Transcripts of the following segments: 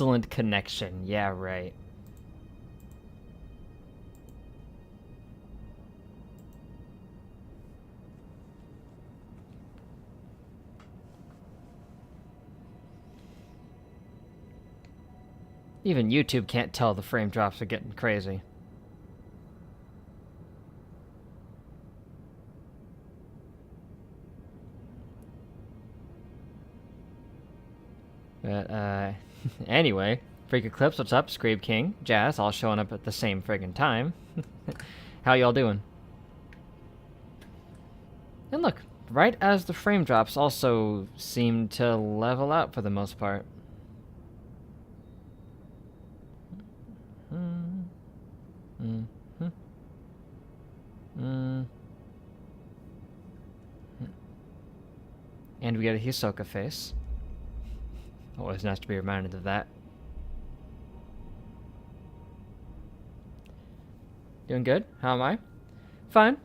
excellent connection. Yeah, right. Even YouTube can't tell the frame drops are getting crazy. But, anyway, Freak Eclipse, what's up? Scream King, Jazz, all showing up at the same friggin' time. How y'all doing? And look, right as the frame drops also seem to level out for the most part. And we get a Hisoka face. Always nice to be reminded of that. Doing good? How am I? Fine.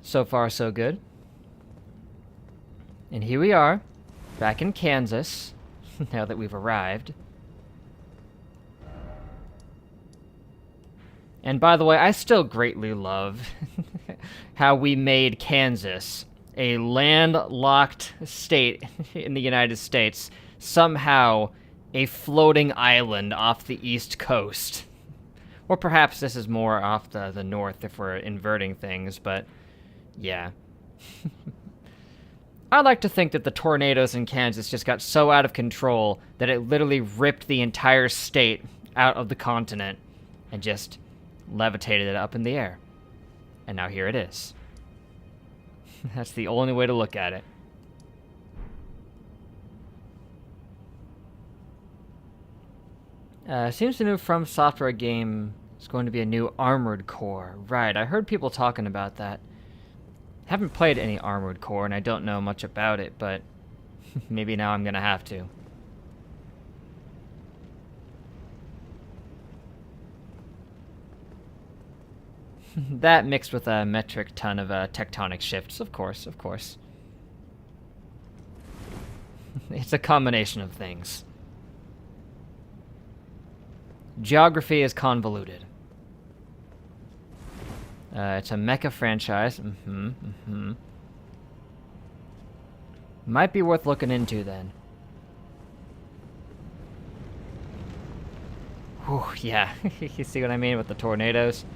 So far, so good. And here we are, back in Kansas, now that we've arrived. And by the way, I still greatly love how we made Kansas, a landlocked state in the United States, somehow a floating island off the East Coast. Or perhaps this is more off the north if we're inverting things, but yeah. I like to think that the tornadoes in Kansas just got so out of control that it literally ripped the entire state out of the continent and just levitated it up in the air. And now here it is. That's the only way to look at it. Seems the new From Software game is going to be a new Armored Core. Right, I heard people talking about that. Haven't played any Armored Core, and I don't know much about it, but maybe now I'm gonna have to. That mixed with a metric ton of tectonic shifts, of course, of course. It's a combination of things. Geography is convoluted. It's a mecha franchise. Might be worth looking into then. Whew, yeah. You see what I mean with the tornadoes?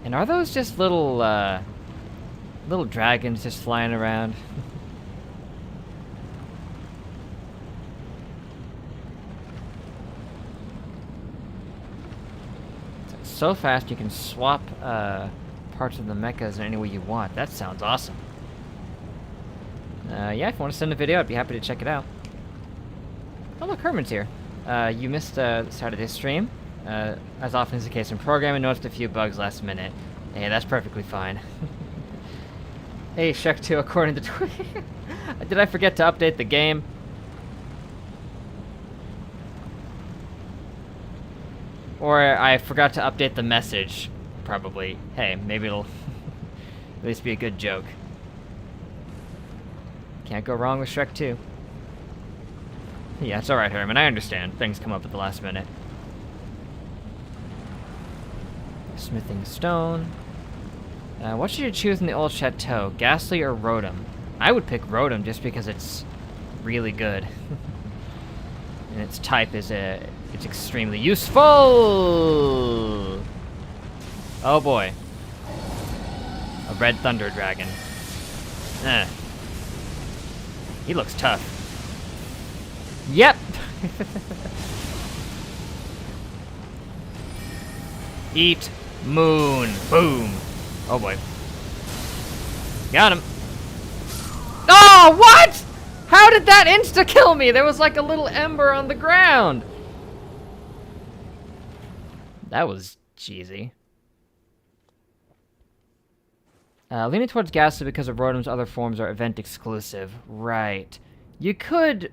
And are those just little dragons just flying around? So fast you can swap parts of the mechas in any way you want. That sounds awesome. Yeah, if you want to send a video, I'd be happy to check it out. Oh look, Herman's here. You missed the start of this stream. As often is the case in programming, noticed a few bugs last minute. Hey, that's perfectly fine. Hey, Shrek 2, according to did I forget to update the game? Or I forgot to update the message, probably. Hey, maybe it'll at least be a good joke. Can't go wrong with Shrek 2. Yeah, it's alright, Herman, I understand. Things come up at the last minute. Smithing stone. What should you choose in the old chateau? Ghastly or Rotom? I would pick Rotom just because it's really good. And its type is it's extremely useful! Oh boy. A red thunder dragon. He looks tough. Yep! Eat moon. Boom. Oh boy. Got him. Oh, what?! How did that insta-kill me? There was like a little ember on the ground. That was cheesy. Leaning towards Ghastly because of Rotom's other forms are event exclusive. Right. You could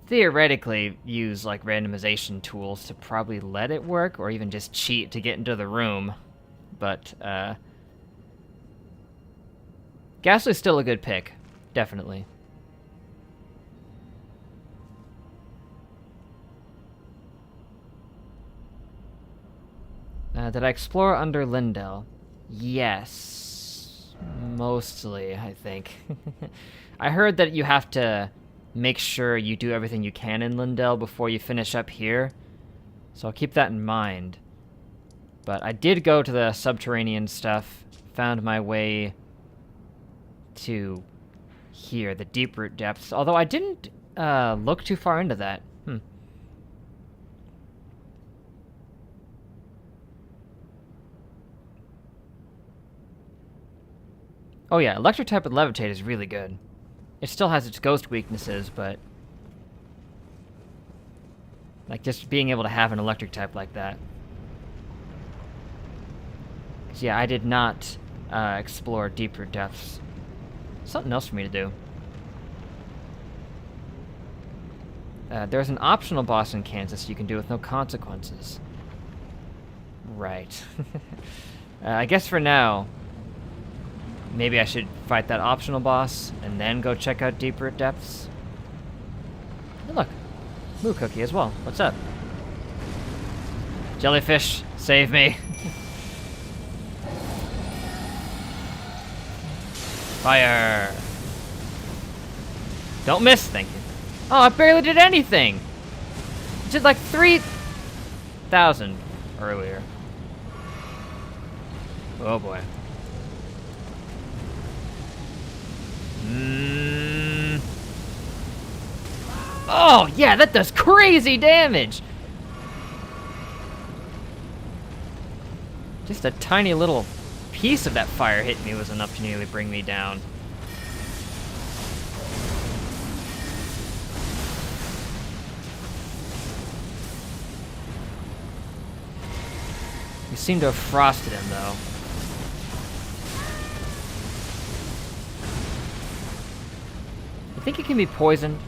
theoretically use like randomization tools to probably let it work, or even just cheat to get into the room. But Ghastly's still a good pick. Definitely. Did I explore under Lindell? Yes. Mostly, I think. I heard that you have to make sure you do everything you can in Lindell before you finish up here. So I'll keep that in mind. But I did go to the subterranean stuff, found my way to here, the deep root depths. Although I didn't look too far into that. Oh yeah, electric type with levitate is really good. It still has its ghost weaknesses, but like just being able to have an electric type like that. 'Cause yeah, I did not explore deeper depths. Something else for me to do. There's an optional boss in Kansas you can do with no consequences. Right. I guess for now, maybe I should fight that optional boss and then go check out deeper depths. Hey, look, Moo Cookie as well. What's up? Jellyfish, save me. Fire. Don't miss, thank you. Oh, I barely did anything. Did like 3,000 earlier. Oh boy. Oh, yeah, that does crazy damage! Just a tiny little piece of that fire hitting me was enough to nearly bring me down. You seem to have frosted him, though. I think it can be poisoned.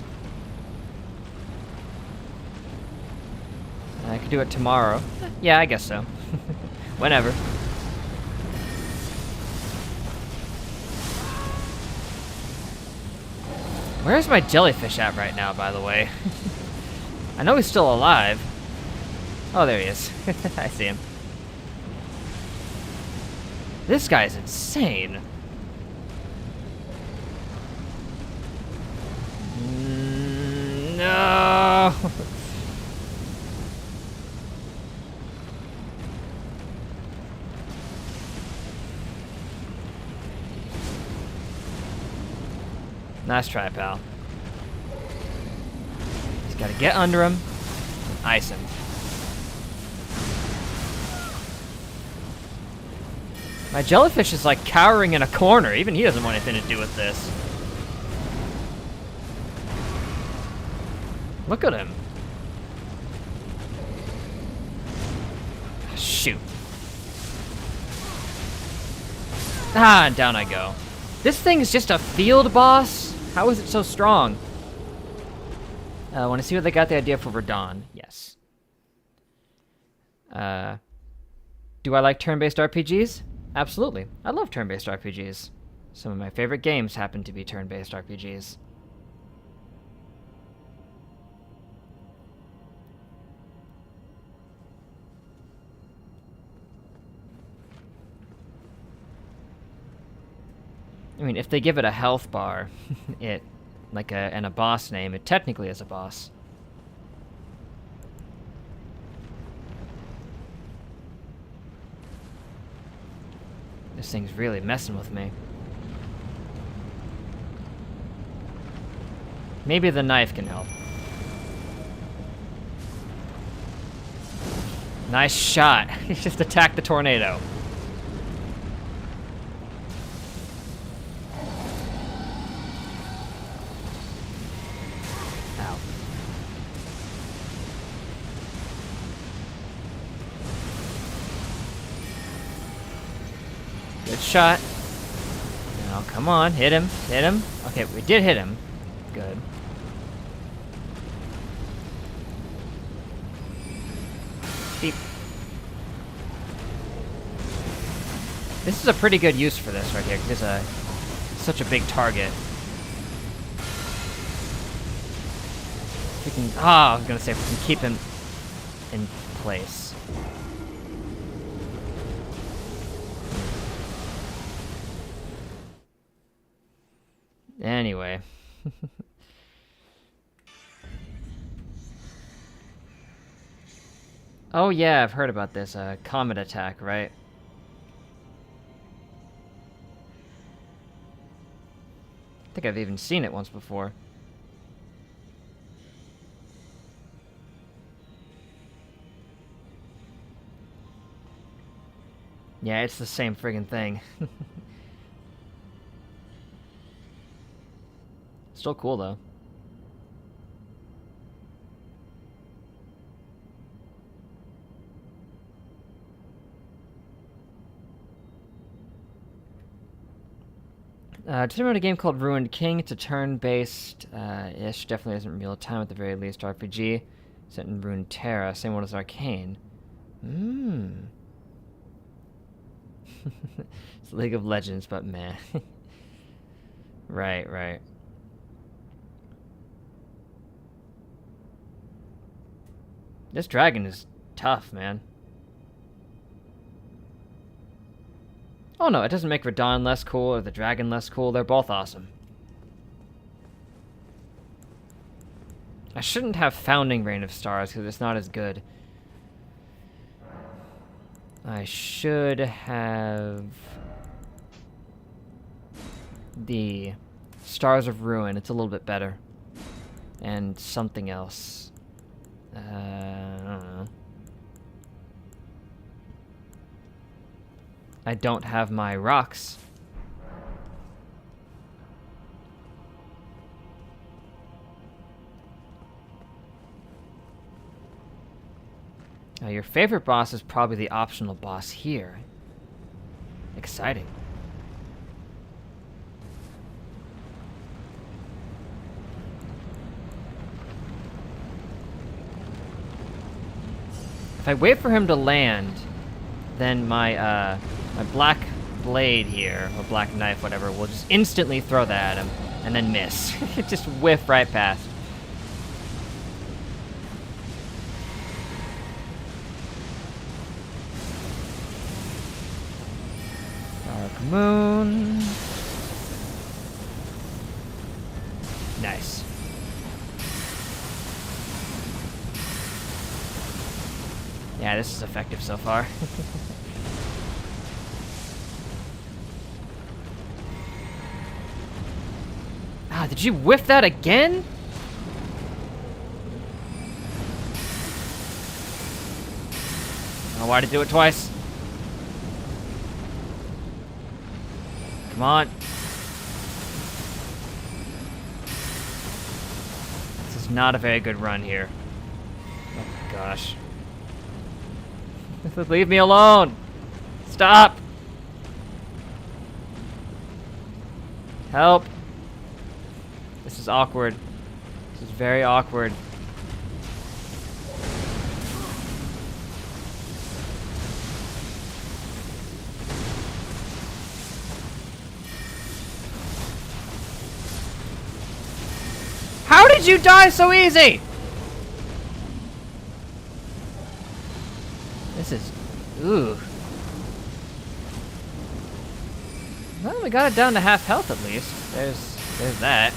I could do it tomorrow. Yeah, I guess so. Whenever. Where's my jellyfish at right now, by the way? I know he's still alive. Oh, there he is. I see him. This guy's insane. No! Nice try, pal. Just gotta get under him and ice him. My jellyfish is like cowering in a corner. Even he doesn't want anything to do with this. Look at him. Shoot. Ah, and down I go. This thing is just a field boss? How is it so strong? I want to see what they got the idea for Verdun. Yes. Do I like turn-based RPGs? Absolutely. I love turn-based RPGs. Some of my favorite games happen to be turn-based RPGs. I mean, if they give it a health bar, and a boss name, it technically is a boss. This thing's really messing with me. Maybe the knife can help. Nice shot. Just attack the tornado. Ow. Good shot. Now, come on, hit him, hit him. Okay, we did hit him. Good. Beep. This is a pretty good use for this right here, because it's such a big target. We can... Oh, I was gonna say, if we can keep him in place. Anyway. Oh yeah, I've heard about this, Comet Attack, right? I think I've even seen it once before. Yeah, it's the same friggin' thing. Still cool, though. Determined a game called Ruined King. It's a turn-based, ish, definitely isn't real time at the very least, RPG. Set in Ruined Terra, same one as Arcane. It's League of Legends, but meh. Right, right. This dragon is tough, man. Oh no, it doesn't make Radahn less cool or the dragon less cool. They're both awesome. I shouldn't have Founding Reign of Stars because it's not as good. I should have the Stars of Ruin. It's a little bit better. And something else. I don't know. I don't have my rocks. Your favorite boss is probably the optional boss here. Exciting. If I wait for him to land, then my my black blade here, or black knife, whatever, will just instantly throw that at him, and then miss. Just whiff right past. Dark Moon. Nice. Yeah, this is effective so far. Ah, did you whiff that again? Oh, why did you do it twice? Come on. This is not a very good run here. Oh, gosh. Leave me alone! Stop! Help! This is awkward. This is very awkward. How did you die so easy? This is... ooh. Well, we got it down to half health at least. There's that.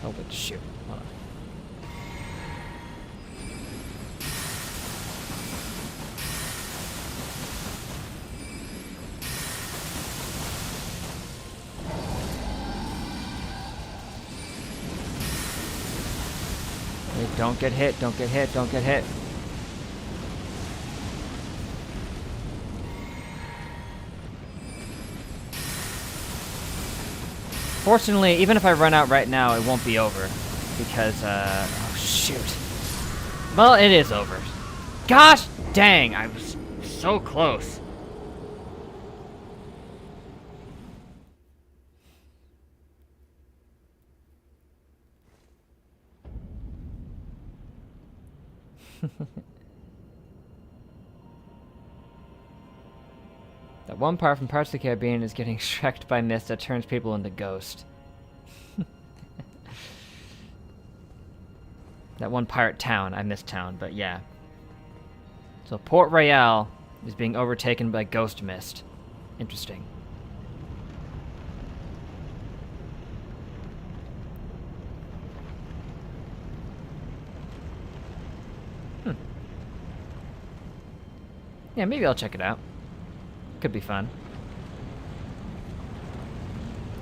Oh, but shoot. Hold on. Hey, don't get hit, don't get hit, don't get hit. Fortunately, even if I run out right now, it won't be over. Because, oh shoot. Well, it is over. Gosh dang, I was so close. That one part from Parts of the Caribbean is getting shreked by mist that turns people into ghosts. That one pirate town. I missed town, but yeah. So Port Royale is being overtaken by ghost mist. Interesting. Yeah, maybe I'll check it out. Could be fun.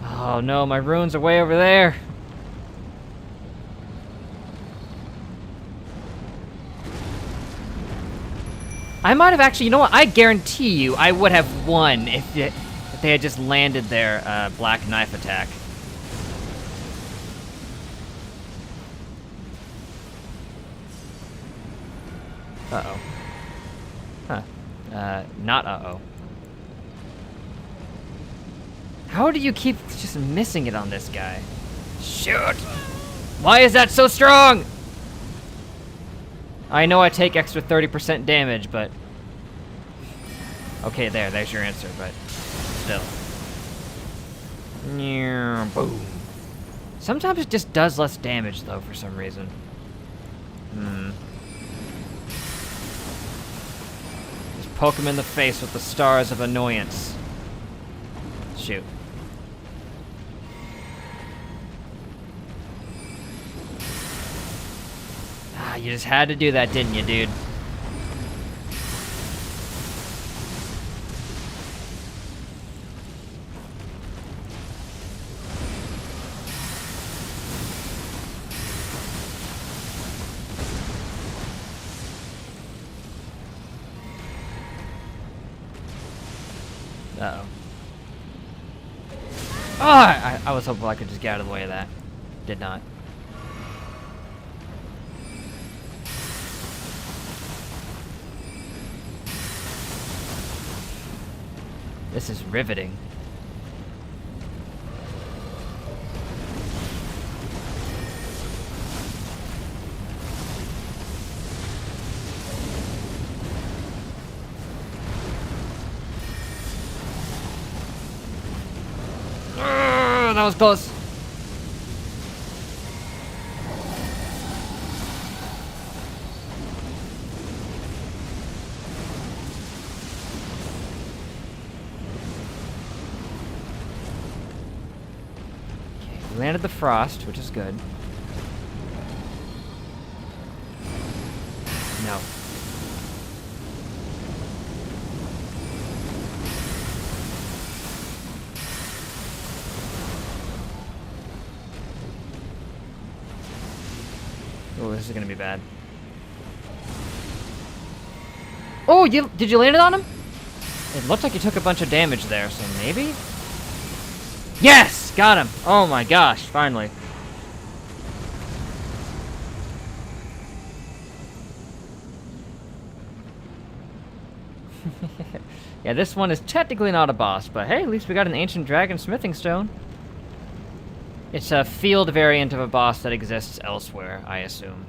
Oh no, my runes are way over there! I might have actually, you know what, I guarantee you I would have won if they had just landed their black knife attack. Uh-oh. Huh. Not uh-oh. How do you keep just missing it on this guy? Shoot! Why is that so strong? I know I take extra 30% damage, but... Okay, there's your answer, but... Still. Boom. Sometimes it just does less damage, though, for some reason. Just poke him in the face with the stars of annoyance. Shoot. Ah, you just had to do that, didn't you, dude? Uh-oh. Oh, I was hoping I could just get out of the way of that. Did not. This is riveting. That was close. Okay, we landed the frost, which is good. No. Oh, this is gonna be bad. Oh, did you land it on him? It looked like you took a bunch of damage there, so maybe? Yes! Got him! Oh my gosh, finally. Yeah, this one is technically not a boss, but hey, at least we got an ancient dragon smithing stone. It's a field variant of a boss that exists elsewhere, I assume.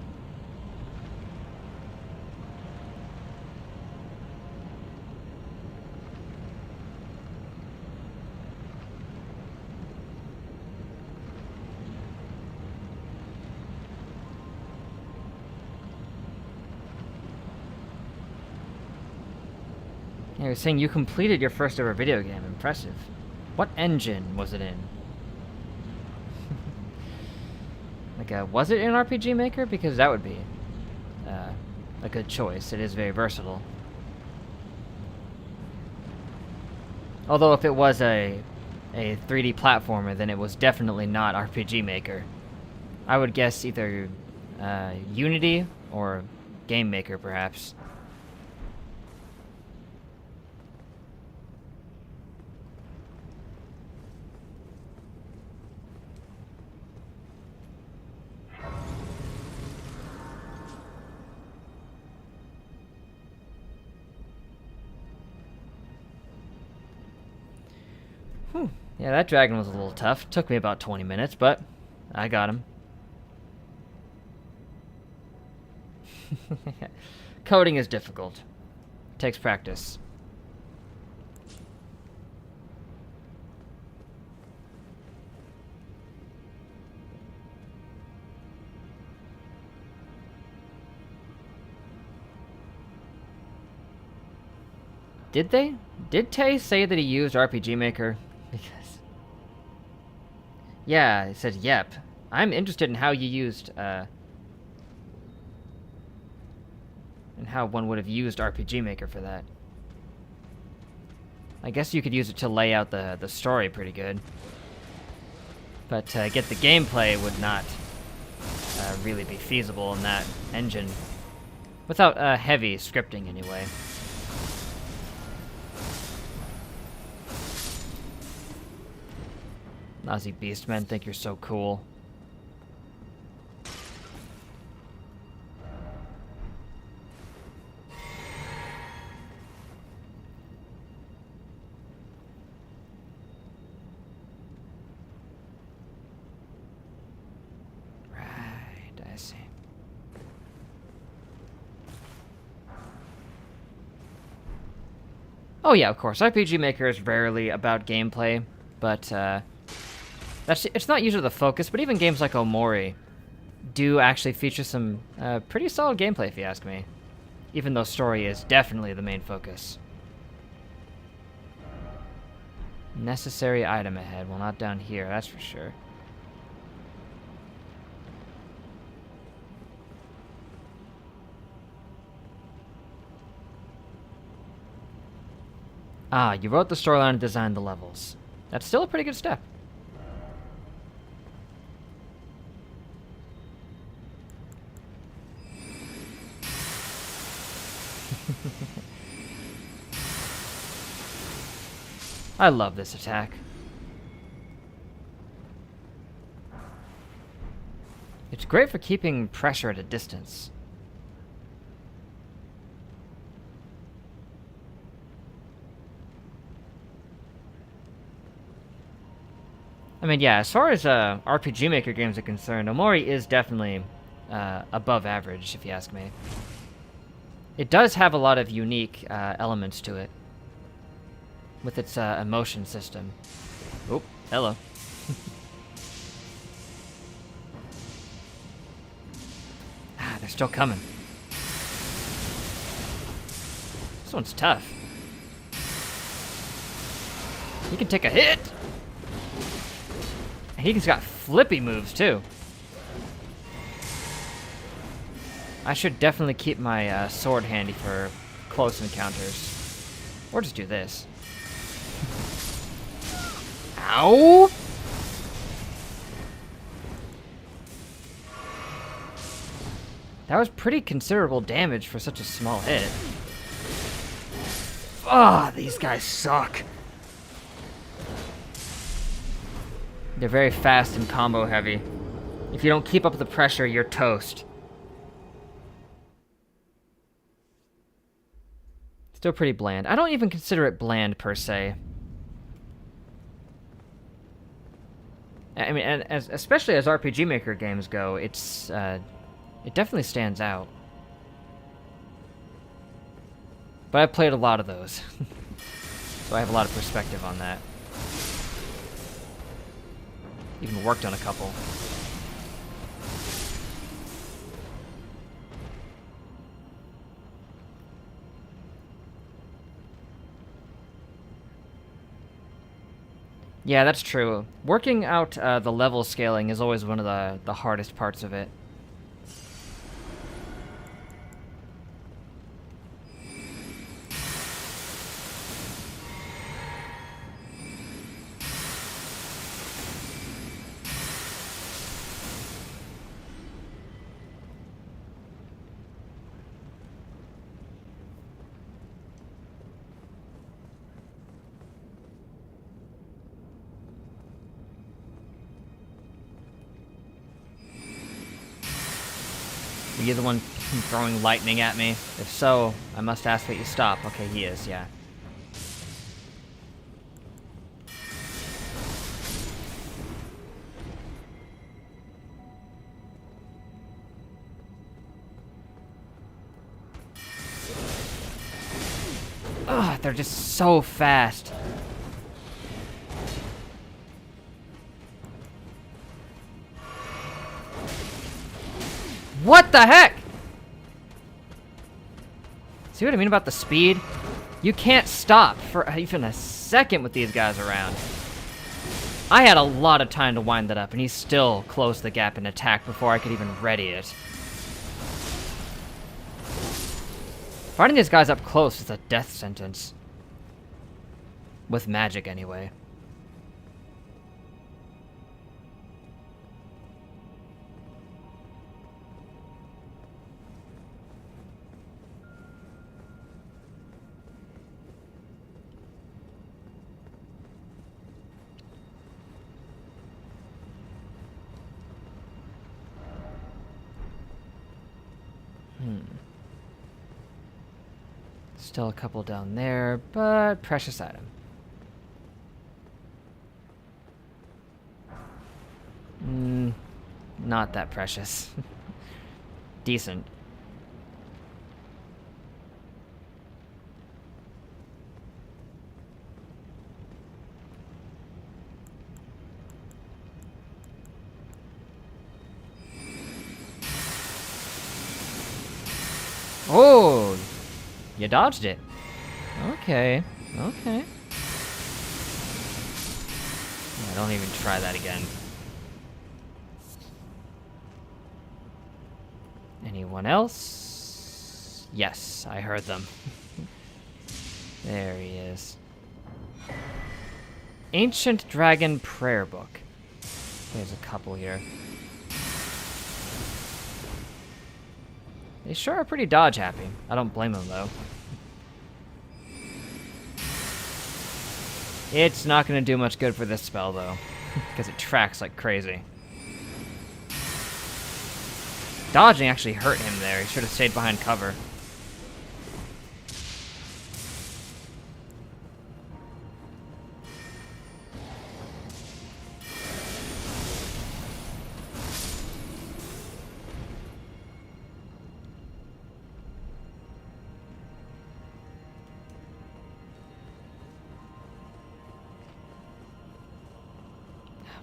Yeah, you're saying you completed your first ever video game. Impressive. What engine was it in? Like, was it an RPG Maker? Because that would be a good choice. It is very versatile. Although if it was a 3D platformer, then it was definitely not RPG Maker. I would guess either Unity or Game Maker, perhaps. Yeah, that dragon was a little tough. Took me about 20 minutes, but I got him. Coding is difficult. Takes practice. Did they? Did Tay say that he used RPG Maker? Because... Yeah, he said, yep. I'm interested in how you used, and how one would have used RPG Maker for that. I guess you could use it to lay out the story pretty good. But get the gameplay would not really be feasible in that engine. Without heavy scripting, anyway. Nazi Beastmen think you're so cool. I see. Oh yeah, of course. RPG Maker is rarely about gameplay, but it's not usually the focus. But even games like Omori do actually feature some pretty solid gameplay, if you ask me. Even though story is definitely the main focus. Necessary item ahead. Well, not down here, that's for sure. Ah, you wrote the storyline and designed the levels. That's still a pretty good step. I love this attack. It's great for keeping pressure at a distance. I mean, yeah, as far as RPG Maker games are concerned, Omori is definitely above average, if you ask me. It does have a lot of unique elements to it, with its emotion system. Oh, hello. Ah, they're still coming. This one's tough. He can take a hit! He's got flippy moves, too. I should definitely keep my sword handy for close encounters. Or just do this. Ow! That was pretty considerable damage for such a small hit. Ah, these guys suck. They're very fast and combo heavy. If you don't keep up the pressure, you're toast. Still pretty bland. I don't even consider it bland per se. I mean, and especially as RPG Maker games go, it definitely stands out. But I've played a lot of those, so I have a lot of perspective on that. Even worked on a couple. Yeah, that's true. Working out the level scaling is always one of the hardest parts of it. Are you the one throwing lightning at me? If so, I must ask that you stop. Okay, he is, yeah. Ugh, they're just so fast. What the heck? See what I mean about the speed? You can't stop for even a second with these guys around. I had a lot of time to wind that up, and he still closed the gap and attacked before I could even ready it. Fighting these guys up close is a death sentence. With magic, anyway. Still a couple down there, but precious item. Not that precious. Decent. Oh! You dodged it. Okay. Okay. Yeah, don't even try that again. Anyone else? Yes, I heard them. There he is. Ancient Dragon Prayer Book. There's a couple here. They sure are pretty dodge happy. I don't blame them, though. It's not going to do much good for this spell, though, because it tracks like crazy. Dodging actually hurt him there. He should have stayed behind cover.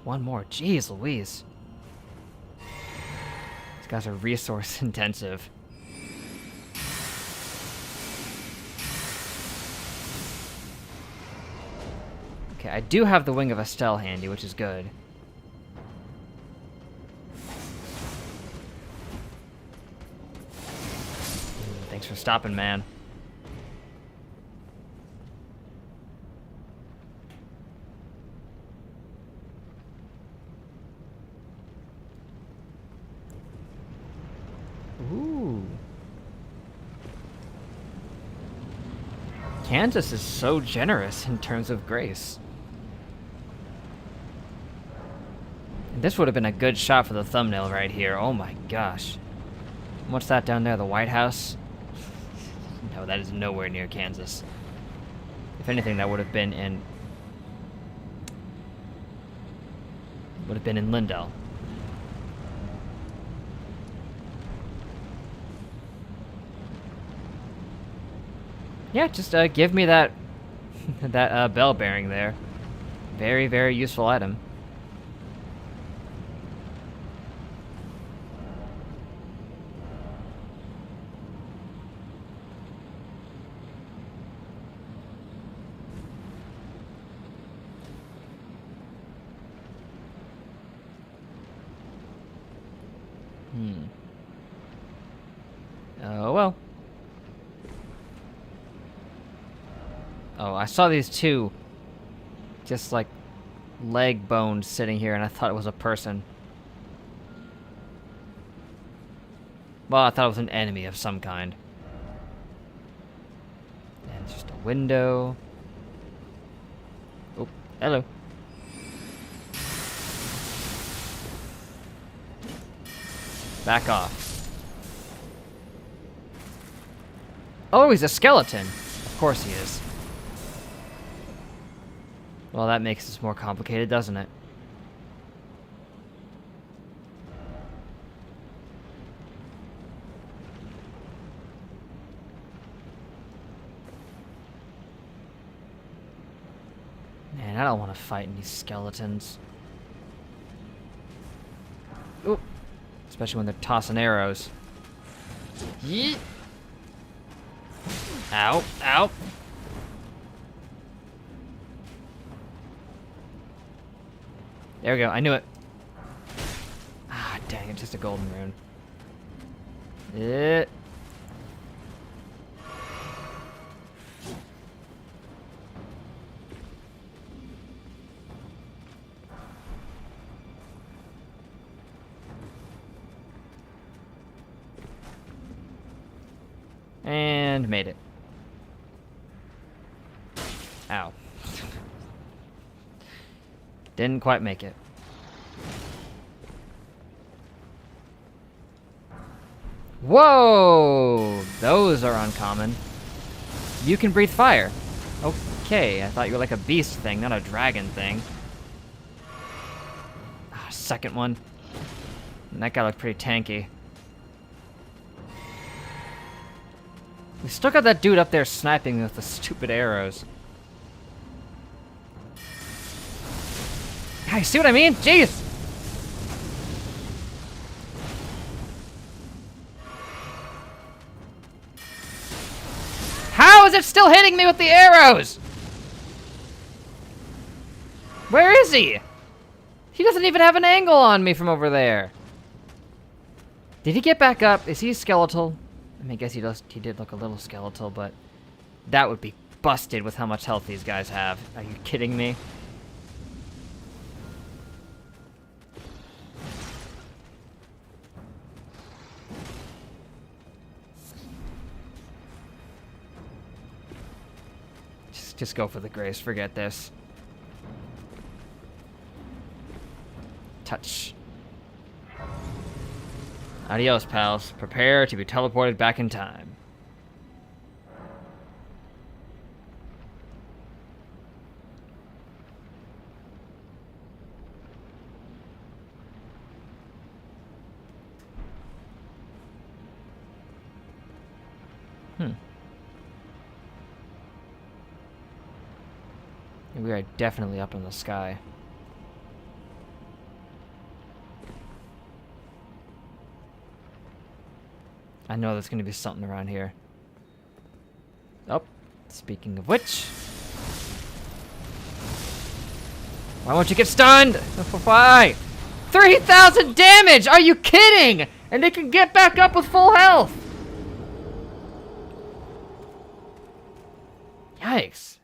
One more. Jeez Louise. These guys are resource intensive. Okay, I do have the Wing of Estelle handy, which is good. Thanks for stopping, man. Ooh. Kansas is so generous in terms of grace. And this would have been a good shot for the thumbnail right here. Oh my gosh. What's that down there? The White House? No, that is nowhere near Kansas. If anything, that would have been in Lindell. Yeah, just give me that that bell bearing there. Very, very useful item. Oh well. Oh, I saw these two just like leg bones sitting here and I thought it was a person. Well, I thought it was an enemy of some kind. And it's just a window. Oh, hello. Back off. Oh, he's a skeleton. Of course he is. Well, that makes this more complicated, doesn't it? Man, I don't want to fight any skeletons. Oop. Especially when they're tossing arrows. Yeet. Ow, ow. There we go. I knew it. Ah, dang it. Just a golden rune. It. And made it. Ow. Didn't quite make it. Whoa! Those are uncommon. You can breathe fire. Okay, I thought you were like a beast thing, not a dragon thing. Ah, second one. And that guy looked pretty tanky. We still got that dude up there sniping me with the stupid arrows. Yeah, you see what I mean? Jeez! How is it still hitting me with the arrows? Where is he? He doesn't even have an angle on me from over there. Did he get back up? Is he skeletal? I mean, I guess he did look a little skeletal, but that would be busted with how much health these guys have. Are you kidding me? Just go for the grace. Forget this. Touch. Adios, pals. Prepare to be teleported back in time. We are definitely up in the sky. I know there's gonna be something around here. Oh, speaking of which. Why won't you get stunned? Why? 3,000 damage! Are you kidding? And they can get back up with full health! Yikes.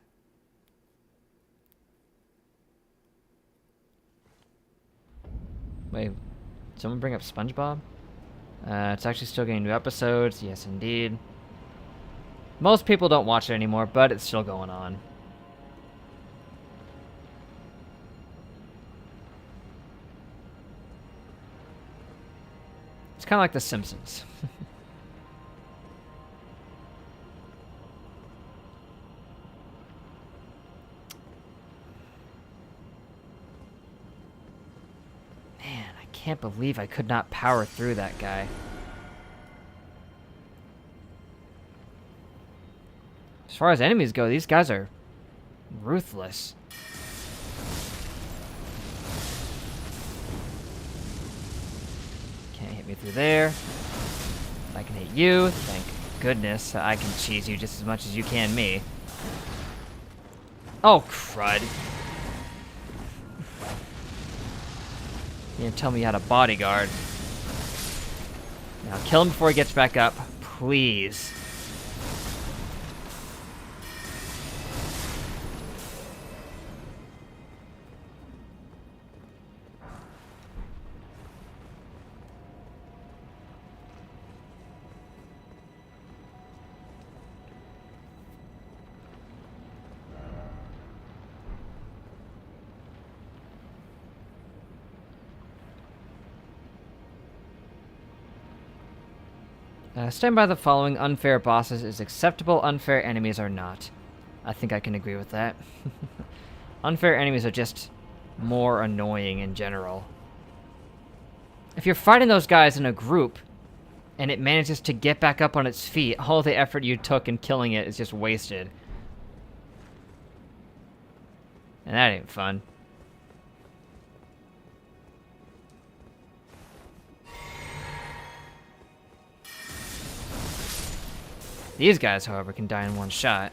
Wait, someone bring up SpongeBob? It's actually still getting new episodes. Yes, indeed. Most people don't watch it anymore, but it's still going on. It's kind of like The Simpsons. I can't believe I could not power through that guy. As far as enemies go, these guys are ruthless. Can't hit me through there. I can hit you. Thank goodness I can cheese you just as much as you can me. Oh, crud. You didn't tell me you had a bodyguard. Now kill him before he gets back up, please. Stand by the following: unfair bosses is acceptable, unfair enemies are not. I think I can agree with that. Unfair enemies are just more annoying in general. If you're fighting those guys in a group, and it manages to get back up on its feet, all the effort you took in killing it is just wasted. And that ain't fun. These guys, however, can die in one shot.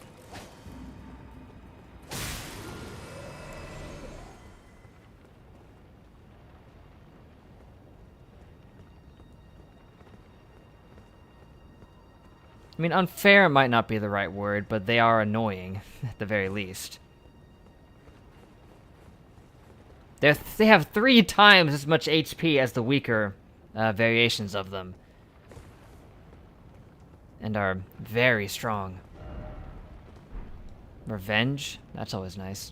I mean, unfair might not be the right word, but they are annoying, at the very least. They have 3 times as much HP as the weaker variations of them. And are very strong. Revenge? That's always nice.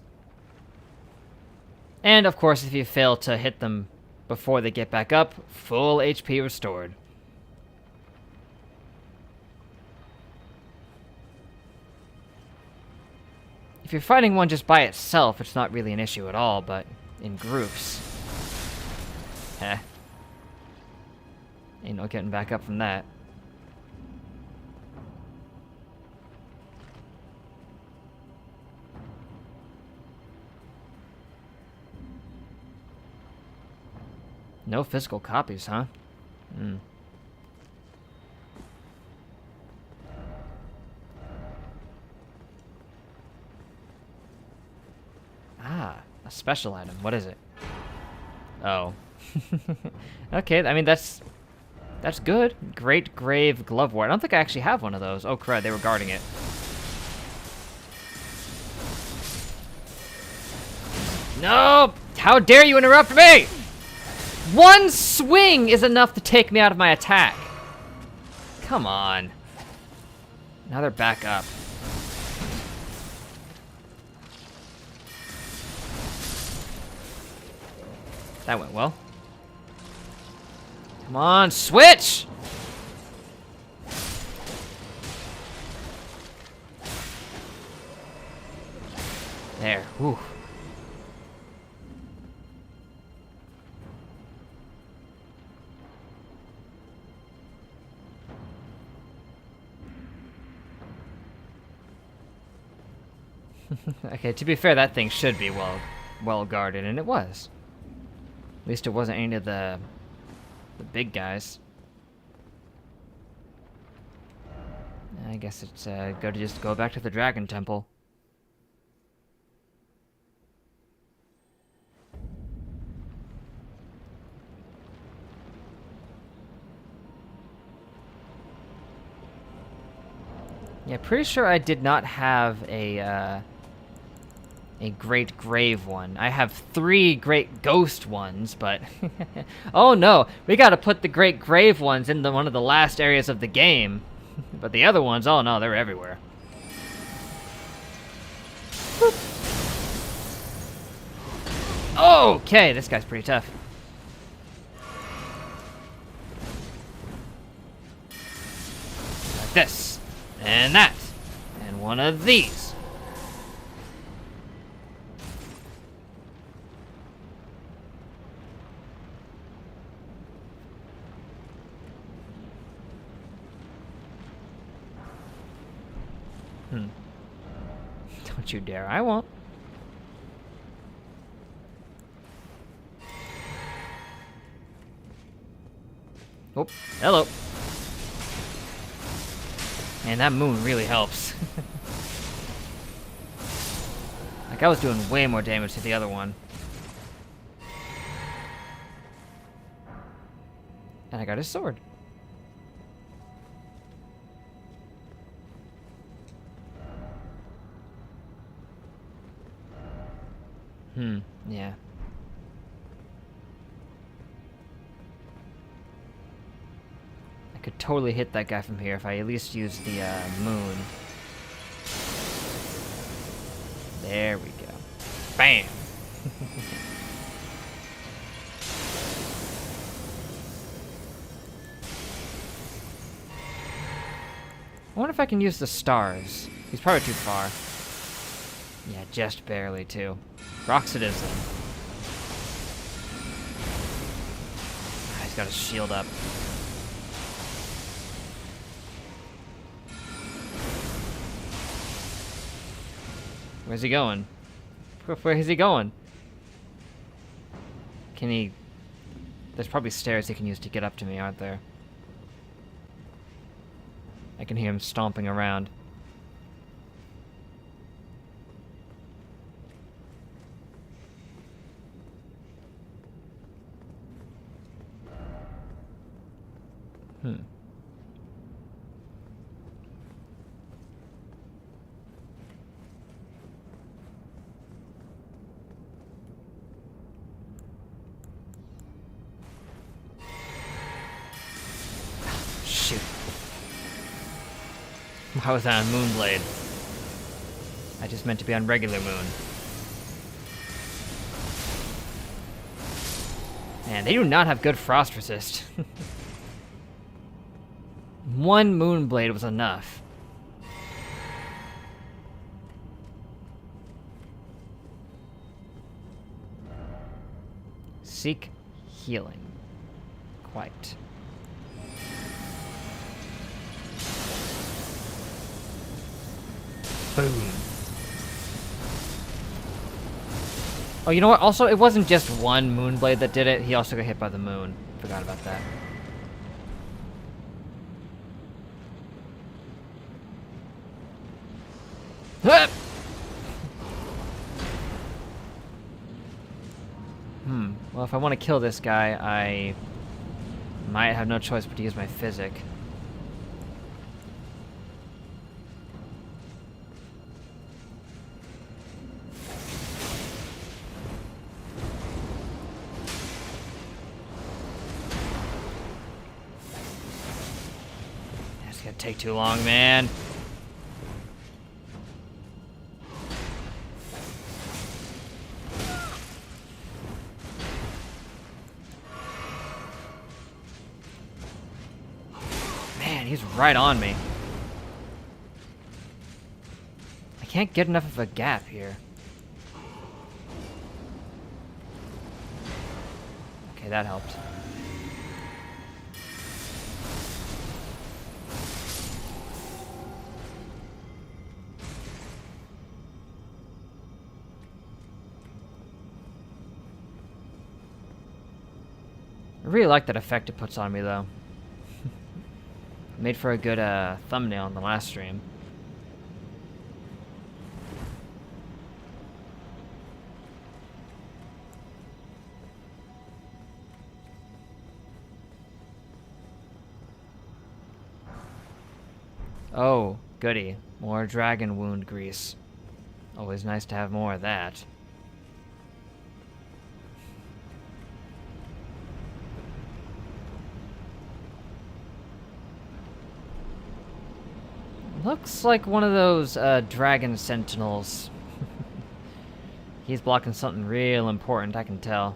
And, of course, if you fail to hit them before they get back up, full HP restored. If you're fighting one just by itself, it's not really an issue at all, but in groups... Heh. Ain't no getting back up from that. No physical copies, huh? Hmm. Ah, a special item. What is it? Oh. Okay, I mean, that's good. Great Grave Glove Ward. I don't think I actually have one of those. Oh, crud, they were guarding it. No! How dare you interrupt me! One swing is enough to take me out of my attack. Come on. Now they're back up. That went well. Come on, switch! There, whew. Okay, to be fair, that thing should be well guarded, and it was. At least it wasn't any of the big guys. I guess it's good to just go back to the Dragon Temple. Yeah, pretty sure I did not have a Great Grave one. I have 3 Great Ghost ones, but... Oh no, we gotta put the Great Grave ones in one of the last areas of the game. But the other ones, oh no, they're everywhere. Okay, this guy's pretty tough. Like this. And that. And one of these. Don't you dare. I won't. Oh, hello. Man, that moon really helps. Like, I was doing way more damage to the other one. And I got his sword. Yeah. I could totally hit that guy from here if I at least used the moon. There we go. Bam! I wonder if I can use the stars. He's probably too far. Yeah, just barely, too. Rocks it is, then. Ah, he's got his shield up. Where's he going? Where is he going? Can he... There's probably stairs he can use to get up to me, aren't there? I can hear him stomping around. shoot. I was on Moonblade. I just meant to be on regular moon. Man, they do not have good frost resist. One Moonblade was enough. Seek healing. Quite. Boom. Oh, you know what? Also, it wasn't just one Moonblade that did it. He also got hit by the moon. Forgot about that. Ah! Well, if I want to kill this guy, I might have no choice but to use my physic. It's gonna take too long, man. He's right on me. I can't get enough of a gap here. Okay, that helped. I really like that effect it puts on me, though. Made for a good thumbnail in the last stream. Oh, goody. More dragon wound grease. Always nice to have more of that. Looks like one of those dragon sentinels. He's blocking something real important, I can tell.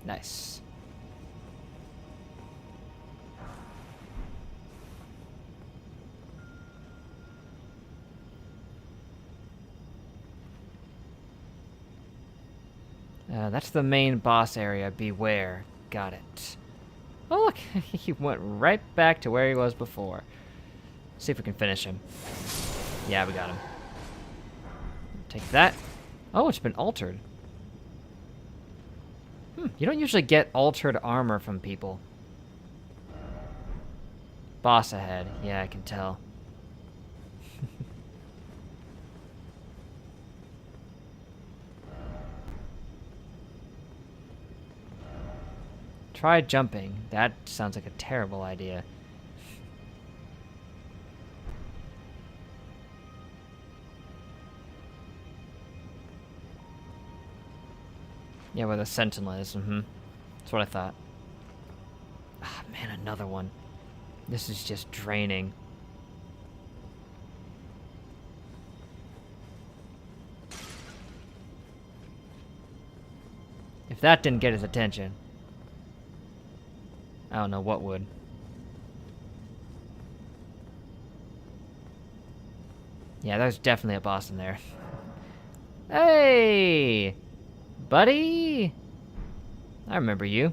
Nice. That's the main boss area. Beware. Got it. Oh, look. He went right back to where he was before. See if we can finish him. Yeah, we got him. Take that. Oh, it's been altered. You don't usually get altered armor from people. Boss ahead. Yeah, I can tell. Try jumping. That sounds like a terrible idea. Yeah, where the sentinel is. That's what I thought. Ah, man, another one. This is just draining. If that didn't get his attention, I don't know what would. Yeah, there's definitely a boss in there. Hey! Buddy! I remember you.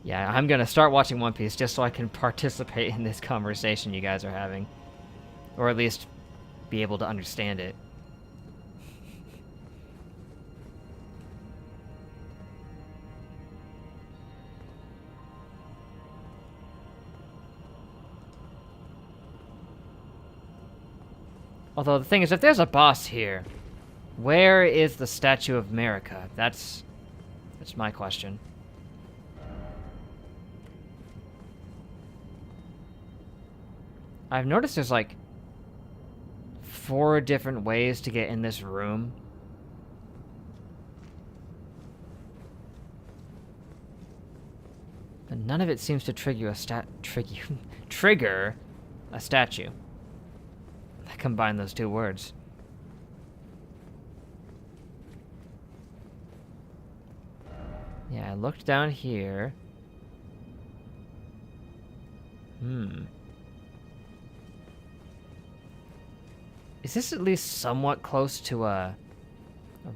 Yeah, I'm gonna start watching One Piece just so I can participate in this conversation you guys are having. Or at least be able to understand it. Although the thing is, if there's a boss here, Where is the Statue of America? That's my question. I've noticed there's like 4 different ways to get in this room. But none of it seems to trigger a trigger a statue. I combine those 2 words. Yeah, I looked down here. Is this at least somewhat close to a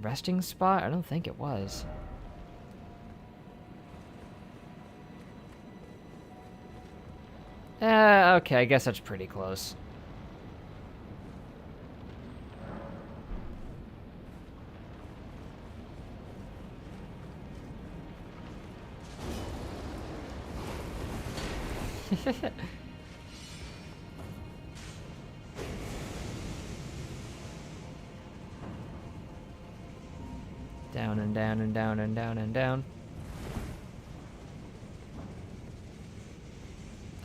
resting spot? I don't think it was. Okay, I guess that's pretty close. Down and down and down and down and down.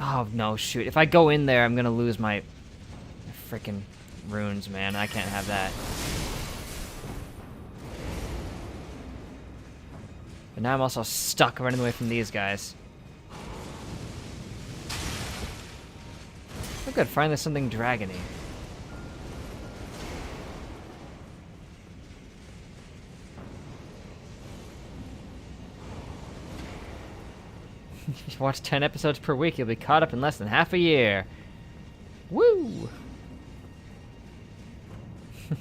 Oh, no, shoot. If I go in there, I'm gonna lose my freaking runes, man. I can't have that. But now I'm also stuck running away from these guys. Oh, good. Finally something dragony. If you watch 10 episodes per week, you'll be caught up in less than half a year. Woo! And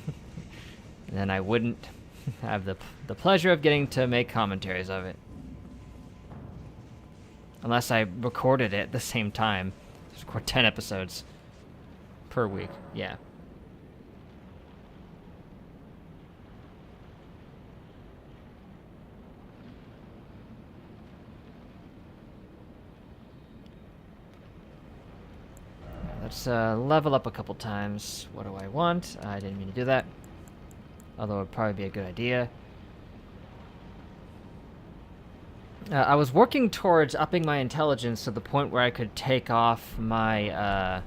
then I wouldn't have the pleasure of getting to make commentaries of it. Unless I recorded it at the same time. Just record 10 episodes per week. Yeah. Let's level up a couple times. What do I want? I didn't mean to do that. Although it would probably be a good idea. I was working towards upping my intelligence to the point where I could take off my,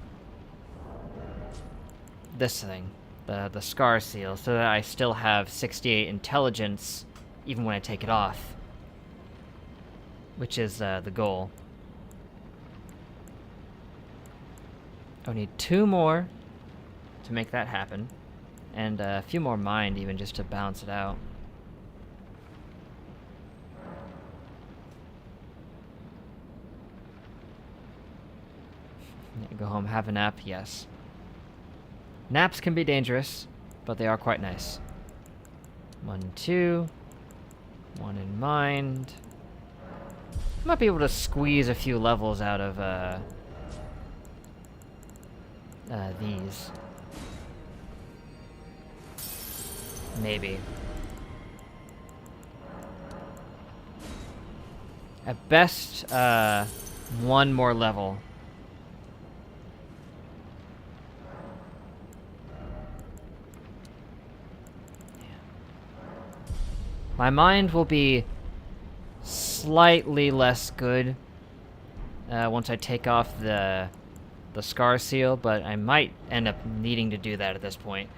this thing. The scar seal. So that I still have 68 intelligence even when I take it off. Which is the goal. I need 2 more to make that happen, and a few more mind even just to balance it out. Go home, have a nap, yes. Naps can be dangerous, but they are quite nice. 1, 2. 1 in mind. Might be able to squeeze a few levels out of, these. Maybe. At best, 1 more level. My mind will be slightly less good once I take off the scar seal, but I might end up needing to do that at this point.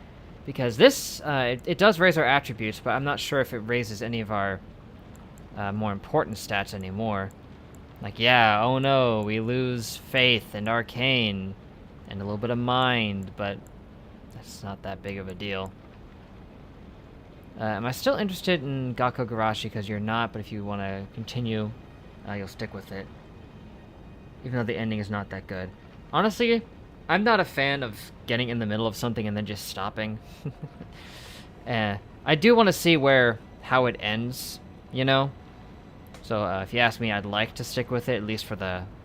Because this, it does raise our attributes, but I'm not sure if it raises any of our more important stats anymore. Like, yeah, oh no, we lose faith and arcane and a little bit of mind, but that's not that big of a deal. Am I still interested in Gakko Garashi? Because you're not, but if you want to continue, you'll stick with it. Even though the ending is not that good. Honestly, I'm not a fan of getting in the middle of something and then just stopping. I do want to see how it ends, you know? So if you ask me, I'd like to stick with it, at least for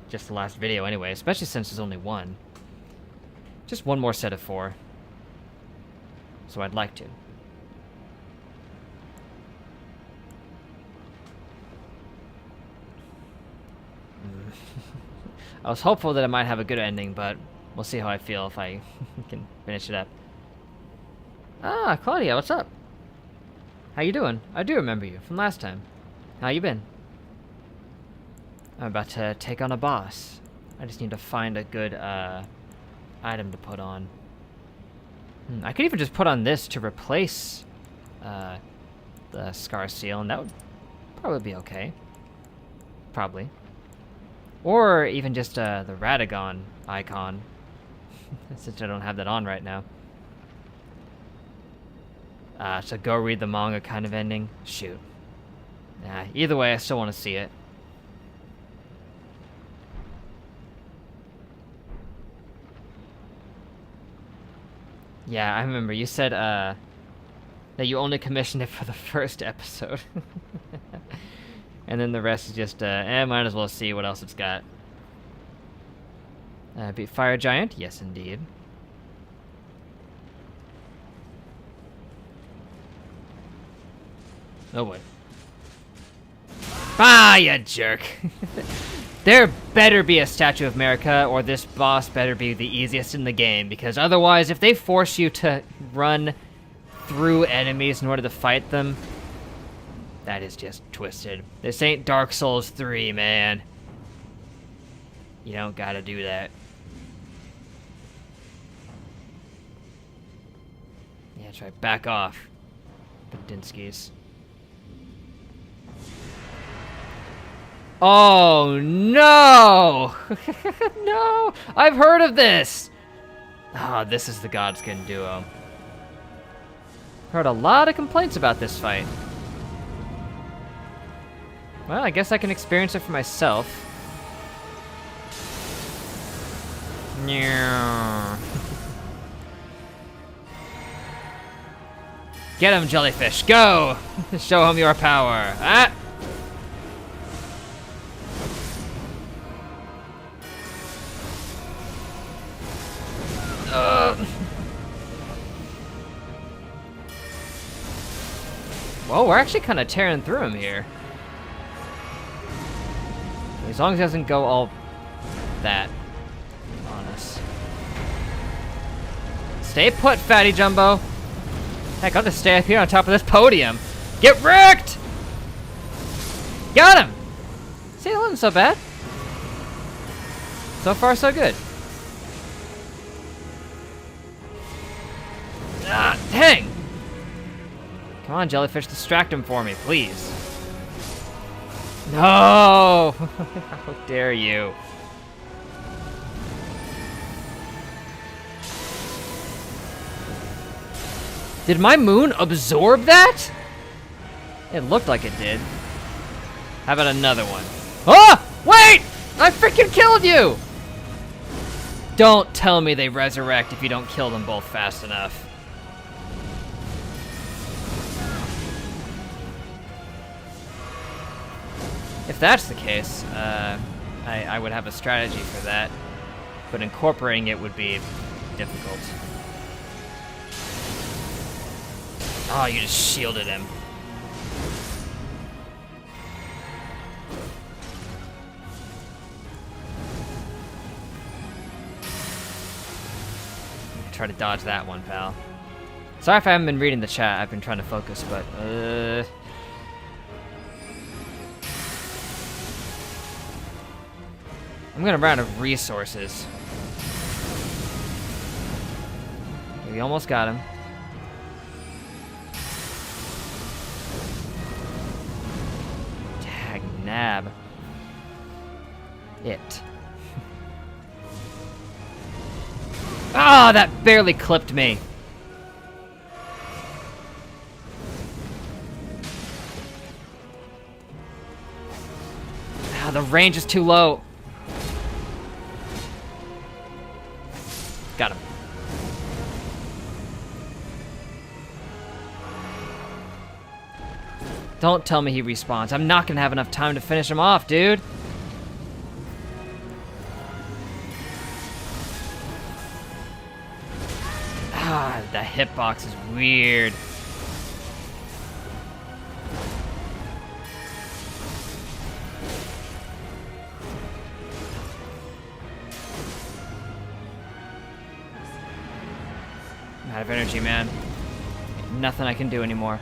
just the last video anyway, especially since there's only 1. Just 1 more set of 4. So I'd like to. I was hopeful that it might have a good ending, but we'll see how I feel if I can finish it up. Ah, Claudia, what's up? How you doing? I do remember you from last time. How you been? I'm about to take on a boss. I just need to find a good item to put on. I could even just put on this to replace the Scar Seal, and that would probably be okay. Probably. Or even just the Radagon icon, since I don't have that on right now. So go read the manga kind of ending? Shoot. Nah, either way, I still want to see it. Yeah, I remember you said that you only commissioned it for the first episode. And then the rest is just, might as well see what else it's got. Beat Fire Giant? Yes, indeed. Oh, boy. Ah, you jerk! There better be a Statue of America, or this boss better be the easiest in the game, because otherwise, if they force you to run through enemies in order to fight them, that is just twisted. This ain't Dark Souls 3, man. You don't gotta do that. Yeah, that's right. Back off. Badinskis. Oh, no! No! I've heard of this! Ah, this is the Godskin duo. Heard a lot of complaints about this fight. Well, I guess I can experience it for myself. Get him, jellyfish! Go! Show him your power! Ah! Well, we're actually kind of tearing through him here. As long as he doesn't go all that on us. Stay put, Fatty Jumbo. Heck, I'll just stay up here on top of this podium. Get wrecked! Got him! See, it wasn't so bad. So far, so good. Ah, dang! Come on, jellyfish, distract him for me, please. No! How dare you? Did my moon absorb that? It looked like it did. How about another one? Ah! Wait! I freaking killed you! Don't tell me they resurrect if you don't kill them both fast enough. If that's the case, I would have a strategy for that, but incorporating it would be difficult. Oh, you just shielded him. Try to dodge that one, pal. Sorry if I haven't been reading the chat. I've been trying to focus, but I'm gonna run out of resources. We almost got him. Tag nab. It. Ah, that barely clipped me. Ah, the range is too low. Got him. Don't tell me he respawns. I'm not gonna have enough time to finish him off, dude. Ah, the hitbox is weird. I'm out of energy, man. Nothing I can do anymore.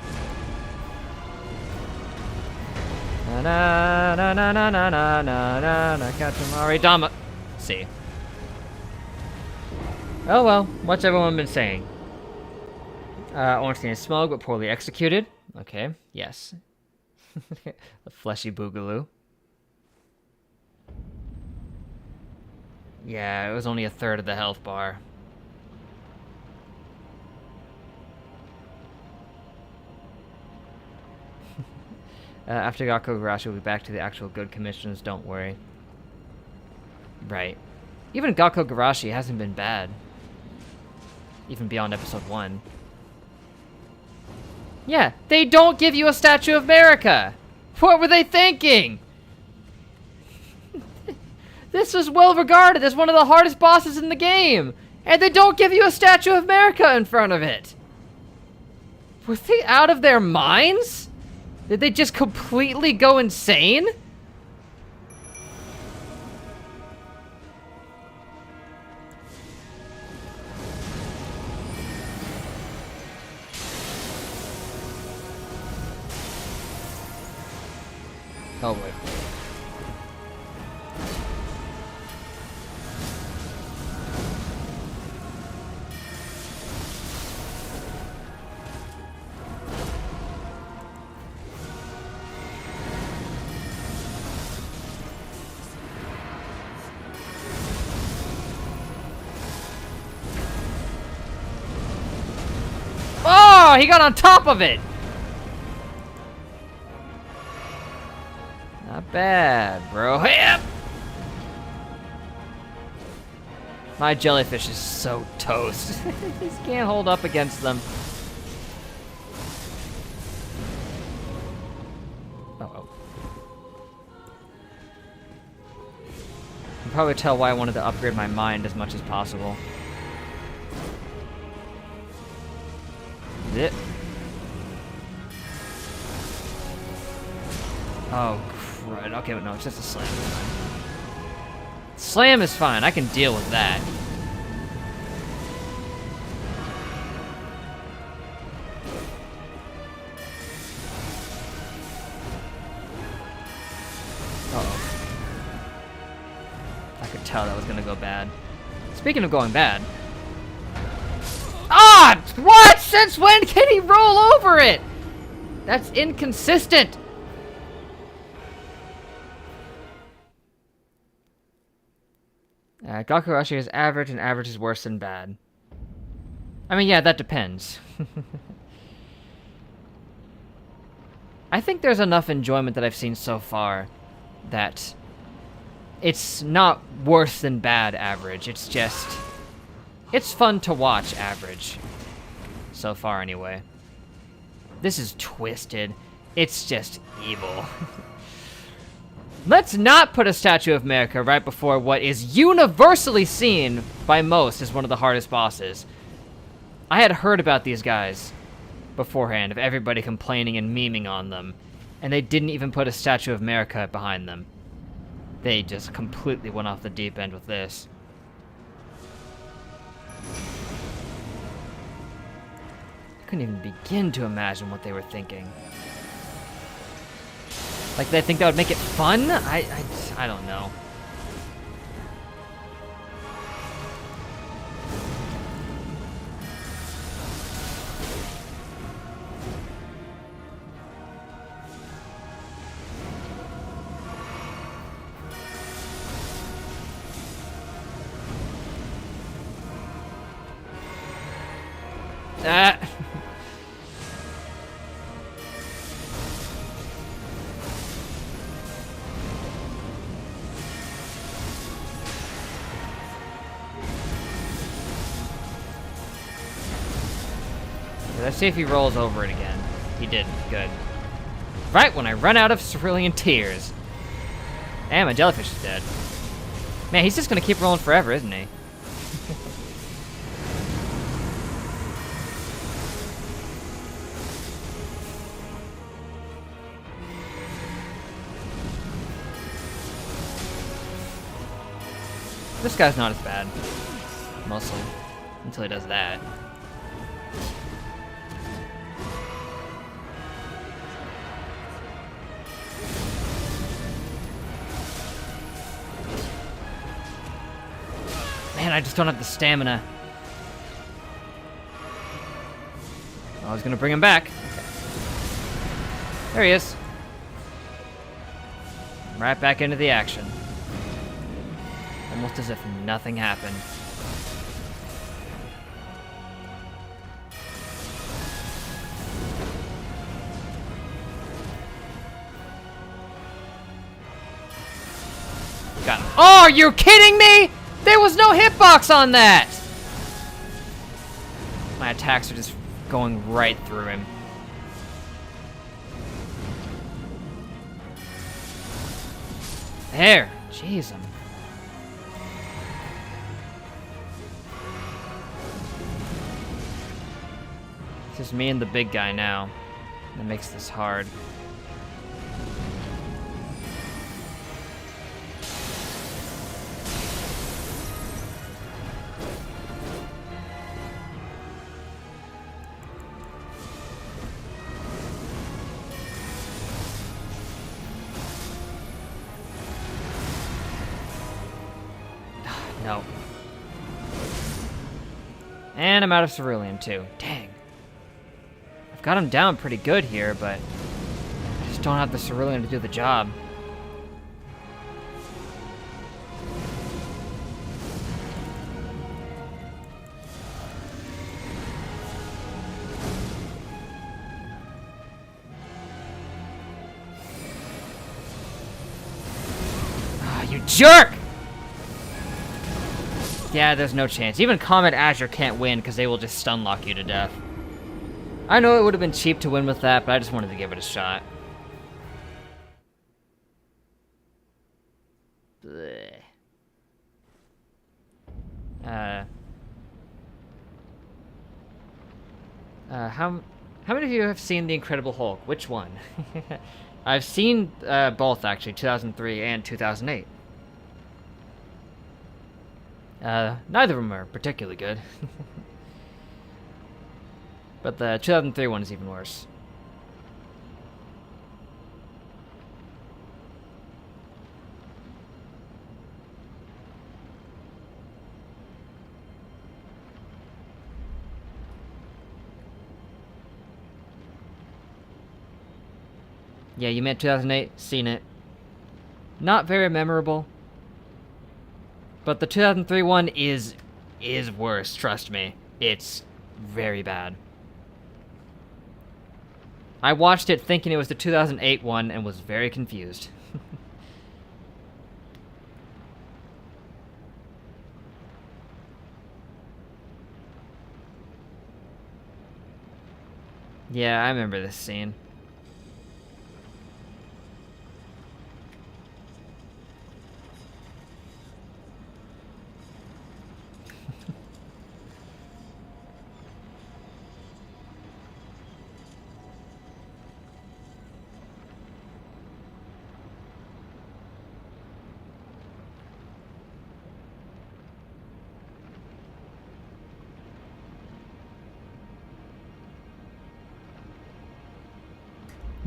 Na na na na na na na na na na Katamari Dama. See. Oh well, what's everyone been saying? Ornstein smug but poorly executed. Okay, yes. A fleshy boogaloo. Yeah, it was only a third of the health bar. After Gakko Garashi, we'll be back to the actual good commissions, don't worry. Right. Even Gakko Garashi hasn't been bad. Even beyond episode 1. Yeah, they don't give you a Statue of America! What were they thinking? This was well regarded as one of the hardest bosses in the game! And they don't give you a Statue of America in front of it! Were they out of their minds? Did they just completely go insane? Oh, wait. Oh, he got on top of it! Not bad, bro. Yep. My jellyfish is so toast. Just can't hold up against them. Uh-oh. You can probably tell why I wanted to upgrade my mind as much as possible. Zip. Oh, crud. Okay, no, it's just a slam. Slam is fine. I can deal with that. Uh-oh. I could tell that was gonna go bad. Speaking of going bad. Ah! What? Since when can he roll over it? That's inconsistent. Gakurashi is average, and average is worse than bad. I mean, yeah, that depends. I think there's enough enjoyment that I've seen so far that it's not worse than bad average. It's just... it's fun to watch average. So far, anyway. This is twisted. It's just evil. Let's not put a Statue of America right before what is universally seen by most as one of the hardest bosses. I had heard about these guys beforehand, of everybody complaining and memeing on them, and they didn't even put a Statue of America behind them. They just completely went off the deep end with this. I couldn't even begin to imagine what they were thinking. Like, they think that would make it fun? I don't know. Ah! Let's see if he rolls over it again. He didn't. Good. Right when I run out of cerulean tears. And my jellyfish is dead. Man, he's just gonna keep rolling forever, isn't he? This guy's not as bad. Mostly. Until he does that. I just don't have the stamina. I was gonna bring him back. There he is. Right back into the action. Almost as if nothing happened. Got him. Oh, are you kidding me? There was no hitbox on that! My attacks are just going right through him. There. Jeez, It's just me and the big guy now. That makes this hard. No. And I'm out of cerulean, too. Dang. I've got him down pretty good here, but I just don't have the cerulean to do the job. Ah, you jerk! Yeah, there's no chance. Even Comet Attack can't win because they will just stun lock you to death. I know it would have been cheap to win with that, but I just wanted to give it a shot. Blech. How many of you have seen The Incredible Hulk? Which one? I've seen both, actually, 2003 and 2008. Neither of them are particularly good. But the 2003 one is even worse. Yeah, you meant 2008? Seen it. Not very memorable. But the 2003 one is worse, trust me. It's very bad. I watched it thinking it was the 2008 one and was very confused. Yeah, I remember this scene.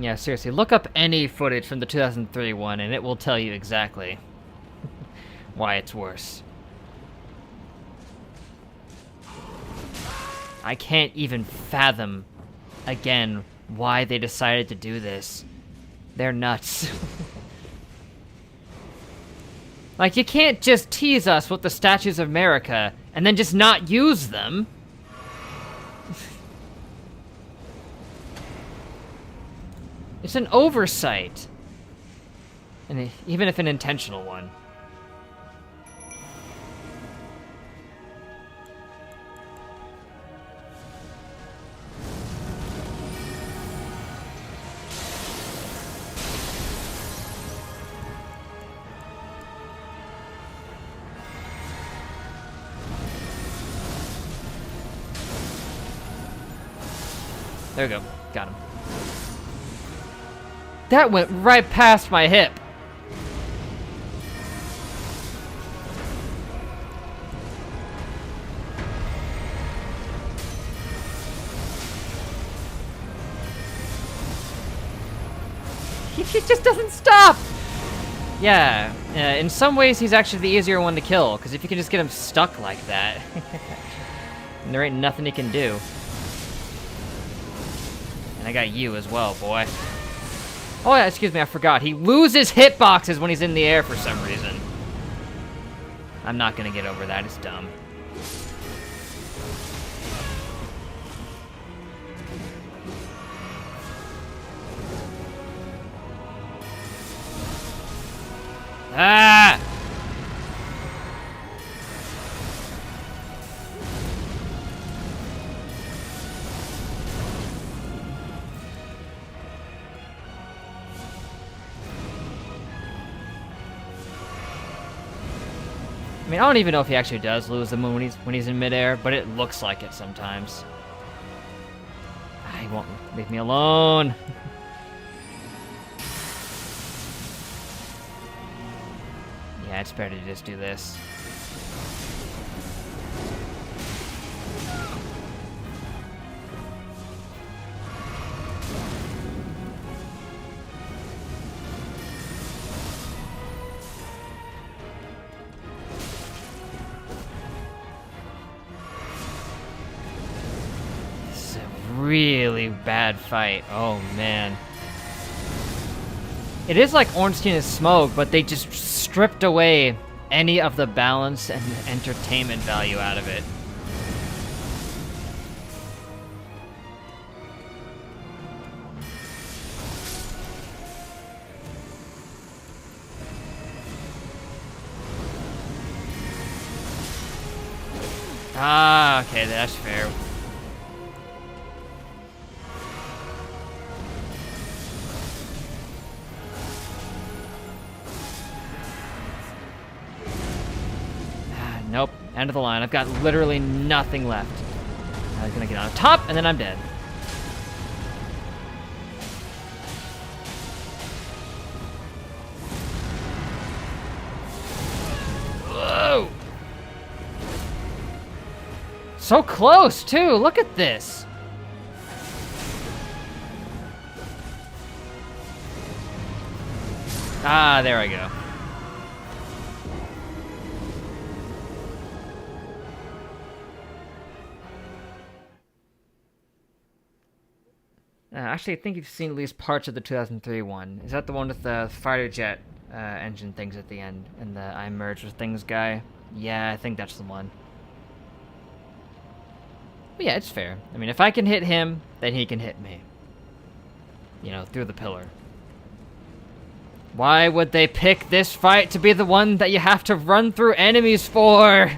Yeah, seriously, look up any footage from the 2003 one and it will tell you exactly why it's worse. I can't even fathom, again, why they decided to do this. They're nuts. Like, you can't just tease us with the statues of America and then just not use them. It's an oversight. And even if an intentional one. There we go. Got him. That went right past my hip. He just doesn't stop. Yeah, in some ways he's actually the easier one to kill, because if you can just get him stuck like that, and there ain't nothing he can do. And I got you as well, boy. Oh yeah, excuse me, I forgot. He loses hitboxes when he's in the air for some reason. I'm not gonna get over that, it's dumb. Ah! I mean, I don't even know if he actually does lose them when he's in midair, but it looks like it sometimes. He won't leave me alone. Yeah, it's better to just do this. This is a really bad fight. Oh, man. It is like Ornstein and Smoke, but they just stripped away any of the balance and entertainment value out of it. Ah, okay, that's fair. Nope, end of the line. I've got literally nothing left. I was gonna get on top, and then I'm dead. Whoa! So close, too! Look at this! Ah, there I go. Actually, I think you've seen at least parts of the 2003 one. Is that the one with the fighter jet engine things at the end and the I merge with things guy? Yeah, I think that's the one. But yeah, it's fair. I mean, if I can hit him, then he can hit me. You know, through the pillar. Why would they pick this fight to be the one that you have to run through enemies for?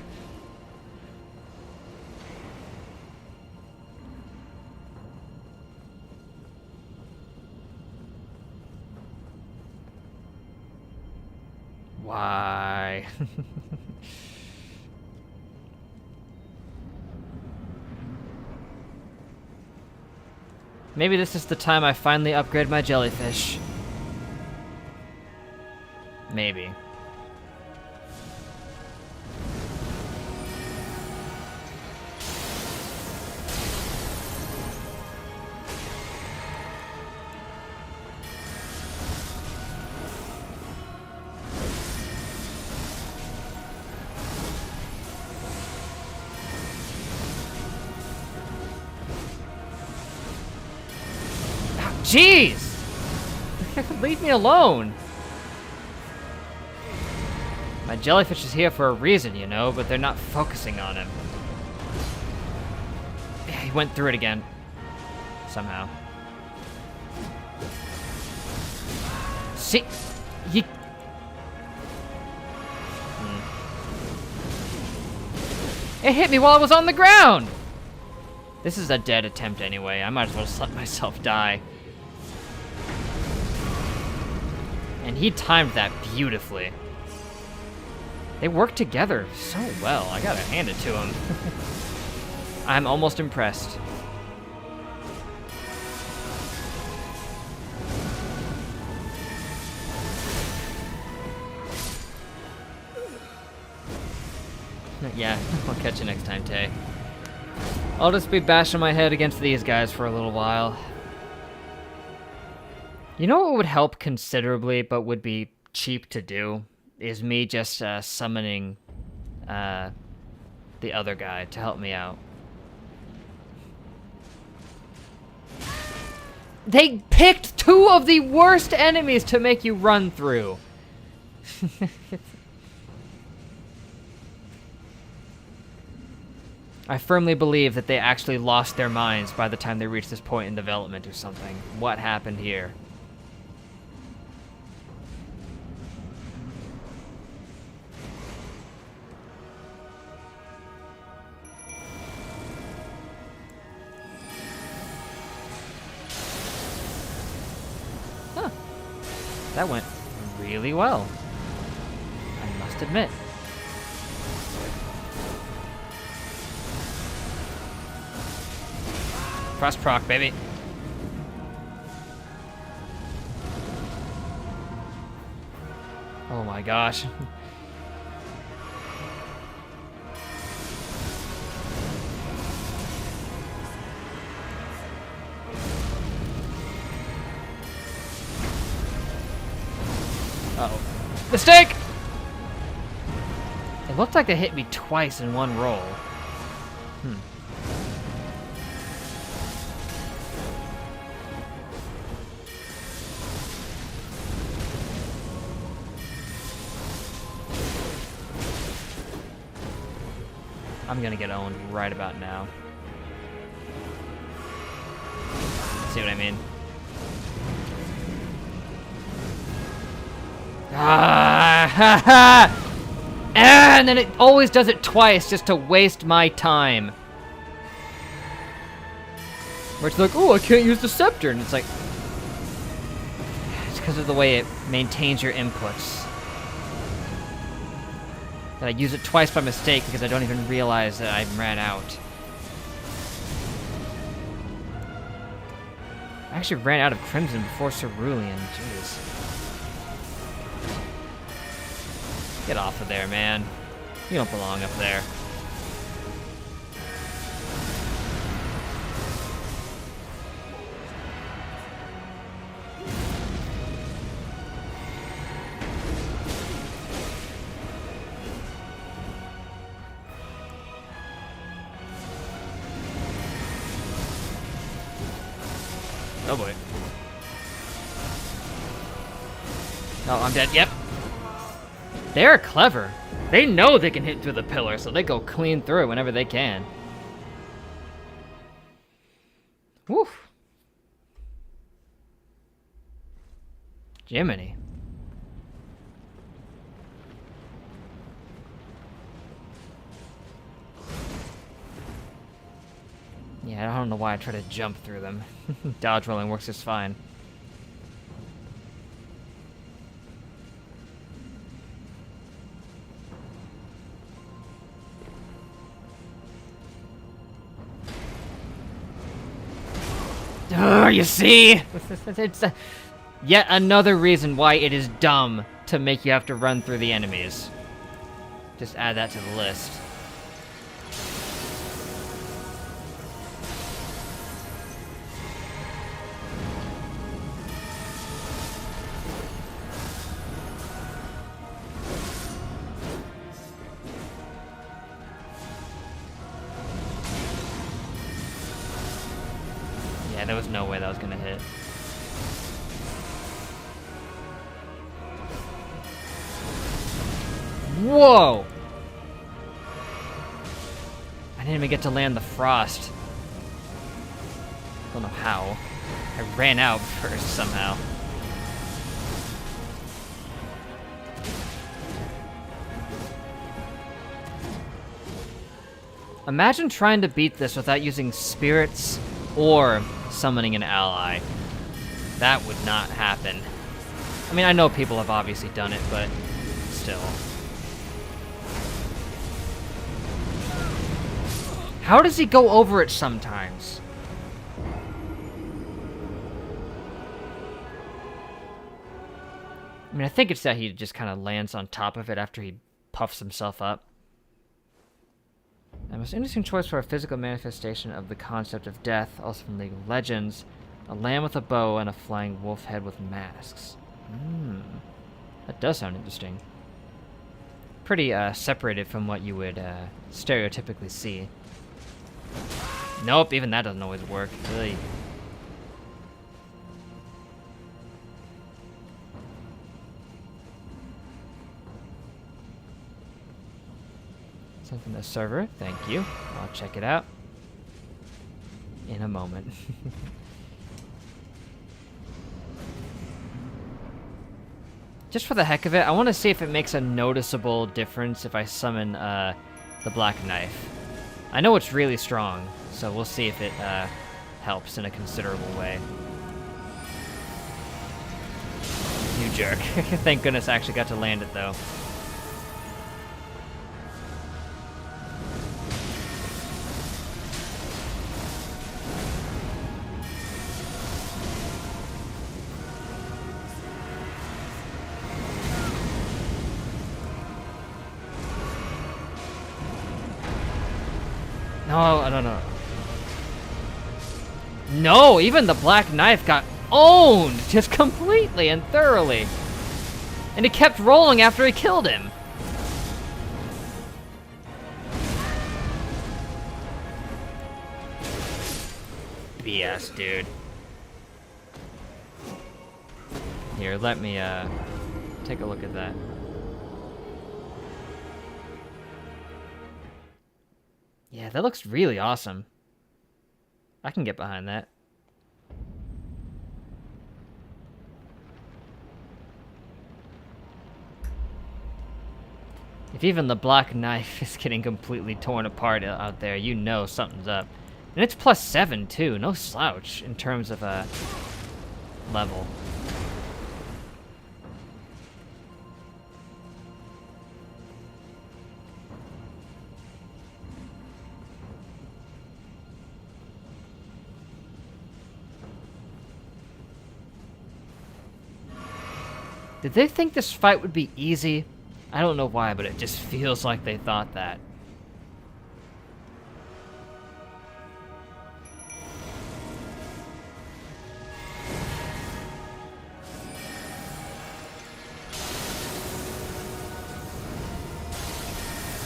Why? Maybe this is the time I finally upgrade my jellyfish. Maybe. Jeez! Leave me alone! My jellyfish is here for a reason, you know, but they're not focusing on him. Yeah, he went through it again. Somehow. See? He... It hit me while I was on the ground! This is a dead attempt anyway. I might as well just let myself die. And he timed that beautifully. They work together so well. I gotta hand it to him. I'm almost impressed. Yeah, I'll catch you next time, Tay. I'll just be bashing my head against these guys for a little while. You know what would help considerably, but would be cheap to do is me just summoning the other guy to help me out. They picked two of the worst enemies to make you run through. I firmly believe that they actually lost their minds by the time they reached this point in development or something. What happened here? Huh. That went really well, I must admit. Frost proc, baby. Oh my gosh. Uh-oh. Mistake! It looked like it hit me twice in one roll. I'm gonna get owned right about now. See what I mean? Ah, ha, ha! And then it always does it twice just to waste my time. Where it's like, oh, I can't use the scepter, and it's like, it's because of the way it maintains your inputs. That I use it twice by mistake because I don't even realize that I ran out. I actually ran out of Crimson before Cerulean, jeez. Get off of there, man. You don't belong up there. Oh boy. Oh, I'm dead. Yep. They're clever. They know they can hit through the pillar, so they go clean through whenever they can. Woo. Jiminy. Yeah, I don't know why I try to jump through them. Dodge rolling works just fine. You see? It's yet another reason why it is dumb to make you have to run through the enemies. Just add that to the list. Yeah, there was no way that was gonna hit. Whoa! I didn't even get to land the frost. Don't know how. I ran out first somehow. Imagine trying to beat this without using spirits or summoning an ally. That would not happen. I mean, I know people have obviously done it, but still. How does he go over it sometimes? I mean, I think it's that he just kind of lands on top of it after he puffs himself up. The most interesting choice for a physical manifestation of the concept of death, also from League of Legends. A lamb with a bow and a flying wolf head with masks. That does sound interesting. Pretty separated from what you would stereotypically see. Nope, even that doesn't always work. Really. Something to server, thank you. I'll check it out in a moment. Just for the heck of it, I want to see if it makes a noticeable difference if I summon the Black Knife. I know it's really strong, so we'll see if it helps in a considerable way. You jerk. Thank goodness I actually got to land it, though. No, I don't know. No, even the Black Knife got owned just completely and thoroughly. And it kept rolling after he killed him. BS, dude. Here, let me take a look at that. Yeah, that looks really awesome. I can get behind that. If even the Black Knife is getting completely torn apart out there, you know something's up. And it's +7 too, no slouch in terms of level. Did they think this fight would be easy? I don't know why, but it just feels like they thought that.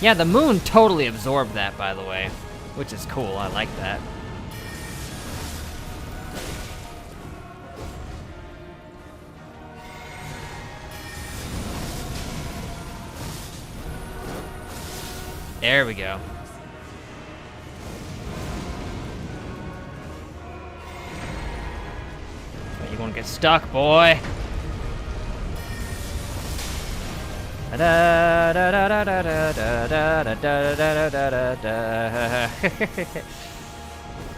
Yeah, the moon totally absorbed that, by the way, which is cool. I like that. There we go. You're gonna get stuck, boy.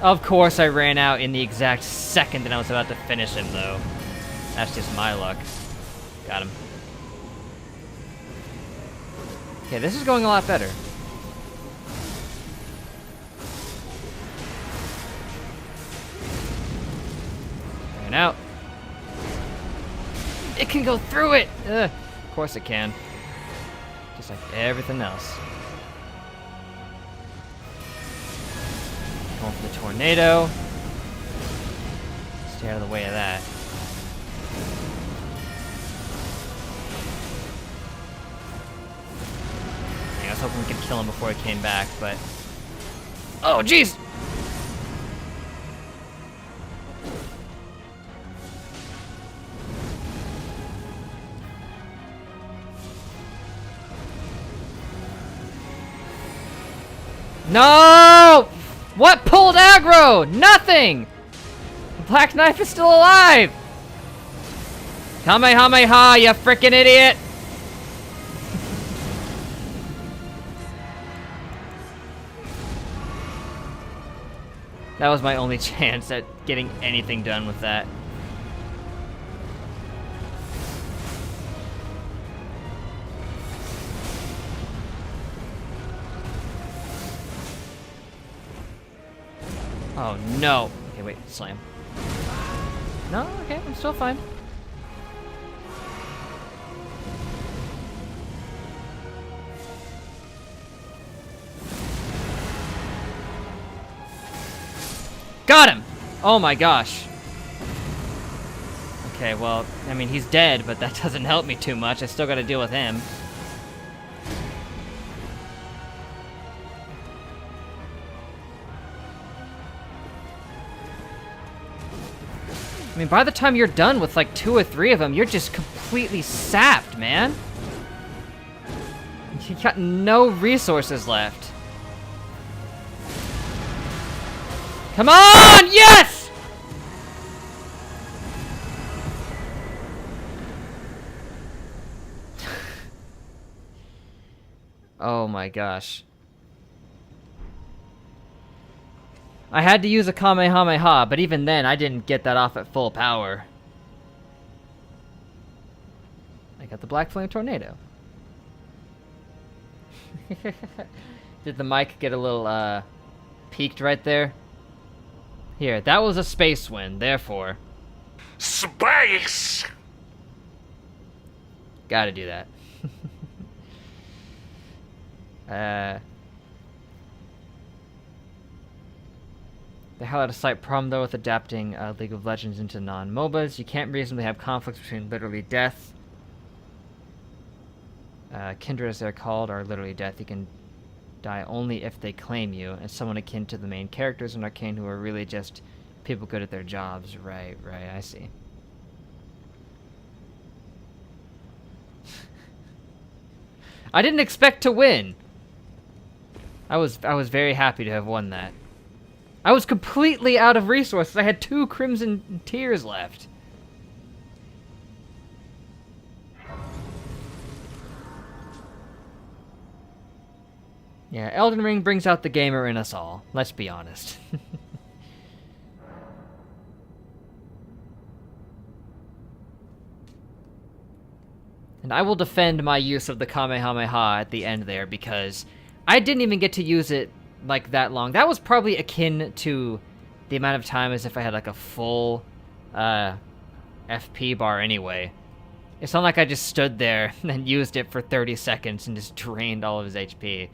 Of course I ran out in the exact second that I was about to finish him, though. That's just my luck. Got him. Okay, this is going a lot better. And out. It can go through it! Ugh. Of course it can. Just like everything else. Going for the tornado. Stay out of the way of that. I was hoping we could kill him before he came back, but... Oh, jeez! No! What pulled aggro? Nothing! The Black Knife is still alive! Kamehameha, you frickin' idiot! That was my only chance at getting anything done with that. Oh no. Okay, wait, slam. No, okay, I'm still fine. Got him! Oh my gosh. Okay, well, I mean, he's dead, but that doesn't help me too much. I still gotta deal with him. I mean, by the time you're done with like 2 or 3 of them, you're just completely sapped, man. You got no resources left. Come on! Yes! Oh my gosh. I had to use a Kamehameha, but even then, I didn't get that off at full power. I got the Black Flame Tornado. Did the mic get a little, peaked right there? Here, that was a space wind, therefore. Space! Gotta do that. The hell out of sight problem, though, with adapting League of Legends into non-MOBAs. You can't reasonably have conflicts between literally death. Kindred, as they're called, are literally death. You can die only if they claim you, and someone akin to the main characters in Arcane who are really just people good at their jobs. Right, I see. I didn't expect to win. I was very happy to have won that. I was completely out of resources. I had 2 Crimson Tears left. Yeah, Elden Ring brings out the gamer in us all. Let's be honest. And I will defend my use of the Kamehameha at the end there, because I didn't even get to use it like that long. That was probably akin to the amount of time as if I had like a full FP bar anyway. It's not like I just stood there and used it for 30 seconds and just drained all of his HP.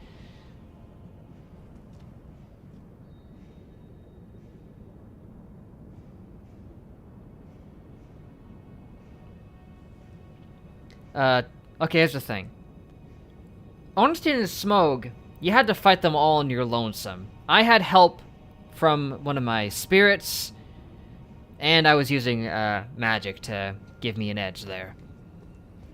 Okay, here's the thing. Ornstein and Smough, you had to fight them all on your lonesome. I had help from one of my spirits, and I was using magic to give me an edge there.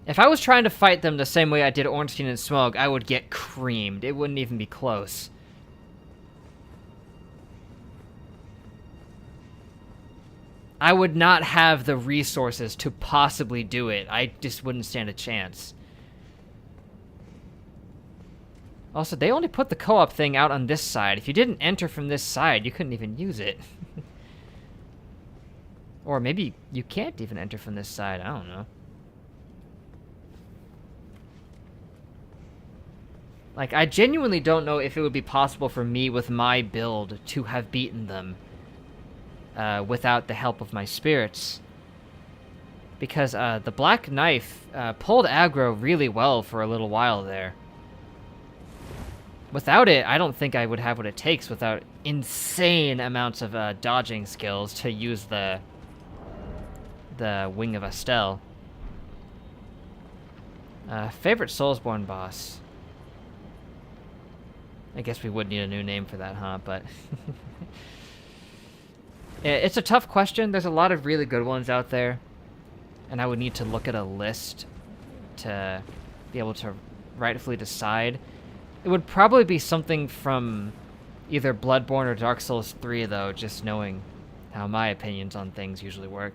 If I was trying to fight them the same way I did Ornstein and Smough, I would get creamed. It wouldn't even be close. I would not have the resources to possibly do it. I just wouldn't stand a chance. Also, they only put the co-op thing out on this side. If you didn't enter from this side, you couldn't even use it. Or maybe you can't even enter from this side. I don't know. Like, I genuinely don't know if it would be possible for me with my build to have beaten them without the help of my spirits. Because the Black Knife pulled aggro really well for a little while there. Without it, I don't think I would have what it takes without insane amounts of dodging skills to use the Wing of Estelle. Favorite Soulsborne boss? I guess we would need a new name for that, huh? But it's a tough question. There's a lot of really good ones out there, and I would need to look at a list to be able to rightfully decide. It would probably be something from either Bloodborne or Dark Souls 3, though, just knowing how my opinions on things usually work.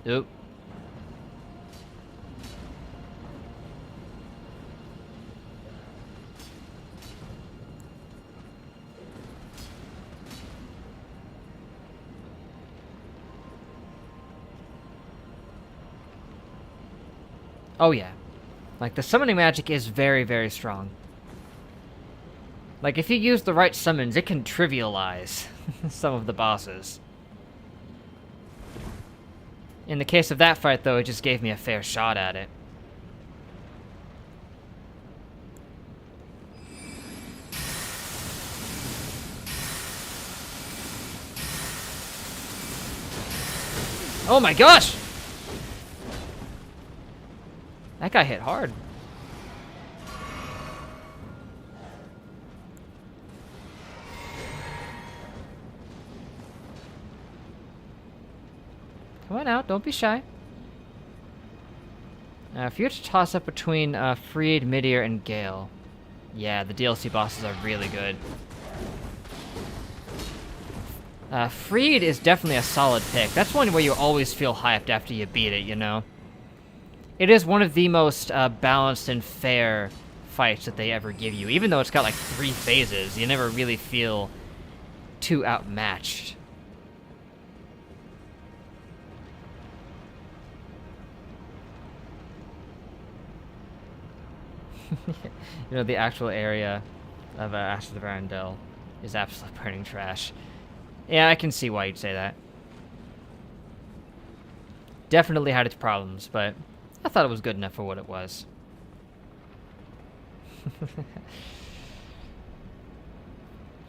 Oop. Oh yeah. Like, the summoning magic is very, very strong. Like, if you use the right summons, it can trivialize some of the bosses. In the case of that fight, though, it just gave me a fair shot at it. Oh my gosh! That guy hit hard. Come on out, don't be shy. If you were to toss up between Freed, Midir, and Gale. Yeah, the DLC bosses are really good. Freed is definitely a solid pick. That's one where you always feel hyped after you beat it, you know? It is one of the most balanced and fair fights that they ever give you. Even though it's got like 3 phases, you never really feel too outmatched. You know, the actual area of Ashes of Arendelle is absolute burning trash. Yeah, I can see why you'd say that. Definitely had its problems, but I thought it was good enough for what it was.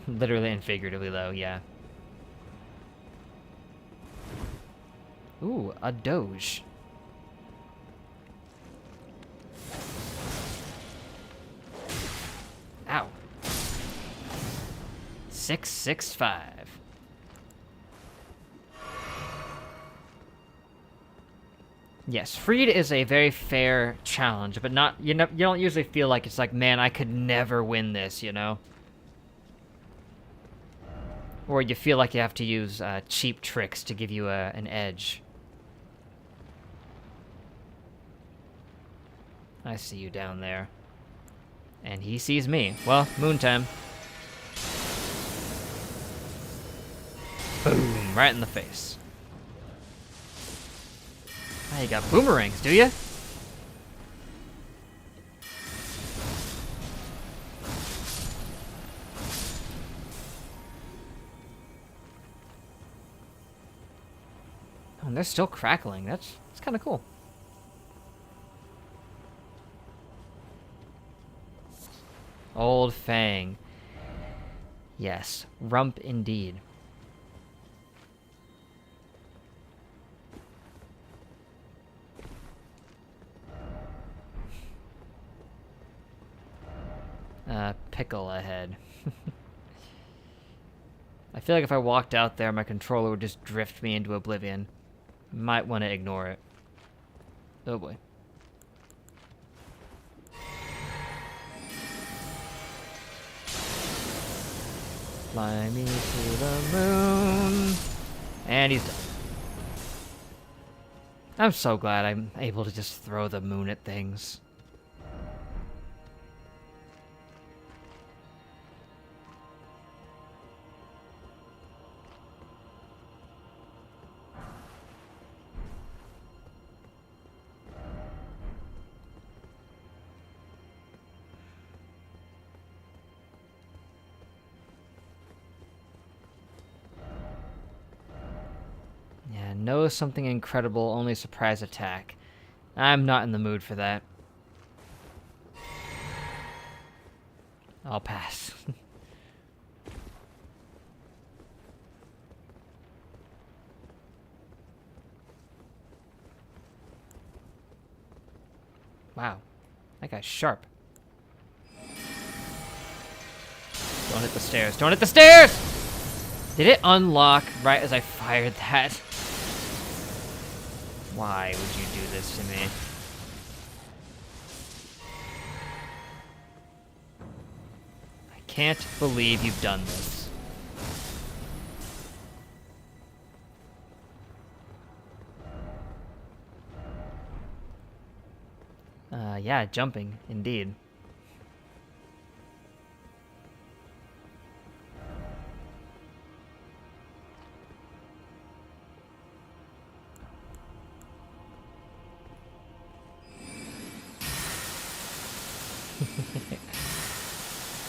Literally and figuratively, though, yeah. Ooh, a doge. Ow. 665. Yes, Freed is a very fair challenge, but not you don't usually feel like it's like, man, I could never win this, you know? Or you feel like you have to use cheap tricks to give you an edge. I see you down there. And he sees me. Well, moon time. Boom, right in the face. Ah, you got boomerangs, do you? Oh, and they're still crackling. That's kind of cool. Old Fang. Yes, rump indeed. Pickle ahead. I feel like if I walked out there, my controller would just drift me into oblivion. Might want to ignore it. Oh boy. Fly me to the moon. And he's done. I'm so glad I'm able to just throw the moon at things. Know something incredible, only surprise attack. I'm not in the mood for that. I'll pass. Wow, that guy's sharp. Don't hit the stairs. Don't hit the stairs! Did it unlock right as I fired that? Why would you do this to me? I can't believe you've done this. Yeah, jumping, indeed.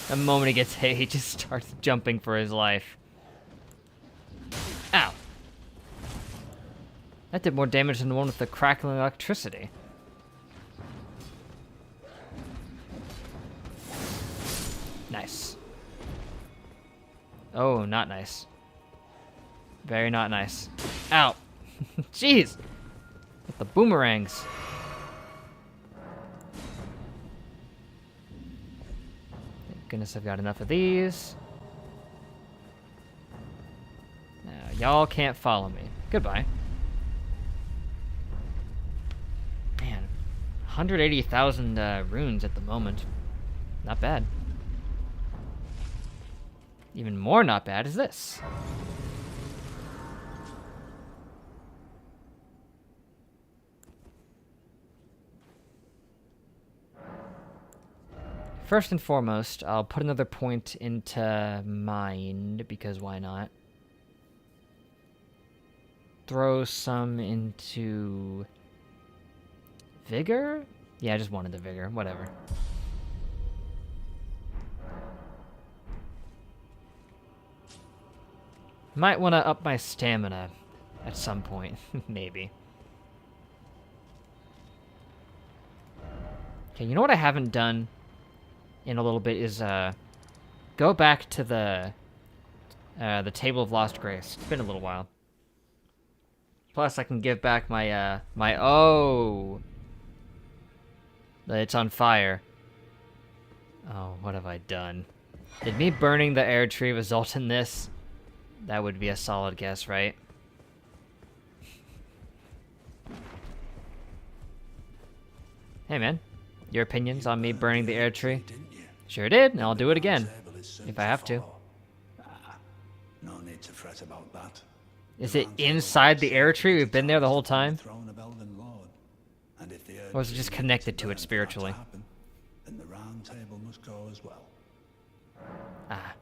The moment he gets hit, he just starts jumping for his life. Ow. That did more damage than the one with the crackling electricity. Nice. Oh, not nice. Very not nice. Ow. Jeez! With the boomerangs. Thank goodness I've got enough of these. Now, y'all can't follow me. Goodbye. Man, 180,000 runes at the moment. Not bad. Even more not bad is this. First and foremost, I'll put another point into mind, because why not? Throw some into vigor? Yeah, I just wanted the vigor, whatever. Might want to up my stamina at some point, maybe. Okay, you know what I haven't done in a little bit is go back to the Table of Lost Grace. It's been a little while. Plus, I can give back my oh, it's on fire. Oh, what have I done? Did me burning the air tree result in this? That would be a solid guess, right? Hey, man. Your opinions on me burning the air tree? Sure did, and I'll do it again. If I have to. No need to fret about that. Is it inside the air tree? We've been there the whole time? Or is it just connected to it spiritually? Then the round table must go as well. Ah.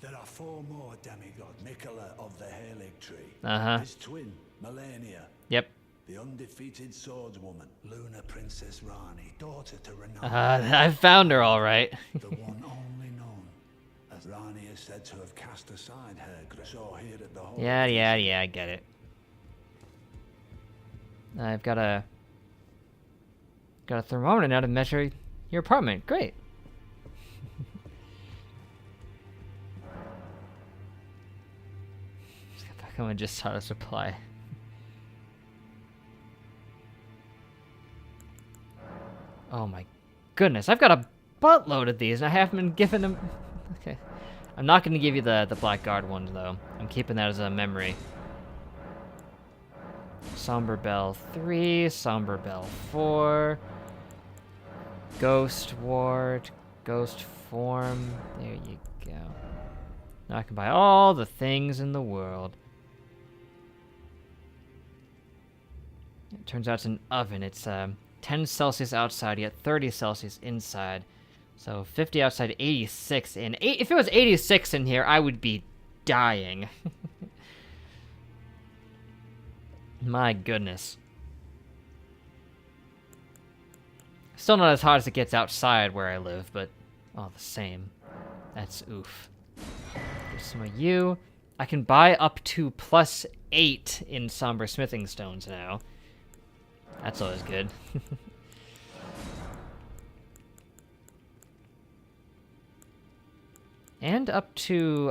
There are 4 more demigods. Nicola of the Halig tree. Uh-huh. His twin, Melania. Yep. The undefeated swordswoman, Luna Princess Rani, daughter to renowned. I found her all right. The one only known, as Rani is said to have cast aside her saw here at the hall. Yeah, I get it. I've got a thermometer now to measure your apartment. Great. Let's get back home and just start a supply. Oh my goodness, I've got a buttload of these and I haven't been given them. Okay. I'm not going to give you the Blackguard ones though. I'm keeping that as a memory. Somber Bell 3, Somber Bell 4, Ghost Ward, Ghost Form. There you go. Now I can buy all the things in the world. It turns out it's an oven. It's 10 Celsius outside, yet 30 Celsius inside. So 50 outside, 86 in. If it was 86 in here, I would be dying. My goodness. Still not as hot as it gets outside where I live, but all the same. That's oof. Get some of you. I can buy up to +8 in Somber Smithing Stones now. That's always good. And up to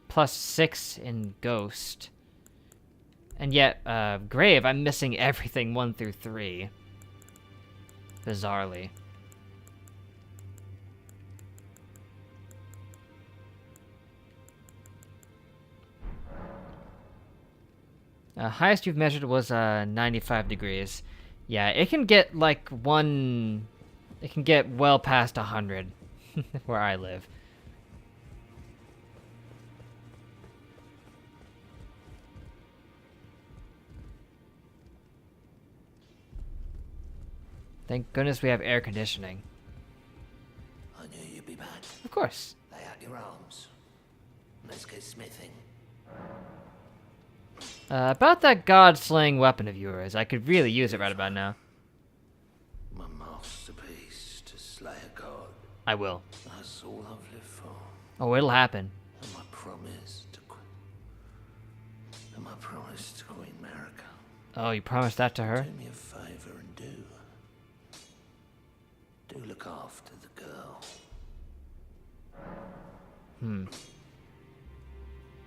+6 in Ghost. And yet, Grave, I'm missing everything 1 through 3. Bizarrely. Highest you've measured was 95 degrees. Yeah, it can get like it can get well past 100 where I live. Thank goodness we have air conditioning. I knew you'd be back. Of course. Lay out your arms. Let's get smithing. About that god-slaying weapon of yours, I could really use it right about now. My masterpiece to slay a god. I will. That's all I've lived for. Oh, it'll happen. And my promise to Queen Marika. Oh, you promised that to her? Do me a favor and do look after the girl.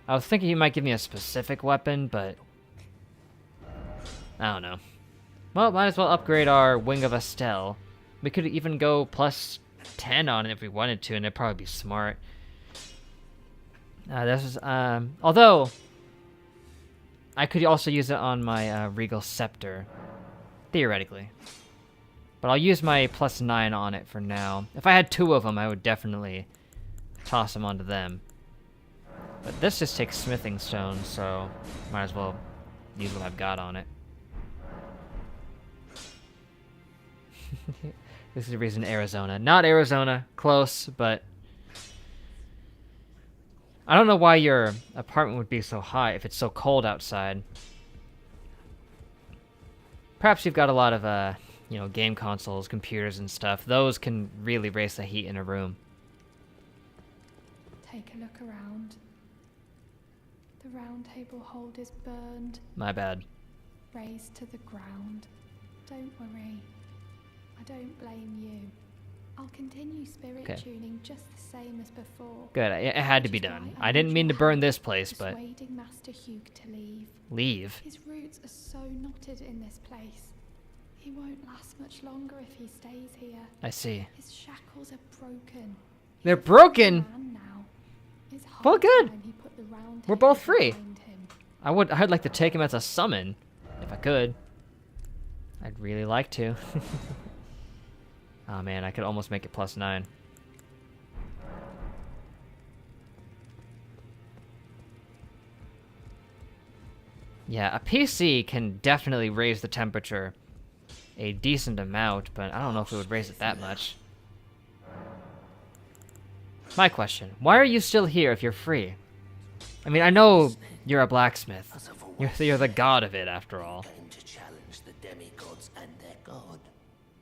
I was thinking he might give me a specific weapon, but I don't know. Well, might as well upgrade our Wing of Estelle. We could even go plus 10 on it if we wanted to, and it'd probably be smart. This is, although I could also use it on my Regal Scepter, theoretically. But I'll use my plus 9 on it for now. If I had 2 of them, I would definitely toss them onto them. But this just takes smithing stones, so might as well use what I've got on it. This is the reason Arizona. Not Arizona, close, but I don't know why your apartment would be so high if it's so cold outside. Perhaps you've got a lot of, you know, game consoles, computers and stuff. Those can really raise the heat in a room. Take a look around. The round table hold is burned. My bad. Razed to the ground. Don't worry. I don't blame you. I'll continue spirit tuning just the same as before. Good, it had to be done. I didn't mean to burn this place, but... Persuading Master Hugh to leave. Leave? His roots are so knotted in this place. He won't last much longer if he stays here. I see. His shackles are broken. They're broken? Well, good. We're both free. I'd like to take him as a summon, if I could. I'd really like to. Oh man, I could almost make it plus 9. Yeah, a PC can definitely raise the temperature a decent amount, but I don't know if it would raise it that much. My question, why are you still here if you're free? I mean, I know you're a blacksmith. You're the god of it, after all. Came to challenge the demigods and their god,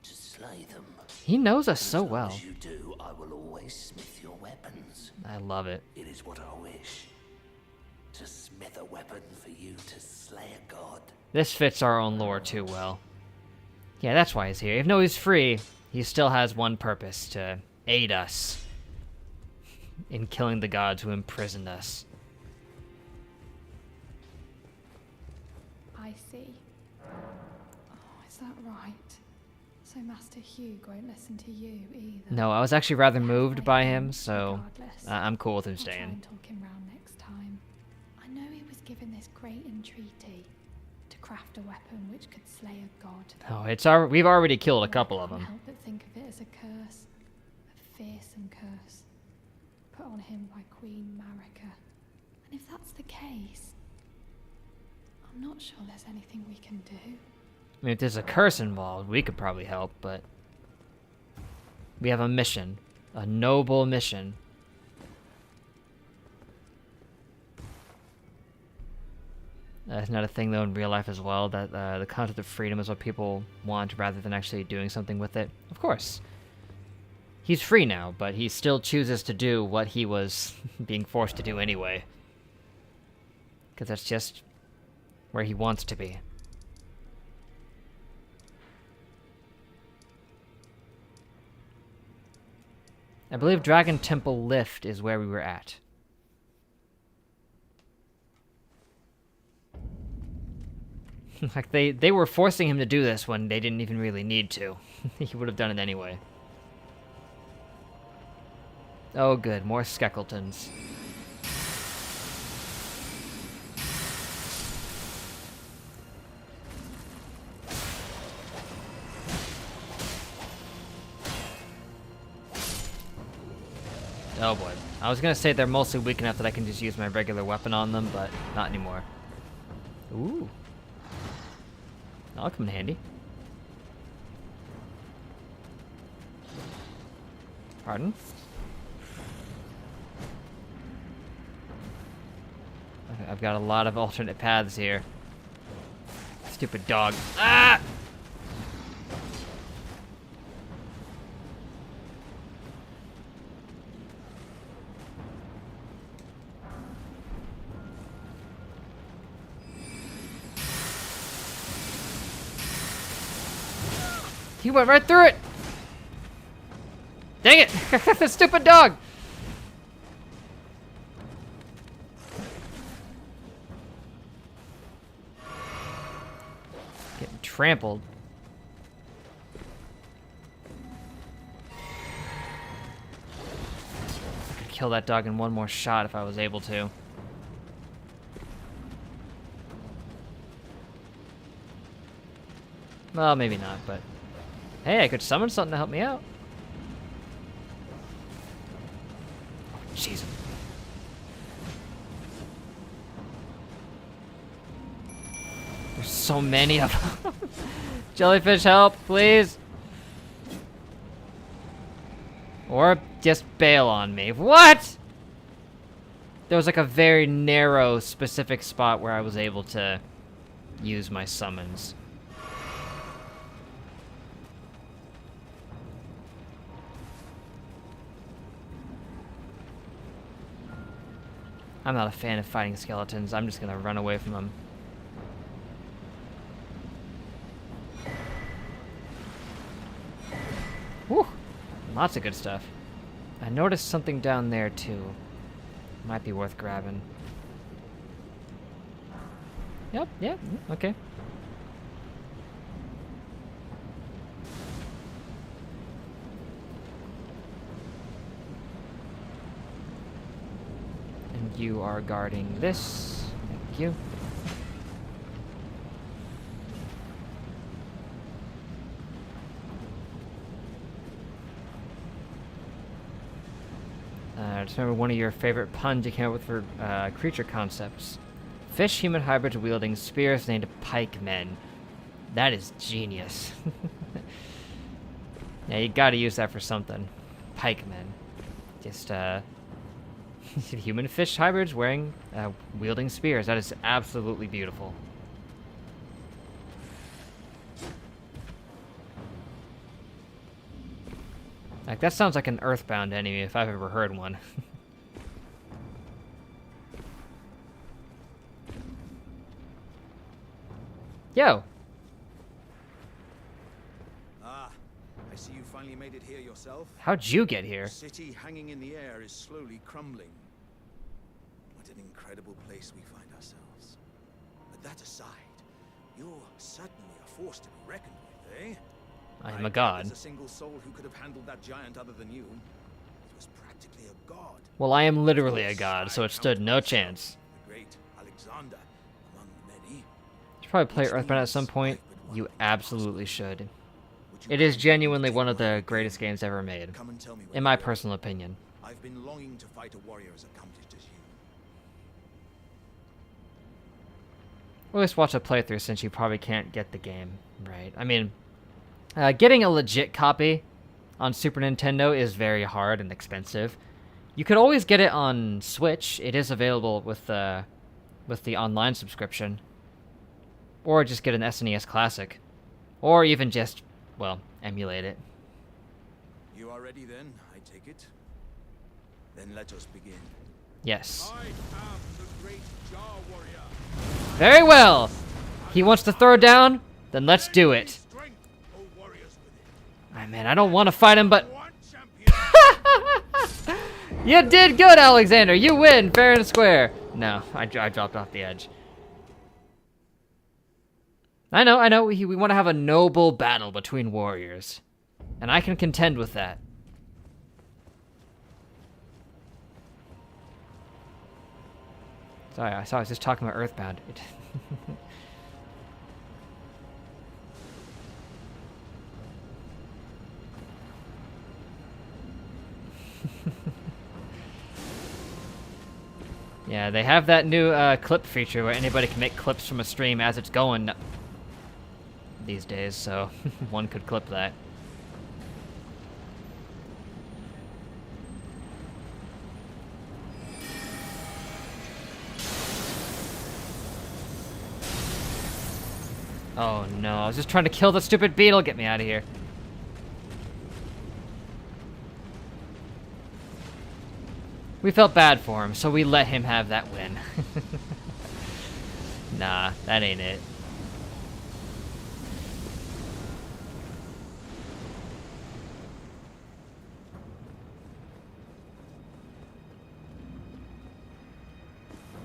to slay them. He knows us so well. As you do, I will always smith your weapons. I love it. It is what I wish. To smith a weapon for you to slay a god. This fits our own lore too well. Yeah, that's why he's here. Even though he's free, he still has one purpose: to aid us in killing the gods who imprisoned us. I see. Oh, is that right? So Master Hugh won't listen to you either. No, I was actually rather moved by him, so I'm cool with him I'll try staying. and talk him round next time. I know he was given this great entreaty to craft a weapon which could slay a god. Oh, we've already killed a couple of I them. can't help but think of it as a curse, a fearsome curse, put on him by Queen Marika. And if that's the case, I'm not sure there's anything we can do. I mean, if there's a curse involved, we could probably help, but we have a mission, a noble mission. That's not a thing, though, in real life as well, that the concept of freedom is what people want rather than actually doing something with it. Of course. He's free now, but he still chooses to do what he was being forced to do anyway. Because that's just where he wants to be. I believe Dragon Temple Lift is where we were at. Like, they were forcing him to do this when they didn't even really need to. He would have done it anyway. Oh good, more Skeckletons. Oh boy. I was gonna say they're mostly weak enough that I can just use my regular weapon on them, but not anymore. Ooh. That'll come in handy. Pardon? Okay, I've got a lot of alternate paths here. Stupid dog. Ah! He went right through it! Dang it! The stupid dog! trampled. I could kill that dog in one more shot if I was able to. Well, maybe not, but... Hey, I could summon something to help me out. Oh, jeez. There's so many of them. Jellyfish, help, please. Or just bail on me. What? There was like a very narrow, specific spot where I was able to use my summons. I'm not a fan of fighting skeletons. I'm just gonna run away from them. Whew. Lots of good stuff. I noticed something down there too. Might be worth grabbing. Yep, yeah, okay. And you are guarding this. Thank you. Just remember one of your favorite puns you came up with for creature concepts. Fish-human hybrids wielding spears named pikemen. That is genius. Yeah, you gotta use that for something. Pikemen. Just, human fish hybrids wearing, wielding spears. That is absolutely beautiful. Like, that sounds like an Earthbound enemy if I've ever heard one. Yo! Ah, I see you finally made it here yourself. How'd you get here? The city hanging in the air is slowly crumbling. What an incredible place we find ourselves. But that aside, you're certainly a force to be reckoned with, eh? I am a god. There's a single soul who could have handled that giant other than you. It was practically a god. Well, I am literally a god, so it stood no chance. The great Alexander, among the many. Should probably play Earthbound at some point. You absolutely should. It is genuinely one of the greatest games ever made, Come and tell me in my personal opinion. I've been longing to fight a warrior as accomplished as you. We'll just watch a playthrough since you probably can't get the game, right? I mean, getting a legit copy on Super Nintendo is very hard and expensive. You could always get it on Switch. It is available with the online subscription. Or just get an SNES Classic. Or even just, well, emulate it. You are ready then, I take it? Then let us begin. Yes. I am the great Jar Warrior. Very well! He wants to throw down? Then let's do it. Strength, O warriors within. Ah, man, I don't want to fight him, but... One champion. You did good, Alexander! You win, fair and square! No, I dropped off the edge. I know, we want to have a noble battle between warriors. And I can contend with that. Sorry, I was just talking about Earthbound. Yeah, they have that new clip feature where anybody can make clips from a stream as it's going these days, so one could clip that. Oh no, I was just trying to kill the stupid beetle. Get me out of here. We felt bad for him, so we let him have that win. Nah, that ain't it.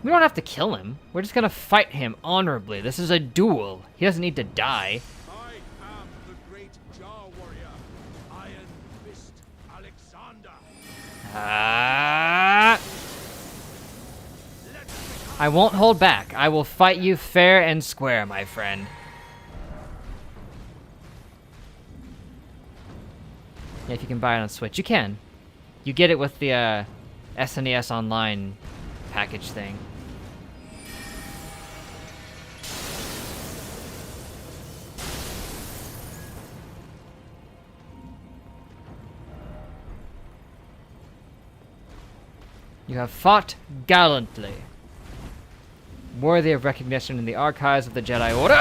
We don't have to kill him. We're just gonna fight him honorably. This is a duel. He doesn't need to die. I won't hold back. I will fight you fair and square, my friend. Yeah, if you can buy it on Switch, you can. You get it with the SNES Online package thing. You have fought gallantly, worthy of recognition in the archives of the Jedi Order.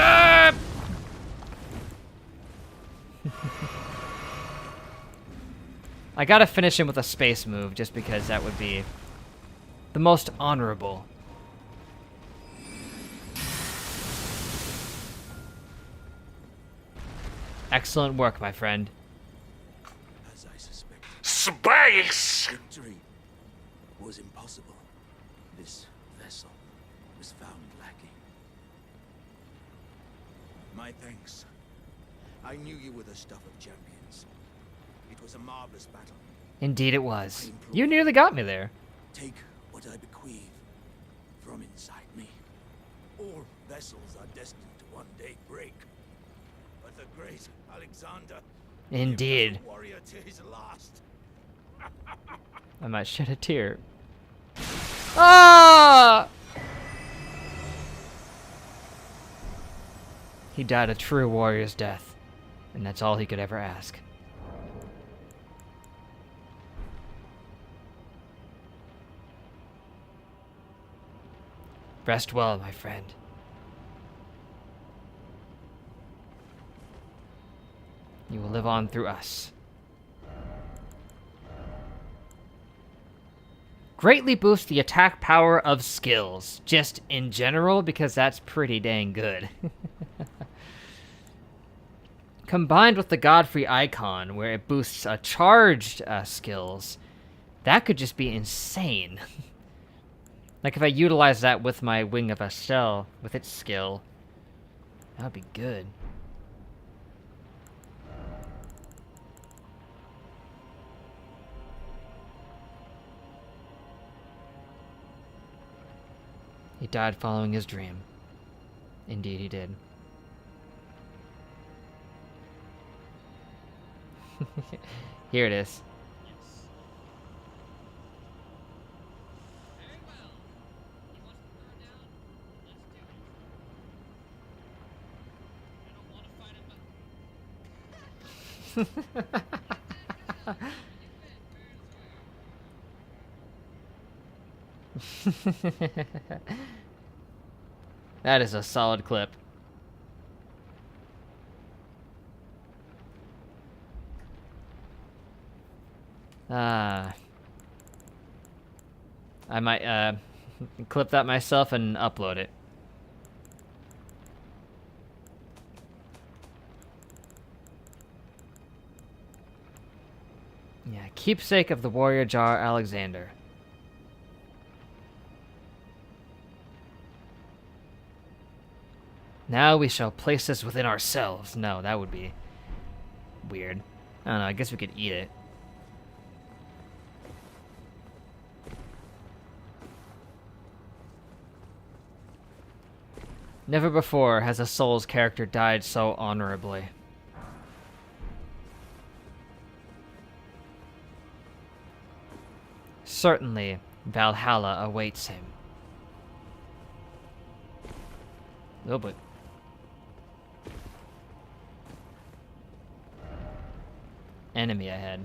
I gotta finish him with a space move, just because that would be the most honorable. Excellent work, my friend. As I suspected, Space! victory was impossible. This vessel was found lacking. My thanks. I knew you were the stuff of champions. It was a marvelous battle. Indeed it was. You nearly got me there. Take what I bequeath from inside me. All vessels are destined to one day break. But the great Alexander Indeed. lived as a warrior to his last. I might shed a tear. Ah! He died a true warrior's death, and that's all he could ever ask. Rest well, my friend. You will live on through us. Greatly boost the attack power of skills, just in general, because that's pretty dang good. Combined with the Godfrey icon, where it boosts charged skills, that could just be insane. Like if I utilize that with my Wing of Estelle, with its skill, that would be good. He died following his dream. Indeed he did. Here it is. That is a solid clip. I might clip that myself and upload it. Yeah, keepsake of the warrior jar, Alexander. Now we shall place this within ourselves. No, that would be weird. I don't know, I guess we could eat it. Never before has a Souls character died so honorably. Certainly, Valhalla awaits him. Oh, but... enemy ahead.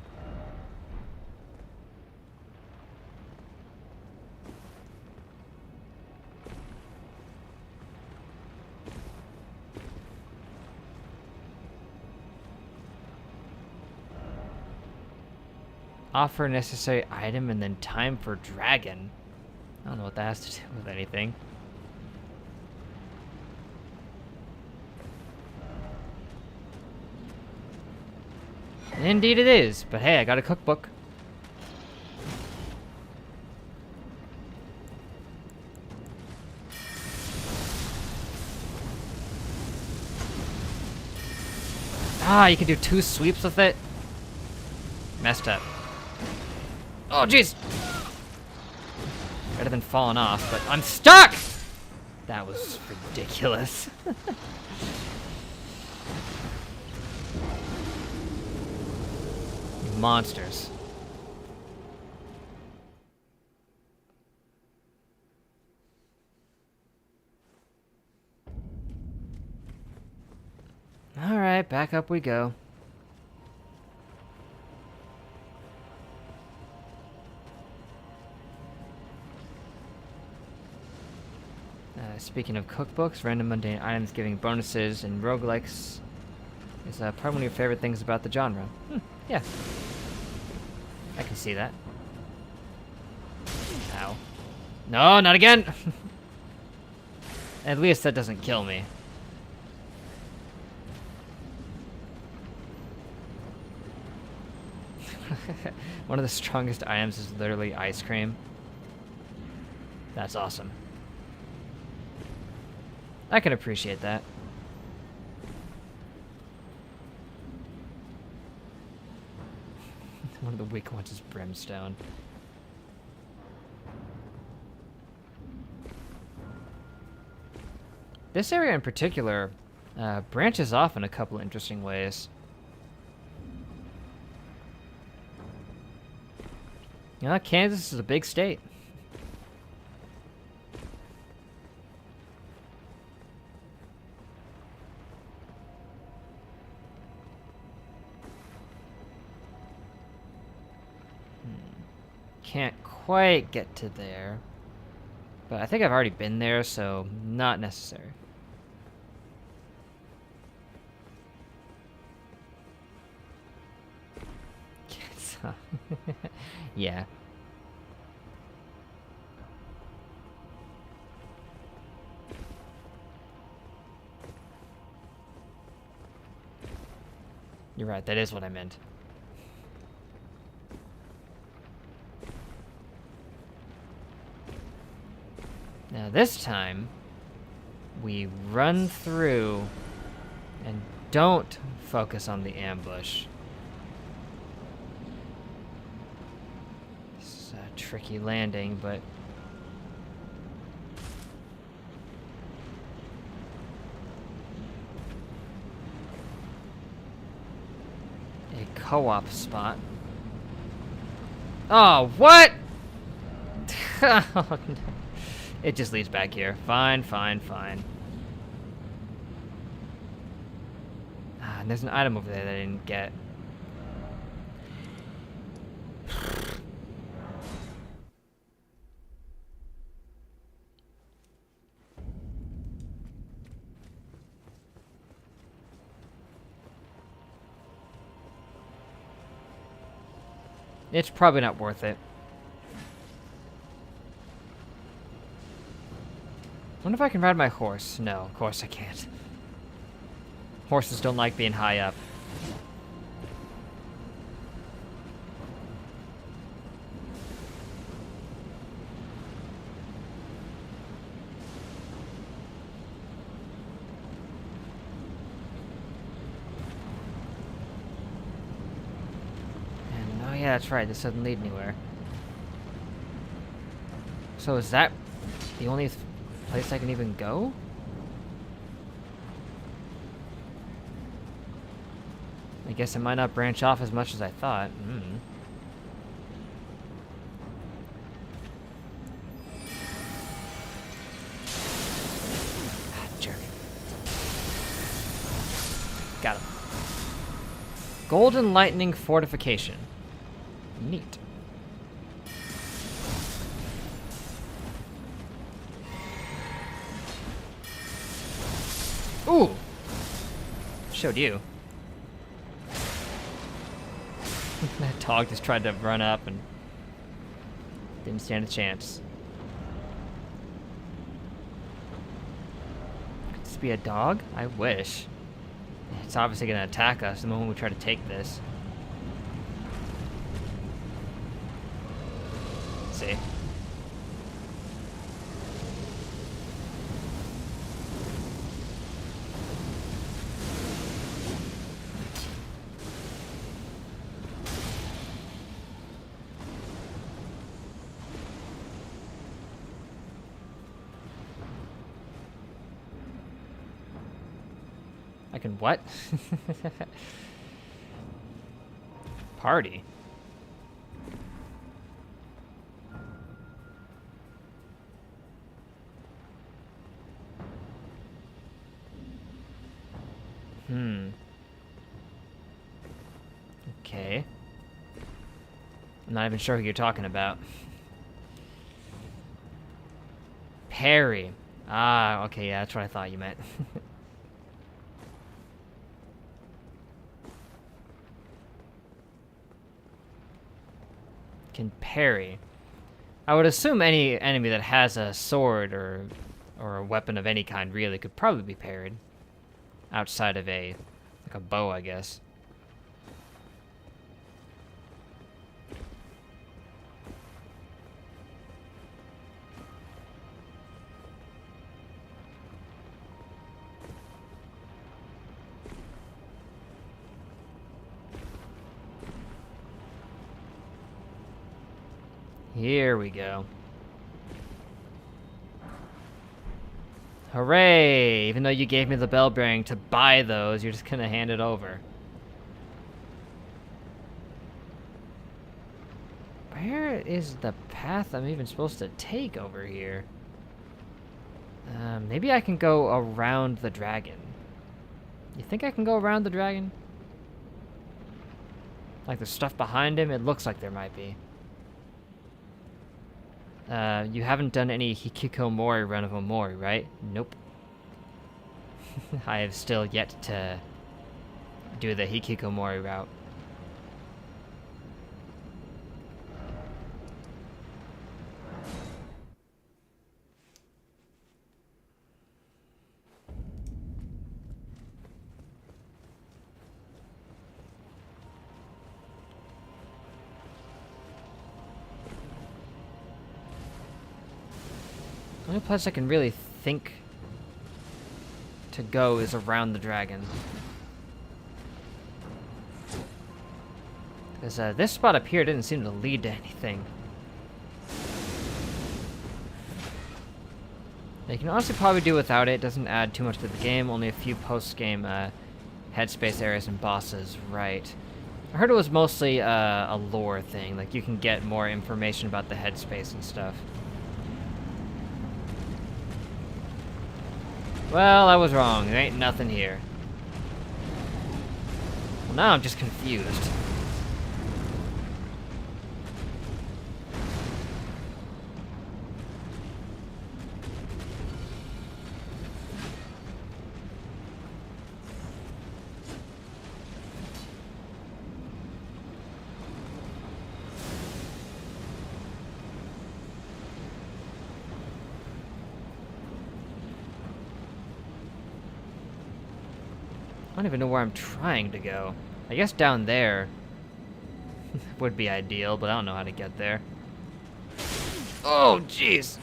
Offer necessary item and then time for dragon. I don't know what that has to do with anything. Indeed it is, but hey, I got a cookbook. Ah, you can do 2 sweeps with it? Messed up. Oh, jeez! Better than falling off, but I'm stuck! That was ridiculous. You monsters. Alright, back up we go. Speaking of cookbooks, random mundane items giving bonuses and roguelikes is probably one of your favorite things about the genre. Yeah. I can see that. Ow. No, not again! At least that doesn't kill me. One of the strongest items is literally ice cream. That's awesome. I can appreciate that. One of the weak ones is brimstone. This area in particular branches off in a couple interesting ways. You know, Kansas is a big state. Can't quite get to there. But I think I've already been there, so not necessary. Yeah. You're right, that is what I meant. Now this time, we run through and don't focus on the ambush. This is a tricky landing, but... a co-op spot. Oh, what?! Oh, no. It just leads back here. Fine, fine, fine. Ah, and there's an item over there that I didn't get. It's probably not worth it. Wonder if I can ride my horse. No, of course I can't. Horses don't like being high up. And oh yeah, that's right, this doesn't lead anywhere. So is that the only place I can even go? I guess it might not branch off as much as I thought. Ah, jerk. Got him. Golden Lightning Fortification. Neat. Ooh! Showed you. That dog just tried to run up and didn't stand a chance. Could this be a dog? I wish. It's obviously gonna attack us the moment we try to take this. See? I can what? Party. Okay. I'm not even sure who you're talking about. Perry. Ah, okay, yeah, that's what I thought you meant. Can parry. I would assume any enemy that has a sword or a weapon of any kind really could probably be parried. Outside of like a bow, I guess. Here we go. Hooray! Even though you gave me the bell bearing to buy those, you're just gonna hand it over. Where is the path I'm even supposed to take over here? Maybe I can go around the dragon. You think I can go around the dragon? Like there's stuff behind him? It looks like there might be. You haven't done any Hikikomori run of Omori, right? Nope. I have still yet to do the Hikikomori route. The only place I can really think to go is around the dragon. Because this spot up here didn't seem to lead to anything. You can honestly probably do without it. It doesn't add too much to the game. Only a few post-game headspace areas and bosses, right. I heard it was mostly a lore thing. Like, you can get more information about the headspace and stuff. Well, I was wrong. There ain't nothing here. Well, now I'm just confused. I don't even know where I'm trying to go. I guess down there would be ideal, but I don't know how to get there. Oh, jeez!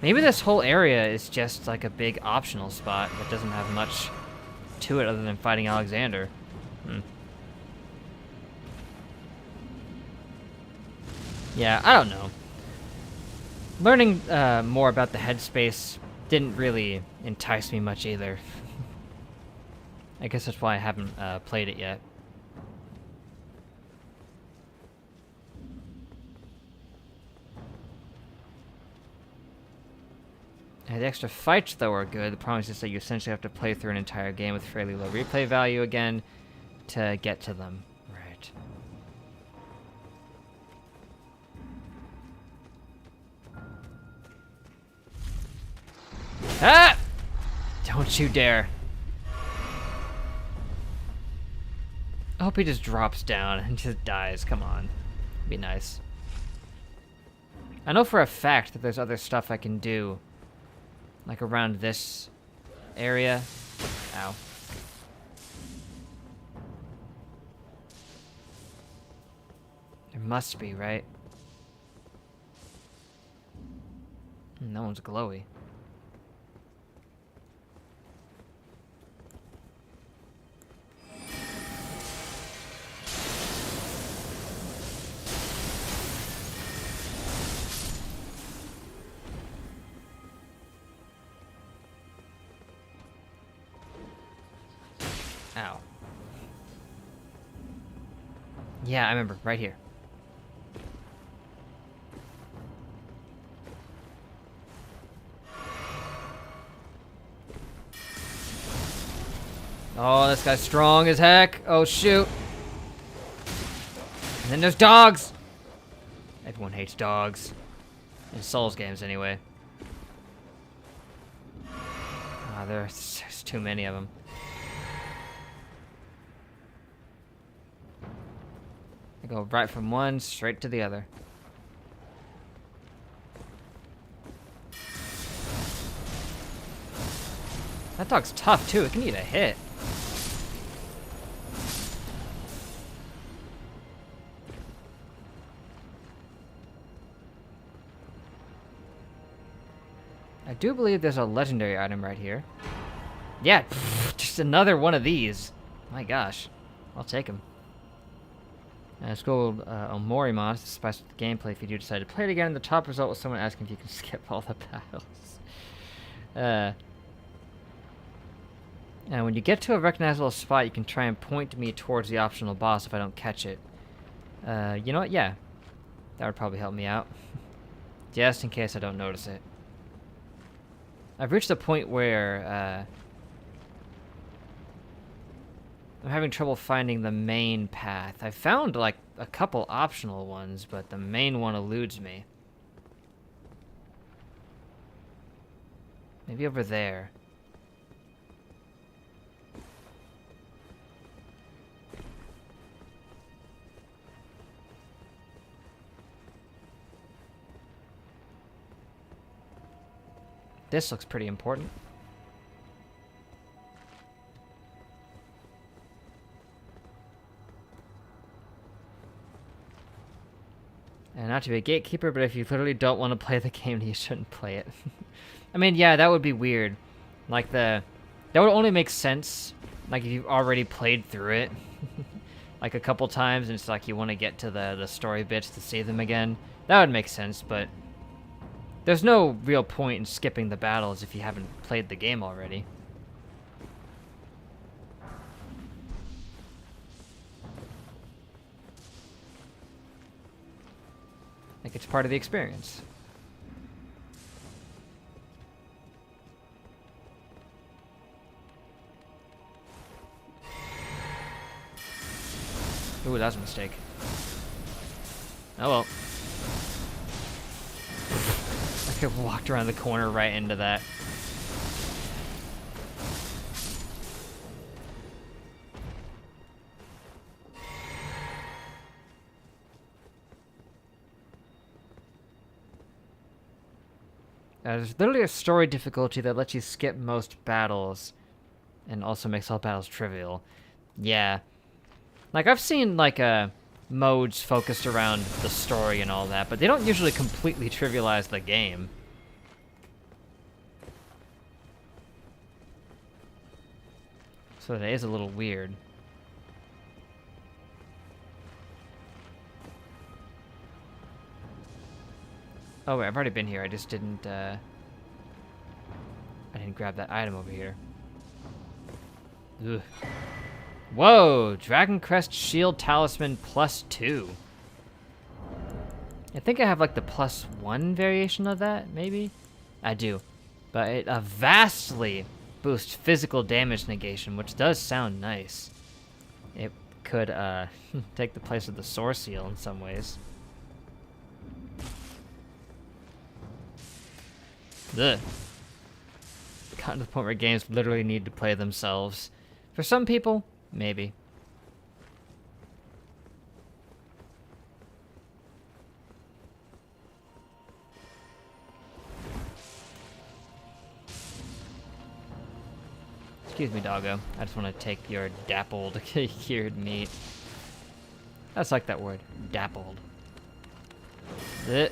Maybe this whole area is just like a big optional spot that doesn't have much to it other than fighting Alexander. Yeah, I don't know. Learning more about the headspace didn't really entice me much either. I guess that's why I haven't played it yet. The extra fights, though, are good. The problem is just that you essentially have to play through an entire game with fairly low replay value again to get to them. Right. Ah! Don't you dare. I hope he just drops down and just dies. Come on. Be nice. I know for a fact that there's other stuff I can do. Like around this area. Ow. There must be, right? That one's glowy. Yeah, I remember. Right here. Oh, this guy's strong as heck. Oh, shoot. And then there's dogs. Everyone hates dogs. In Souls games, anyway. Ah, there's too many of them. I go right from one straight to the other. That dog's tough, too. It can eat a hit. I do believe there's a legendary item right here. Yeah, just another one of these. My gosh. I'll take him. It's called Omori mod. It's spice with the gameplay if you do decide to play it again. The top result was someone asking if you can skip all the battles. And when you get to a recognizable spot, you can try and point me towards the optional boss if I don't catch it. You know what? Yeah. That would probably help me out. Just in case I don't notice it. I've reached a point where I'm having trouble finding the main path. I found like a couple optional ones, but the main one eludes me. Maybe over there. This looks pretty important. And not to be a gatekeeper, but if you literally don't want to play the game, you shouldn't play it. I mean, yeah, that would be weird. Like that would only make sense, like if you've already played through it, like a couple times, and it's like you want to get to the story bits to see them again. That would make sense, but there's no real point in skipping the battles if you haven't played the game already. Like it's part of the experience. Ooh, that was a mistake. Oh well. I walked around the corner right into that. There's literally a story difficulty that lets you skip most battles and also makes all battles trivial. Yeah. Like, I've seen, like, modes focused around the story and all that, but they don't usually completely trivialize the game. So that is a little weird. Oh wait, I've already been here. I just didn't, I didn't grab that item over here. Ugh. Whoa! Dragon Crest Shield Talisman +2. I think I have like the +1 variation of that, maybe? I do. But it vastly boosts physical damage negation, which does sound nice. It could take the place of the Source Seal in some ways. Ugh. Gotten to the point where games literally need to play themselves. For some people, maybe. Excuse me, doggo. I just want to take your dappled, cured meat. That's like that word, dappled. Ugh.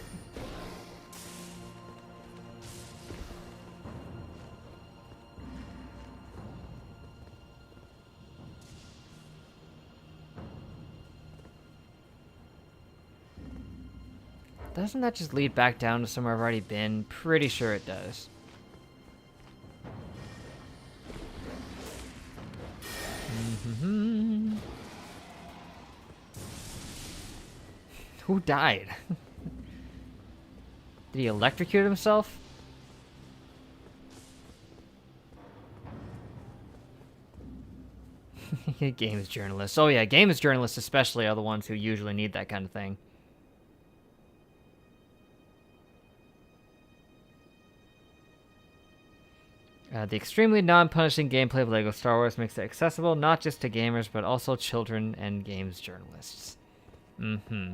Doesn't that just lead back down to somewhere I've already been? Pretty sure it does. Who died? Did he electrocute himself? Games journalists. Oh yeah, games journalists especially are the ones who usually need that kind of thing. The extremely non-punishing gameplay of LEGO Star Wars makes it accessible not just to gamers, but also children and games journalists. Mm-hmm.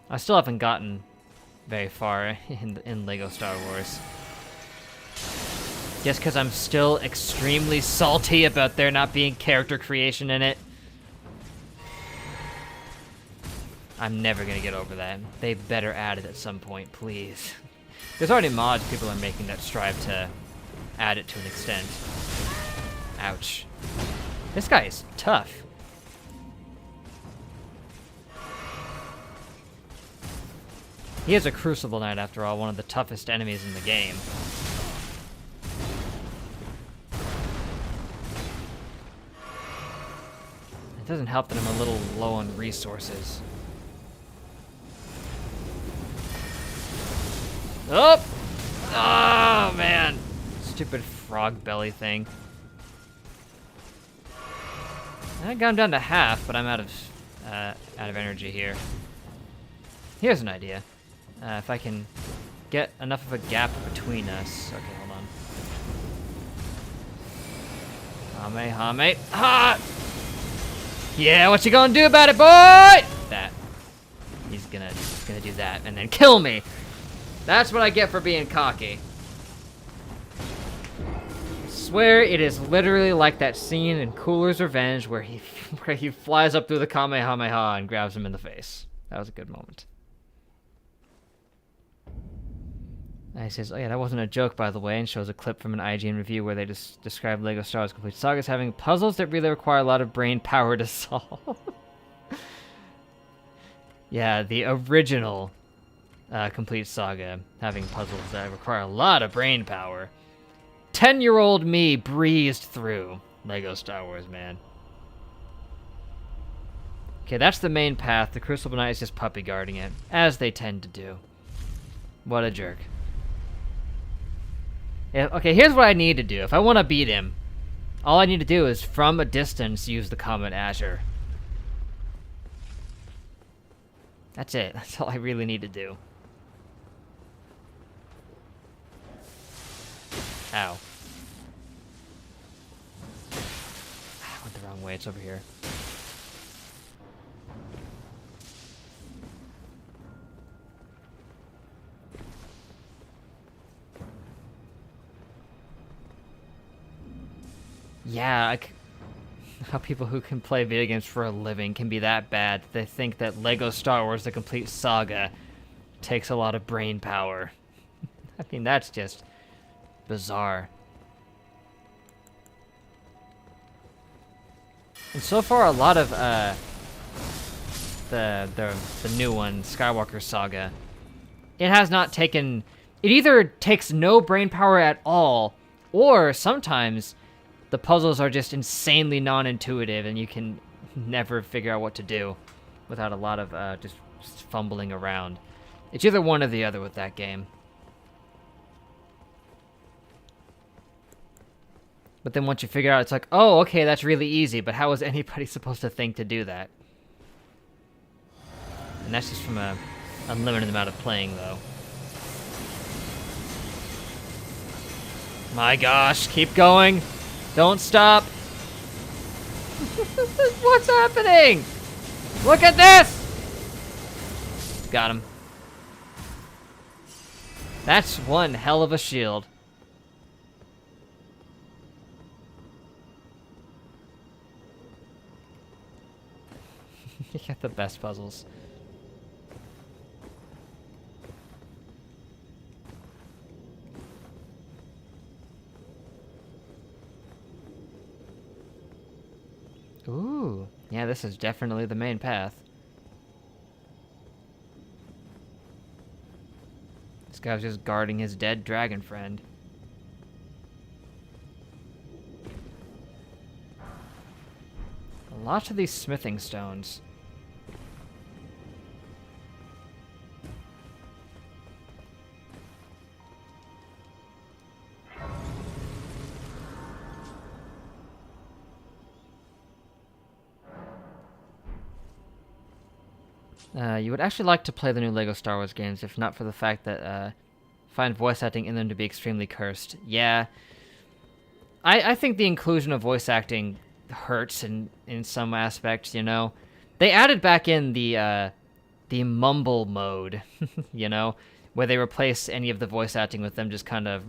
I still haven't gotten very far in LEGO Star Wars. Just because I'm still extremely salty about there not being character creation in it. I'm never going to get over that. They better add it at some point, please. There's already mods people are making that strive to add it to an extent. Ouch. This guy is tough. He is a Crucible Knight, after all, one of the toughest enemies in the game. It doesn't help that I'm a little low on resources. Oh! Oh, man! Stupid frog belly thing. I got him down to half, but I'm out of energy here. Here's an idea. If I can get enough of a gap between us. Okay, hold on. Hame. Ha! Yeah, what you gonna do about it, boy? That. He's gonna do that and then kill me. That's what I get for being cocky. I swear it is literally like that scene in Cooler's Revenge where he flies up through the Kamehameha and grabs him in the face. That was a good moment. And he says, oh yeah, that wasn't a joke, by the way, and shows a clip from an IGN review where they describe LEGO Star Wars Complete Saga as having puzzles that really require a lot of brain power to solve. Yeah, the original Complete Saga having puzzles that require a lot of brain power. 10-year-old me breezed through LEGO Star Wars, man. Okay, that's the main path. The Crucible Knight is just puppy guarding it, as they tend to do. What a jerk. Yeah, okay, here's what I need to do. If I want to beat him, all I need to do is, from a distance, use the Comet Attack. That's it. That's all I really need to do. Ow. I went the wrong way. It's over here. Yeah, how people who can play video games for a living can be that bad. They think that LEGO Star Wars The Complete Saga takes a lot of brain power. I mean, that's just bizarre. And so far, a lot of the new one, Skywalker Saga, it has not taken. It either takes no brain power at all, or sometimes the puzzles are just insanely non-intuitive, and you can never figure out what to do without a lot of just fumbling around. It's either one or the other with that game. But then once you figure it out, it's like, oh, okay, that's really easy, but how is anybody supposed to think to do that? And that's just from a unlimited amount of playing, though. My gosh, keep going! Don't stop! What's happening? Look at this! Got him. That's one hell of a shield. You get the best puzzles. Ooh, yeah, this is definitely the main path. This guy was just guarding his dead dragon friend. Lots of these smithing stones. You would actually like to play the new LEGO Star Wars games, if not for the fact that find voice acting in them to be extremely cursed. Yeah, I think the inclusion of voice acting hurts in some aspects. You know, they added back in the mumble mode, you know, where they replace any of the voice acting with them just kind of,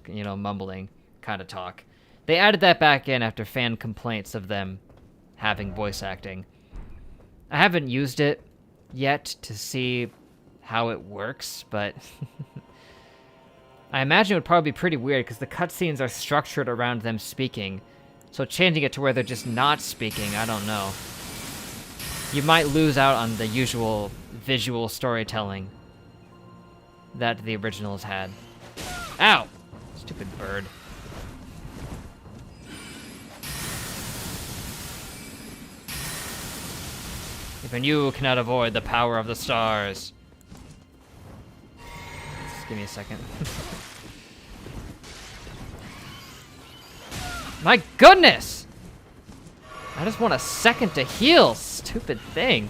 you know, mumbling kind of talk. They added that back in after fan complaints of them having voice acting. I haven't used it yet to see how it works, but I imagine it would probably be pretty weird because the cutscenes are structured around them speaking. So changing it to where they're just not speaking, I don't know. You might lose out on the usual visual storytelling that the originals had. Ow! Stupid bird. Even you cannot avoid the power of the stars. Just give me a second. My goodness! I just want a second to heal, stupid thing.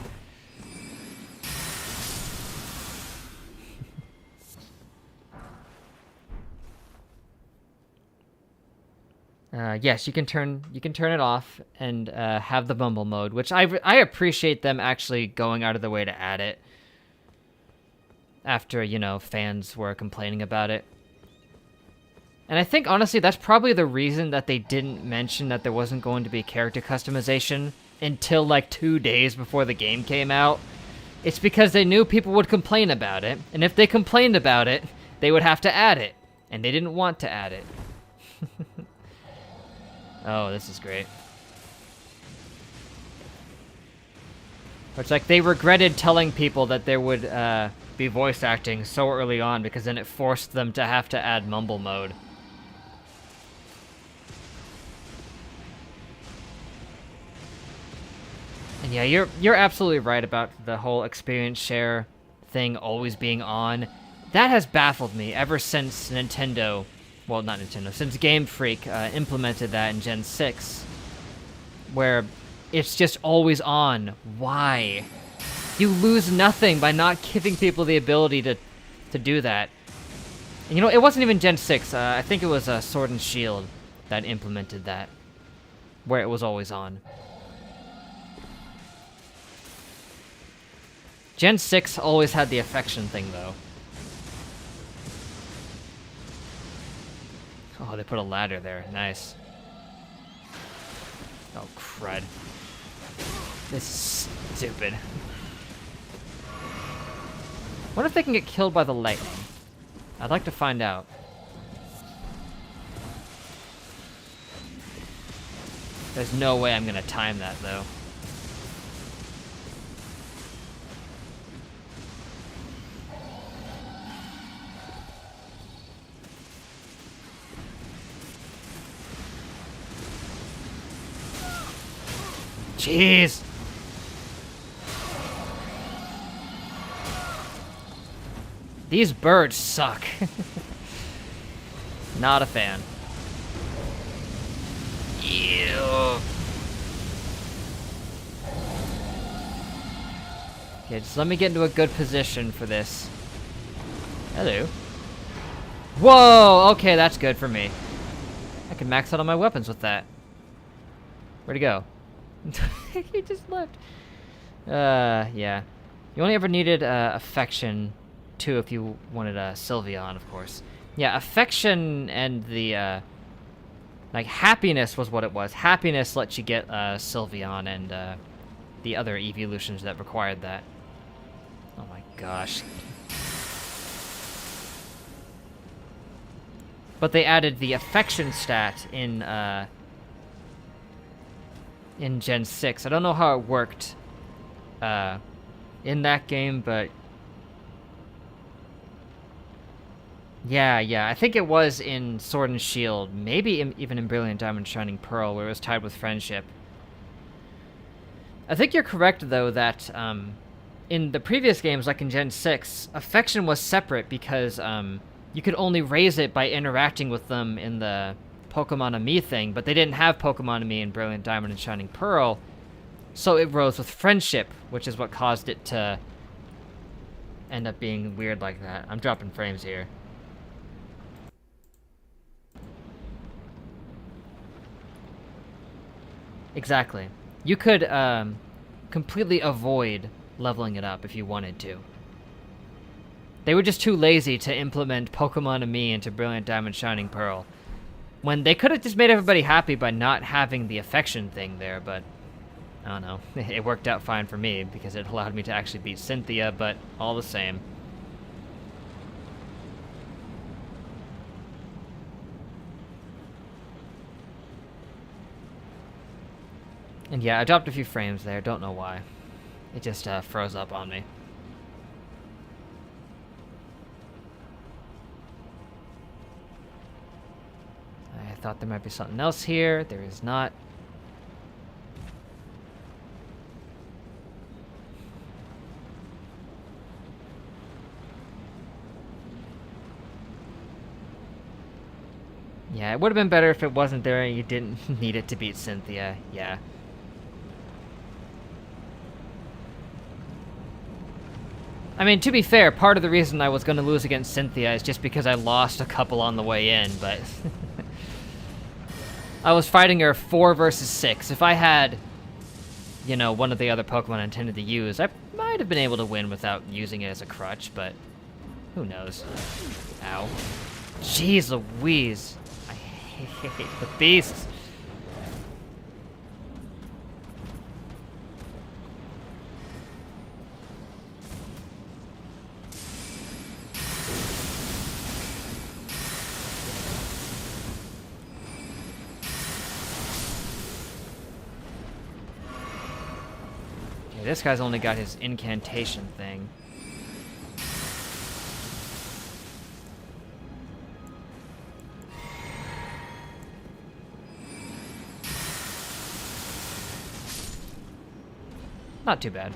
Yes, you can turn it off and have the mumble mode, which I appreciate them actually going out of the way to add it. After, you know, fans were complaining about it. And I think, honestly, that's probably the reason that they didn't mention that there wasn't going to be character customization until, like, 2 days before the game came out. It's because they knew people would complain about it, and if they complained about it, they would have to add it. And they didn't want to add it. Oh, this is great. It's like they regretted telling people that there would be voice acting so early on because then it forced them to have to add mumble mode. And yeah, you're absolutely right about the whole experience share thing always being on. That has baffled me ever since Nintendo, well, not Nintendo, since Game Freak implemented that in Gen 6, where it's just always on. Why? You lose nothing by not giving people the ability to do that. And, you know, it wasn't even Gen 6. I think it was Sword and Shield that implemented that, where it was always on. Gen 6 always had the affection thing, though. Oh, they put a ladder there. Nice. Oh, crud. This is stupid. What if they can get killed by the lightning? I'd like to find out. There's no way I'm gonna time that, though. Jeez! These birds suck. Not a fan. Ew. Okay, just let me get into a good position for this. Hello. Whoa! Okay, that's good for me. I can max out all my weapons with that. Where'd he go? He just left. Yeah. You only ever needed affection, too, if you wanted Sylveon, of course. Yeah, affection and the, like, happiness was what it was. Happiness lets you get Sylveon and the other evolutions that required that. Oh my gosh. But they added the affection stat in Gen 6. I don't know how it worked in that game, but yeah, I think it was in Sword and Shield, maybe even in Brilliant Diamond Shining Pearl, where it was tied with friendship. I think you're correct, though, that in the previous games, like in Gen 6, affection was separate because you could only raise it by interacting with them in the Pokemon-Ami thing, but they didn't have Pokemon-Ami in Brilliant Diamond and Shining Pearl, So it rose with friendship, which is what caused it to end up being weird like that. I'm dropping frames here. Exactly. You could completely avoid leveling it up if you wanted to. They were just too lazy to implement Pokemon Me into Brilliant Diamond Shining Pearl, when they could have just made everybody happy by not having the affection thing there, but I don't know. It worked out fine for me because it allowed me to actually beat Cynthia, but all the same. And yeah, I dropped a few frames there, don't know why. It just froze up on me. I thought there might be something else here. There is not. Yeah, it would have been better if it wasn't there and you didn't need it to beat Cynthia. Yeah. I mean, to be fair, part of the reason I was going to lose against Cynthia is just because I lost a couple on the way in, but I was fighting her 4 versus 6. If I had, you know, one of the other Pokemon I intended to use, I might have been able to win without using it as a crutch, but who knows. Ow. Jeez Louise. I hate the beasts. This guy's only got his incantation thing. Not too bad.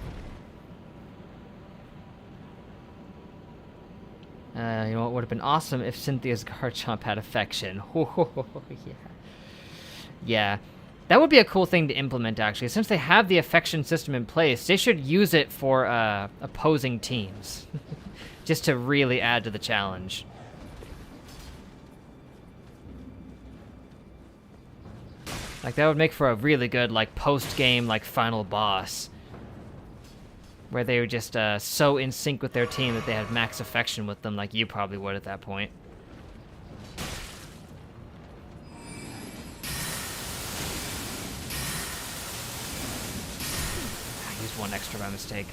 You know what would have been awesome if Cynthia's Garchomp had affection. Yeah. Yeah. That would be a cool thing to implement, actually. Since they have the affection system in place, they should use it for opposing teams. Just to really add to the challenge. Like, that would make for a really good, like, post-game, like, final boss. Where they were just so in sync with their team that they had max affection with them, like you probably would at that point. One extra by mistake.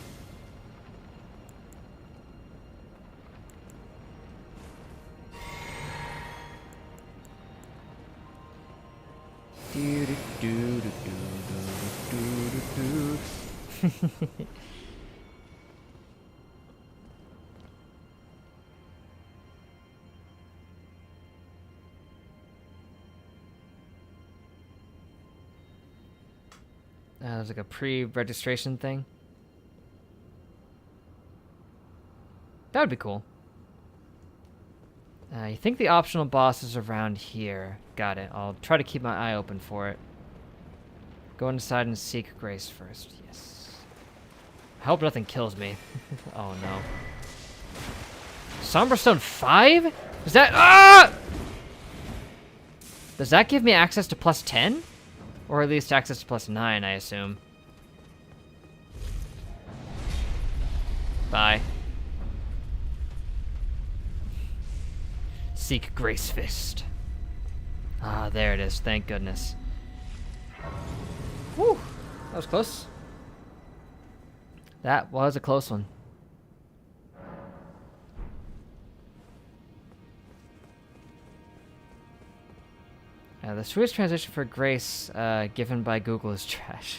There's like a pre-registration thing. That would be cool. You think the optional boss is around here. Got it. I'll try to keep my eye open for it. Go inside and seek grace first. Yes. I hope nothing kills me. Oh no. Somberstone 5? Is that... Ah! Does that give me access to plus 10? Or at least access to plus 9, I assume. Bye. Seek Grace Fist. Ah, there it is. Thank goodness. Whew. That was close. That was a close one. The Swedish translation for grace given by Google is trash.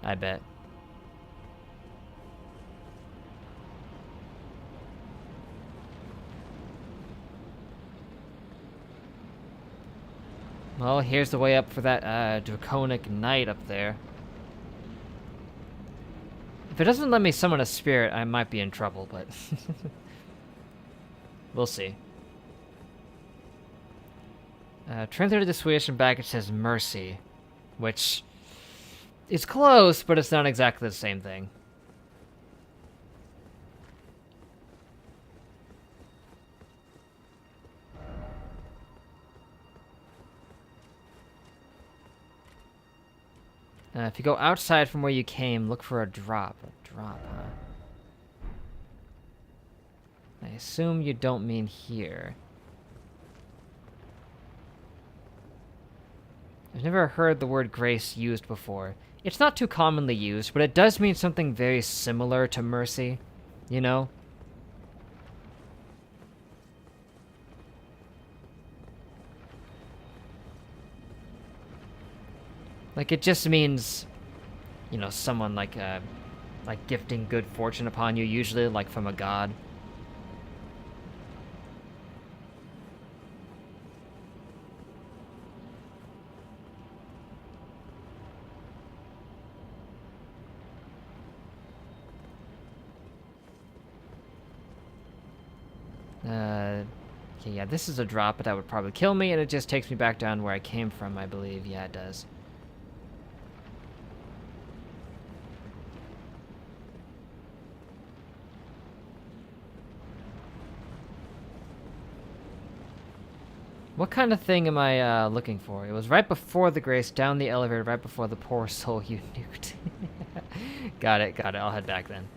I bet. Well, here's the way up for that draconic knight up there. If it doesn't let me summon a spirit, I might be in trouble, but we'll see. Translated to Swedish and back it says mercy, which It's close, but it's not exactly the same thing. If you go outside from where you came, look for a drop. A drop, huh? I assume you don't mean here. I've never heard the word grace used before. It's not too commonly used, but it does mean something very similar to mercy, you know? Like, it just means, you know, someone like gifting good fortune upon you, usually like from a god. Okay, yeah, this is a drop, but that would probably kill me, and it just takes me back down where I came from, I believe. Yeah, it does. What kind of thing am I looking for? It was right before the grace, down the elevator, right before the poor soul you nuked. Got it, got it. I'll head back then.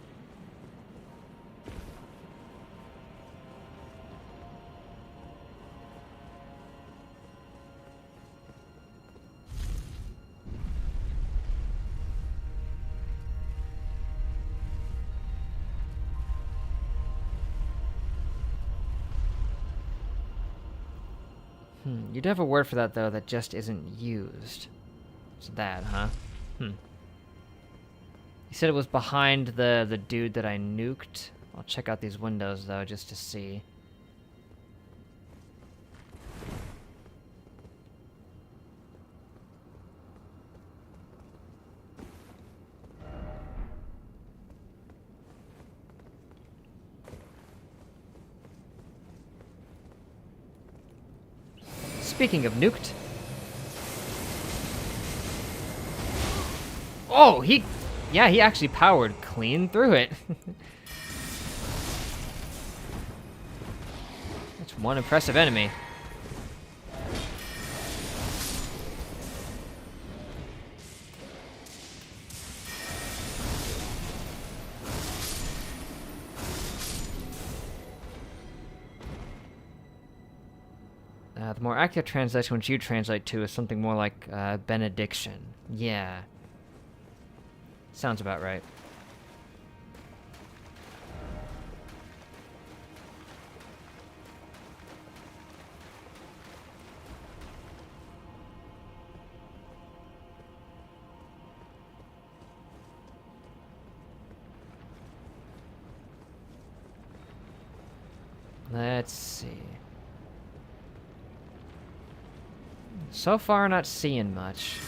You'd have a word for that, though, that just isn't used. It's that, huh? You said it was behind the dude that I nuked. I'll check out these windows, though, just to see. Speaking of nuked. Oh, he actually powered clean through it. That's one impressive enemy. The more accurate translation, which you translate to, is something more like benediction. Yeah. Sounds about right. Let's see. So far, not seeing much.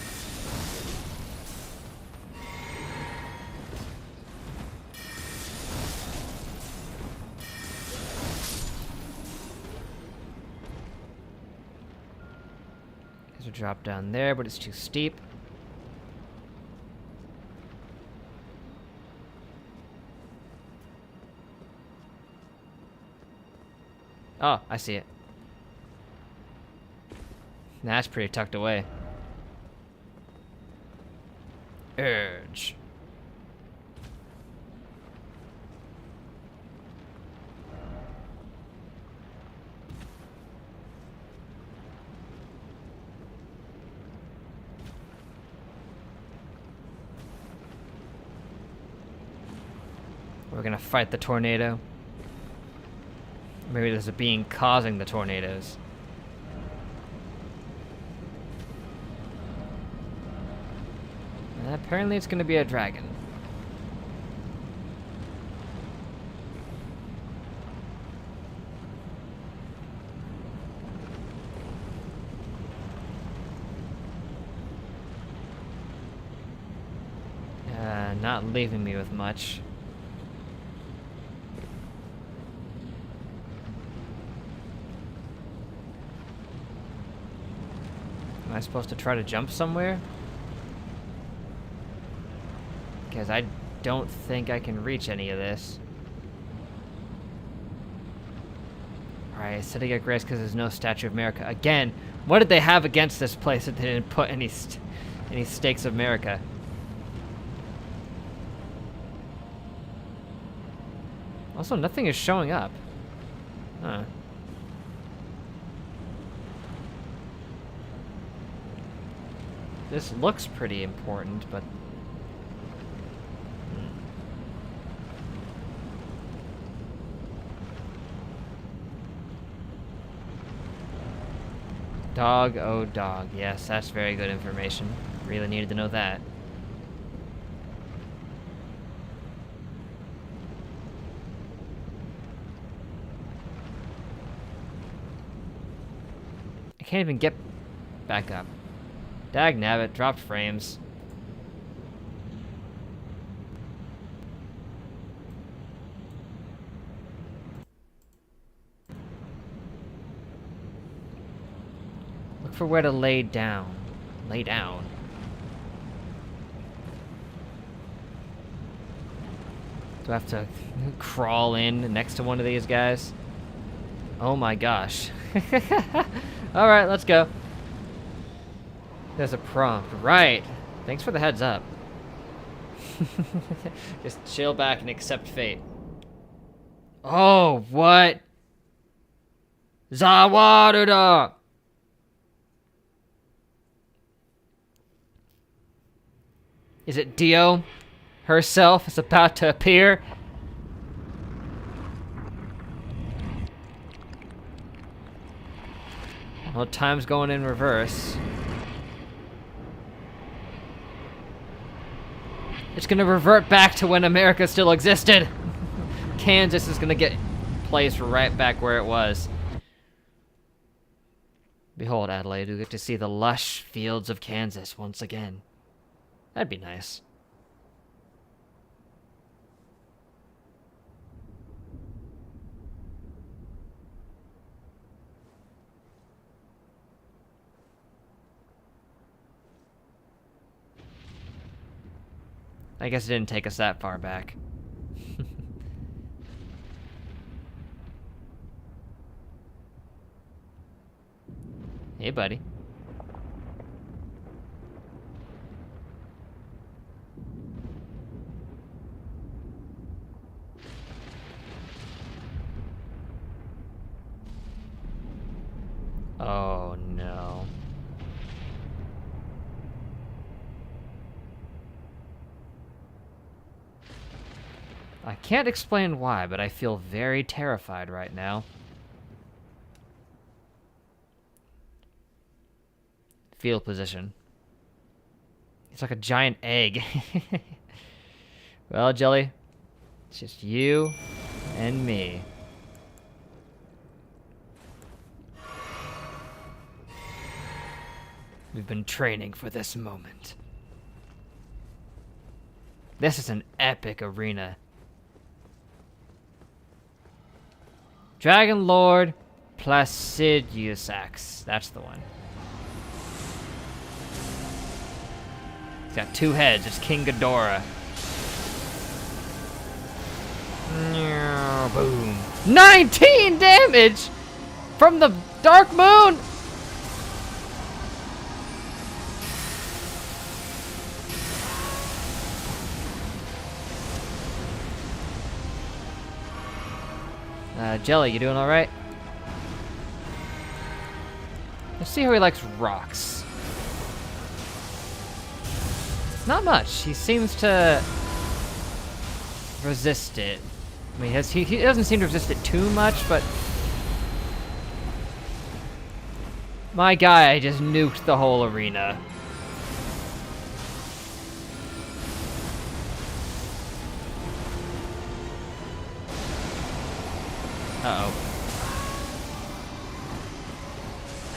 There's a drop down there, but it's too steep. Oh, I see it. That's pretty tucked away. Urge. We're gonna fight the tornado. Maybe there's a being causing the tornadoes. Apparently it's going to be a dragon. Not leaving me with much. Am I supposed to try to jump somewhere? because I don't think I can reach any of this. Alright, setting at grace because there's no Statue of America. Again, what did they have against this place that they didn't put any stakes of America? Also, nothing is showing up. Huh. This looks pretty important, but... Dog, oh dog. Yes, that's very good information. Really needed to know that. I can't even get back up. Dagnabbit, dropped frames. Look for where to lay down. Lay down. Do I have to crawl in next to one of these guys? Oh my gosh. Alright, let's go. There's a prompt. Right. Thanks for the heads up. Just chill back and accept fate. Oh, what? Zawaruda! Is it Dio herself is about to appear? Well, time's going in reverse. It's gonna revert back to when America still existed. Kansas is gonna get placed right back where it was. Behold, Adelaide, we get to see the lush fields of Kansas once again. That'd be nice. I guess it didn't take us that far back. Hey, buddy. Oh, no. I can't explain why, but I feel very terrified right now. Field position. It's like a giant egg. Well, Jelly, it's just you and me. We've been training for this moment. This is an epic arena. Dragon Lord Placidusax. That's the one. He's got two heads. It's King Ghidorah. Boom. 19 damage from the Dark Moon. Jelly, you doing alright? Let's see how he likes rocks. Not much. He seems to resist it. I mean, he doesn't seem to resist it too much, but... My guy just nuked the whole arena. Uh-oh.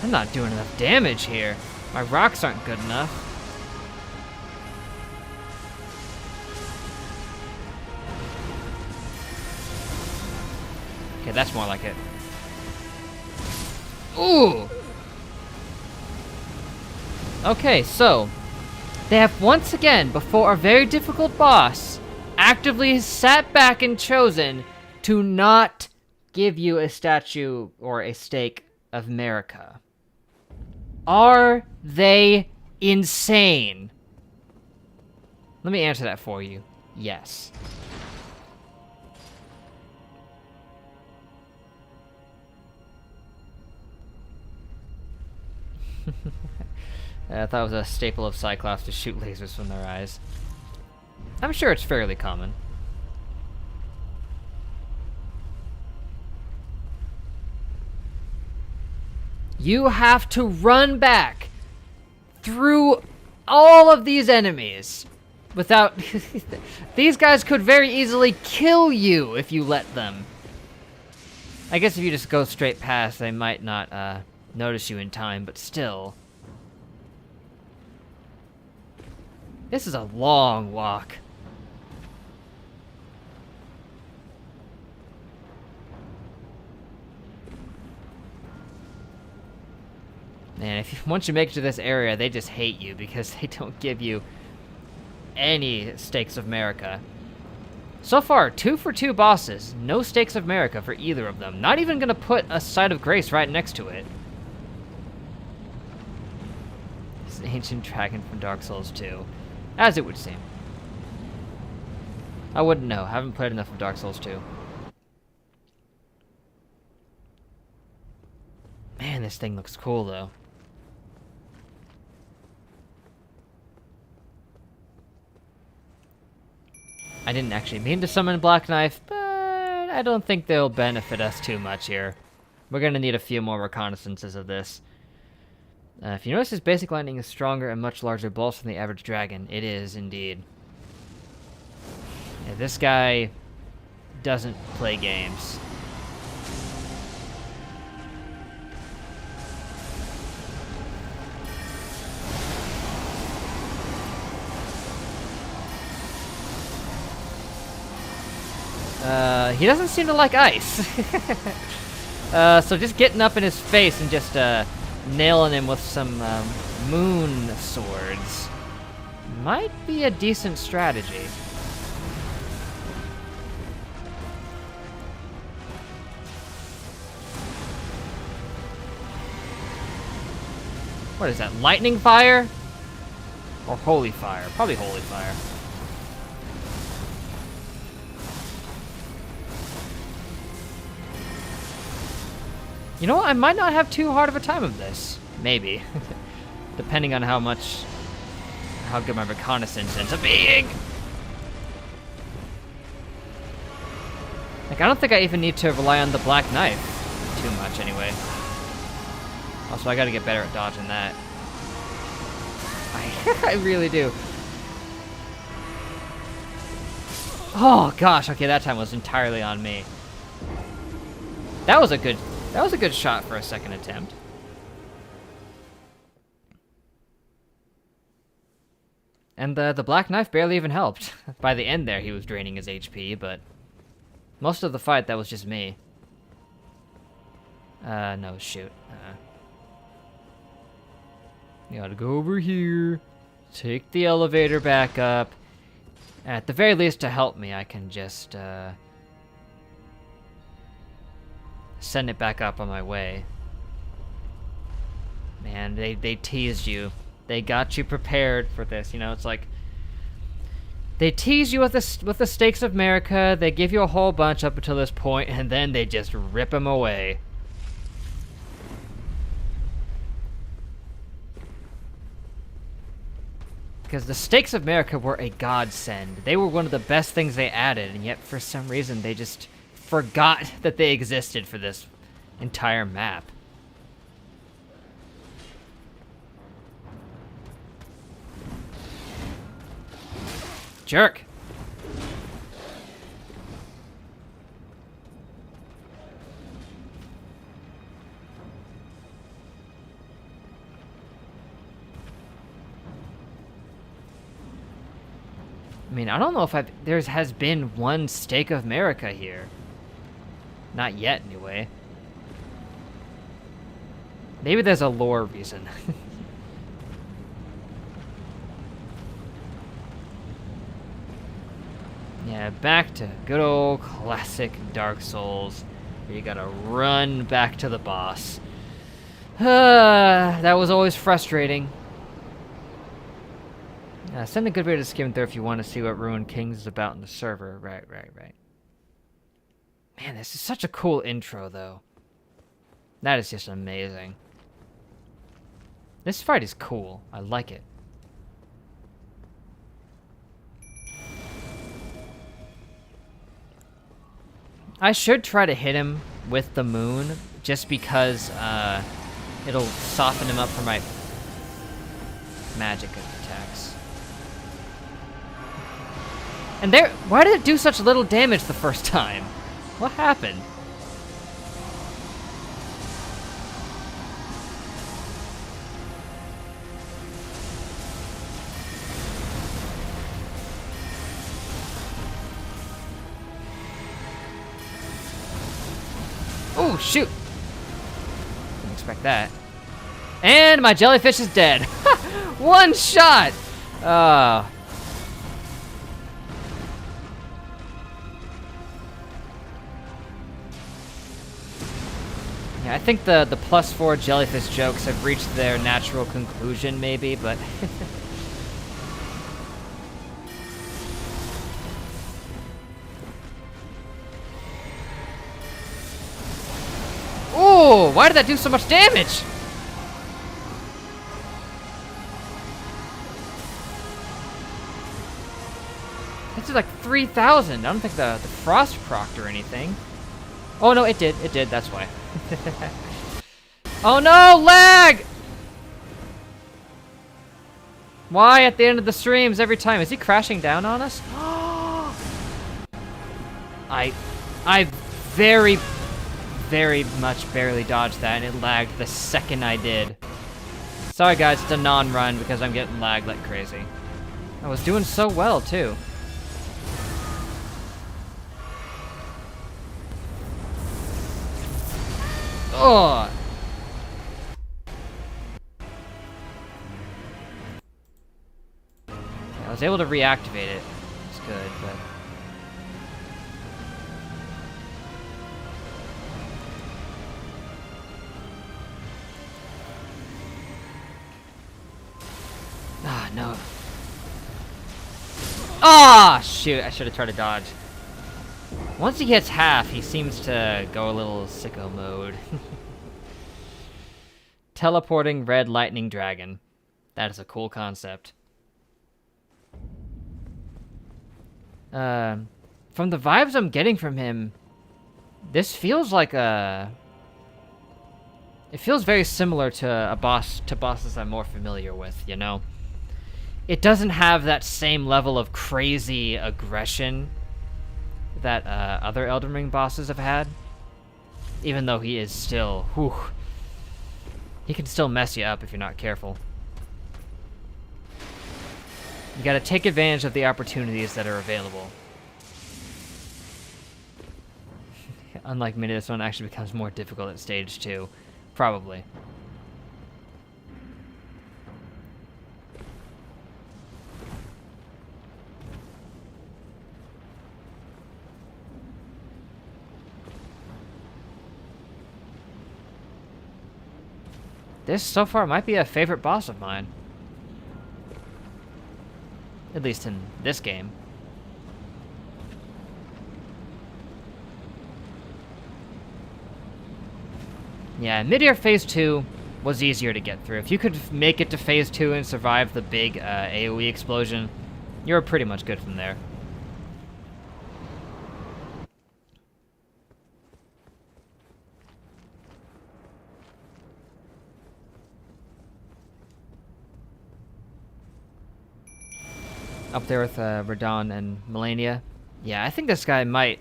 I'm not doing enough damage here. My rocks aren't good enough. Okay, that's more like it. Ooh! Okay, so... They have once again, before a very difficult boss, actively sat back and chosen to not give you a statue or a stake of America. Are they insane? Let me answer that for you. Yes. I thought it was a staple of Cyclops to shoot lasers from their eyes. I'm sure it's fairly common. You have to run back through all of these enemies without... These guys could very easily kill you if you let them. I guess if you just go straight past, they might not notice you in time, but still. This is a long walk. Man, once you make it to this area, they just hate you because they don't give you any stakes of America. So far, 2 for 2 bosses. No stakes of America for either of them. Not even gonna put a site of grace right next to it. It's an ancient dragon from Dark Souls 2. As it would seem. I wouldn't know. I haven't played enough of Dark Souls 2. Man, this thing looks cool, though. I didn't actually mean to summon Black Knife, but I don't think they'll benefit us too much here. We're gonna need a few more reconnaissances of this. If you notice, his basic lightning is stronger and much larger bolts than the average dragon. It is, indeed. Yeah, this guy doesn't play games. He doesn't seem to like ice. So just getting up in his face and just nailing him with some moon swords might be a decent strategy. What is that, lightning fire? Or holy fire? Probably holy fire. You know what? I might not have too hard of a time of this. Maybe. Depending on how good my reconnaissance ends up being. Like, I don't think I even need to rely on the Black Knife too much anyway. Also, I gotta get better at dodging that. I really do. Oh gosh, okay, that time was entirely on me. That was a good shot for a second attempt. And the Black Knife barely even helped. By the end there, he was draining his HP, but most of the fight, that was just me. No, shoot. You gotta go over here, take the elevator back up. At the very least, to help me, I can just, send it back up on my way. Man, they teased you. They got you prepared for this, you know, it's like... They tease you with the stakes of America, they give you a whole bunch up until this point, and then they just rip them away. Because the stakes of America were a godsend. They were one of the best things they added, and yet for some reason they just forgot that they existed for this entire map. Jerk. I mean, I don't know if there has been one stake of America here. Not yet, anyway. Maybe there's a lore reason. Yeah, back to good old classic Dark Souls. Where you gotta run back to the boss. That was always frustrating. Send a good way to skim through if you want to see what Ruined Kings is about in the server. Right. Man, this is such a cool intro, though. That is just amazing. This fight is cool. I like it. I should try to hit him with the moon, just because it'll soften him up for my magic attacks. And there, why did it do such little damage the first time? What happened? Oh, shoot! Didn't expect that. And my jellyfish is dead. One shot! Oh. Yeah, I think the +4 jellyfish jokes have reached their natural conclusion, maybe, but... Ooh, why did that do so much damage? This is like 3,000. I don't think the frost procced or anything. Oh no, it did. It did. That's why. Oh no, lag! Why at the end of the streams every time? Is he crashing down on us? I very much barely dodged that, and it lagged the second I did. Sorry guys, it's a non-run because I'm getting lagged like crazy. I was doing so well too. Oh! I was able to reactivate it. It's good, but... Ah, no. Ah, shoot. I should have tried to dodge. Once he hits half, he seems to go a little sicko mode. Teleporting red lightning dragon. That is a cool concept. From the vibes I'm getting from him, this feels like a... It feels very similar to bosses I'm more familiar with, you know? It doesn't have that same level of crazy aggression that other Elden Ring bosses have had. Even though he is still... Whew, he can still mess you up if you're not careful. You gotta take advantage of the opportunities that are available. Unlike me, this one actually becomes more difficult at stage 2. Probably. This, so far, might be a favorite boss of mine. At least in this game. Yeah, mid-air phase 2 was easier to get through. If you could make it to phase 2 and survive the big AoE explosion, you were pretty much good from there. Up there with Radon and Melania. Yeah, I think this guy might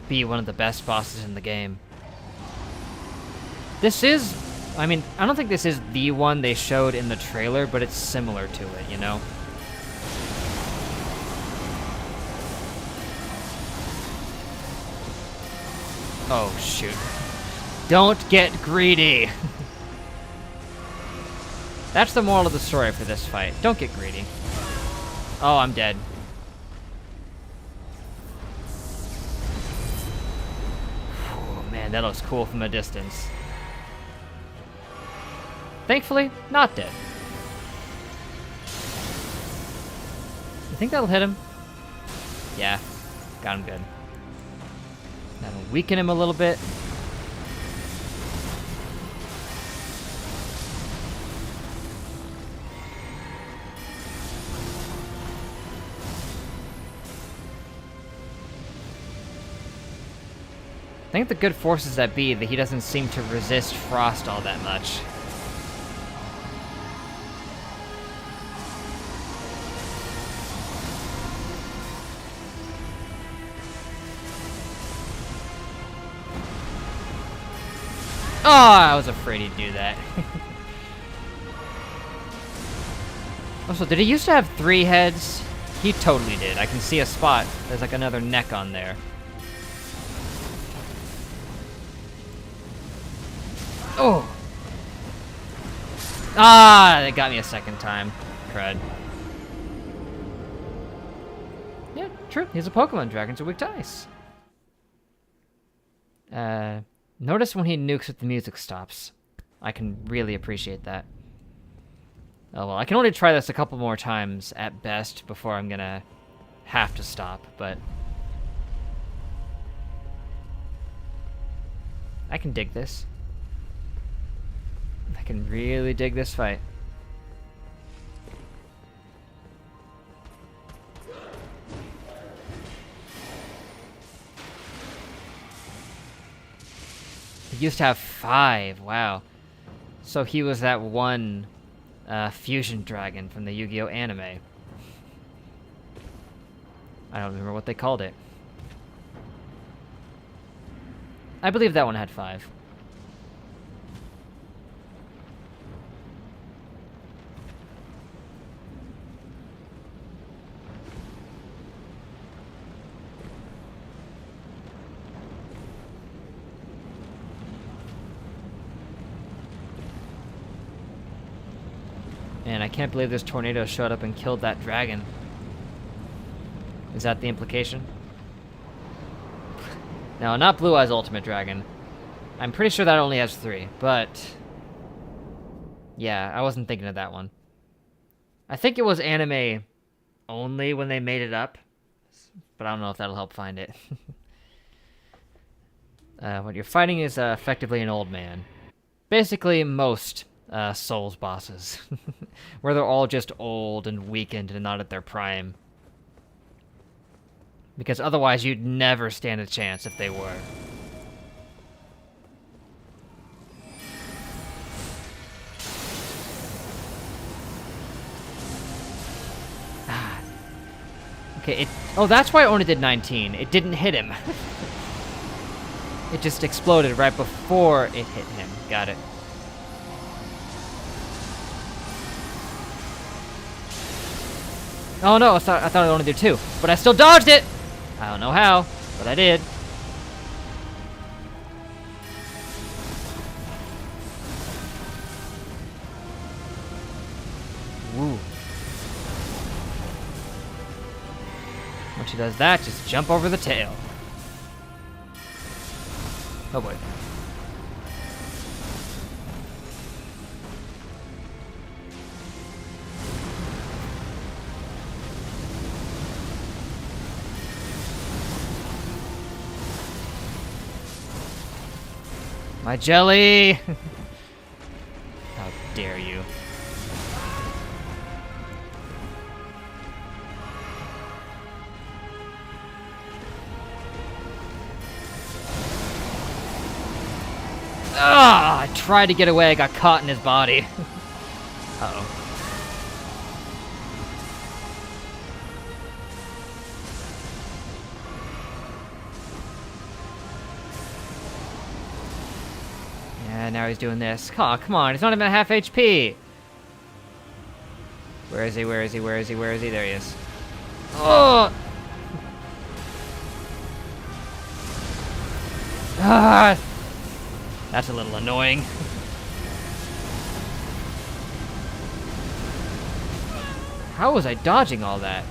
be one of the best bosses in the game. This is... I mean, I don't think this is the one they showed in the trailer, but it's similar to it, you know? Oh, shoot. Don't get greedy! That's the moral of the story for this fight. Don't get greedy. Oh, I'm dead. Man, that looks cool from a distance. Thankfully, not dead. You think that'll hit him? Yeah, got him good. That'll weaken him a little bit. I think the good forces that be that he doesn't seem to resist frost all that much. Oh, I was afraid he'd do that. Also, did he used to have 3 heads? He totally did. I can see a spot. There's like another neck on there. Oh! Ah, that got me a second time. Crud. Yeah, true. He's a Pokemon. Dragons are weak to ice. Notice when he nukes if the music stops. I can really appreciate that. Oh well, I can only try this a couple more times at best before I'm gonna have to stop, but... I can dig this. I can really dig this fight. He used to have 5, wow. So he was that one fusion dragon from the Yu-Gi-Oh! Anime. I don't remember what they called it. I believe that one had 5. Man, I can't believe this tornado showed up and killed that dragon. Is that the implication? No, not Blue Eye's Ultimate Dragon. I'm pretty sure that only has 3, but... yeah, I wasn't thinking of that one. I think it was anime only when they made it up, but I don't know if that'll help find it. What you're fighting is effectively an old man. Basically, most Souls bosses. Where they're all just old and weakened and not at their prime. Because otherwise you'd never stand a chance if they were. Okay, oh, that's why it only did 19. It didn't hit him. It just exploded right before it hit him. Got it. Oh no, I thought it only did 2. But I still dodged it! I don't know how, but I did. Woo. Once she does that, just jump over the tail. Oh boy. My jelly! How dare you. Ah! I tried to get away, I got caught in his body. Uh-oh. Yeah, now he's doing this. Oh, come on, he's not even at half HP! Where is he, where is he, where is he, where is he? There he is. Oh! Ah! That's a little annoying. How was I dodging all that?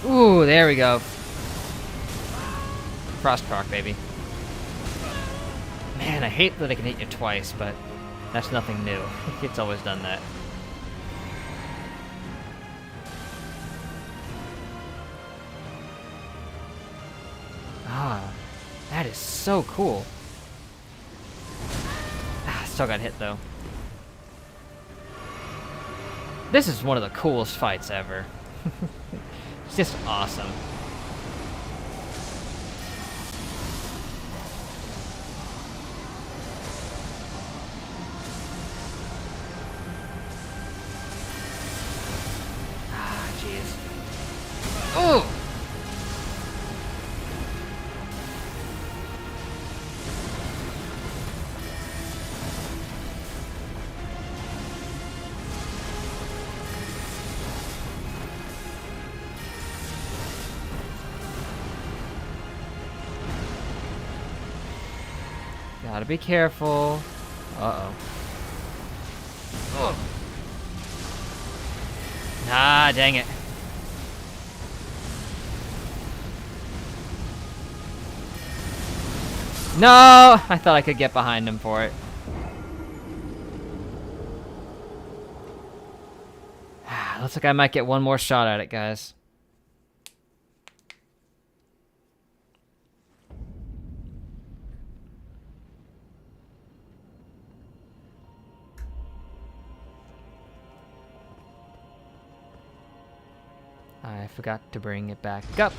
Ooh, there we go. Frostproc, baby. Man, I hate that I can hit you twice, but that's nothing new. It's always done that. Ah, that is so cool. Ah, still got hit though. This is one of the coolest fights ever. It's just awesome. Ah, jeez. Oh! Gotta be careful. Uh-oh. Oh. Ah, dang it. No! I thought I could get behind him for it. Looks like I might get one more shot at it, guys. I forgot to bring it back up.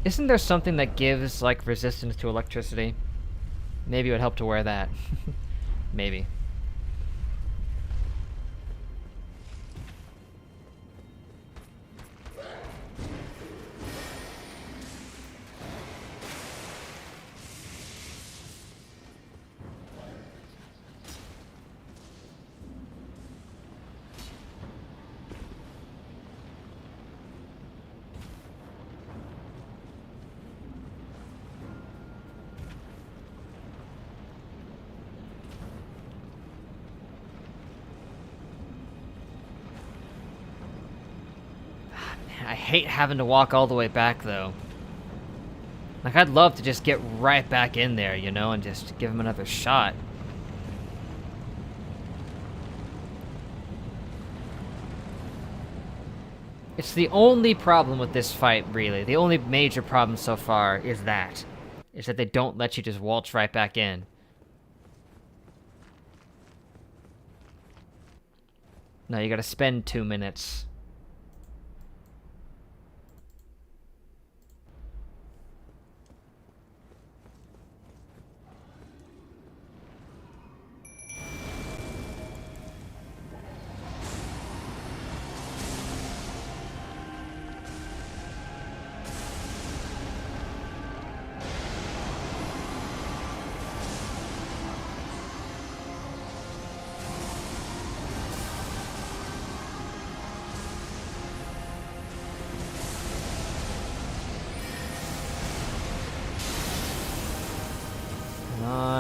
Isn't there something that gives, like, resistance to electricity? Maybe it would help to wear that. Maybe. I hate having to walk all the way back, though. Like, I'd love to just get right back in there, you know, and just give him another shot. It's the only problem with this fight, really. The only major problem so far is that they don't let you just waltz right back in. No, you gotta spend 2 minutes.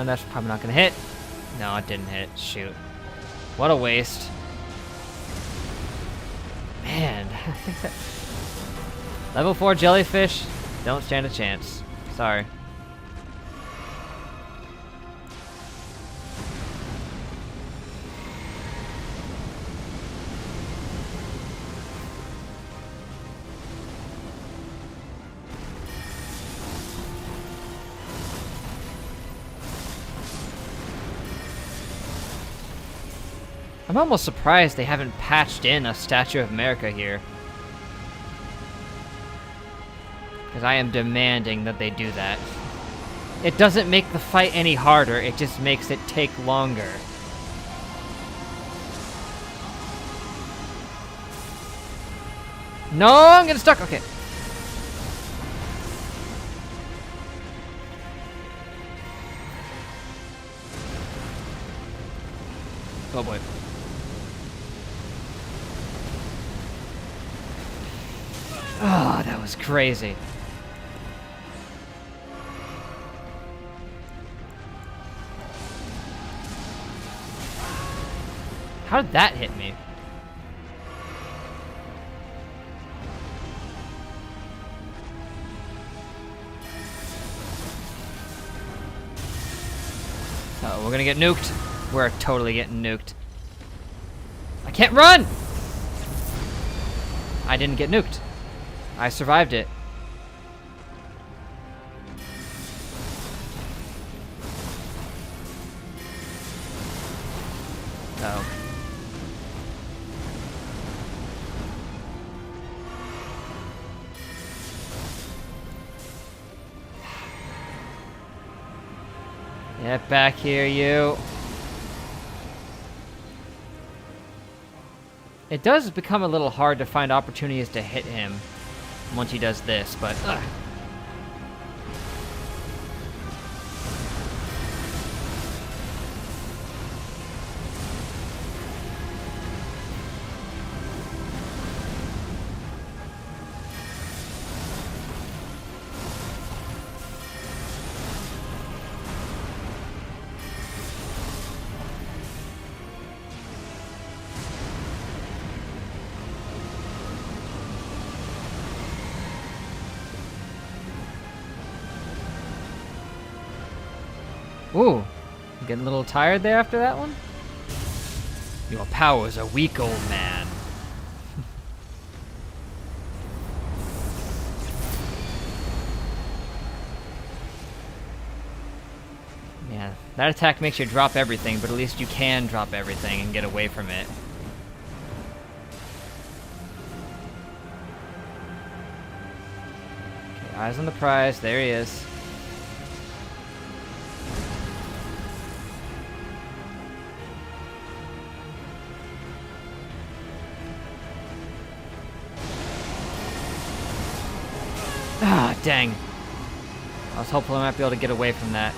That's probably not gonna hit. No, it didn't hit. Shoot. What a waste. Man. Level 4 jellyfish, don't stand a chance. Sorry. I'm almost surprised they haven't patched in a Statue of America here. Because I am demanding that they do that. It doesn't make the fight any harder, it just makes it take longer. No, I'm getting stuck! Okay. Oh boy. Oh, that was crazy. How did that hit me? Oh, we're gonna get nuked. We're totally getting nuked. I can't run! I didn't get nuked. I survived it. Oh. Get back here, you. It does become a little hard to find opportunities to hit him once he does this, but ugh. Ooh, getting a little tired there after that one? Your powers are weak, old man. Yeah, that attack makes you drop everything, but at least you can drop everything and get away from it. Okay, eyes on the prize, there he is. Ah, dang. I was hopeful I might be able to get away from that.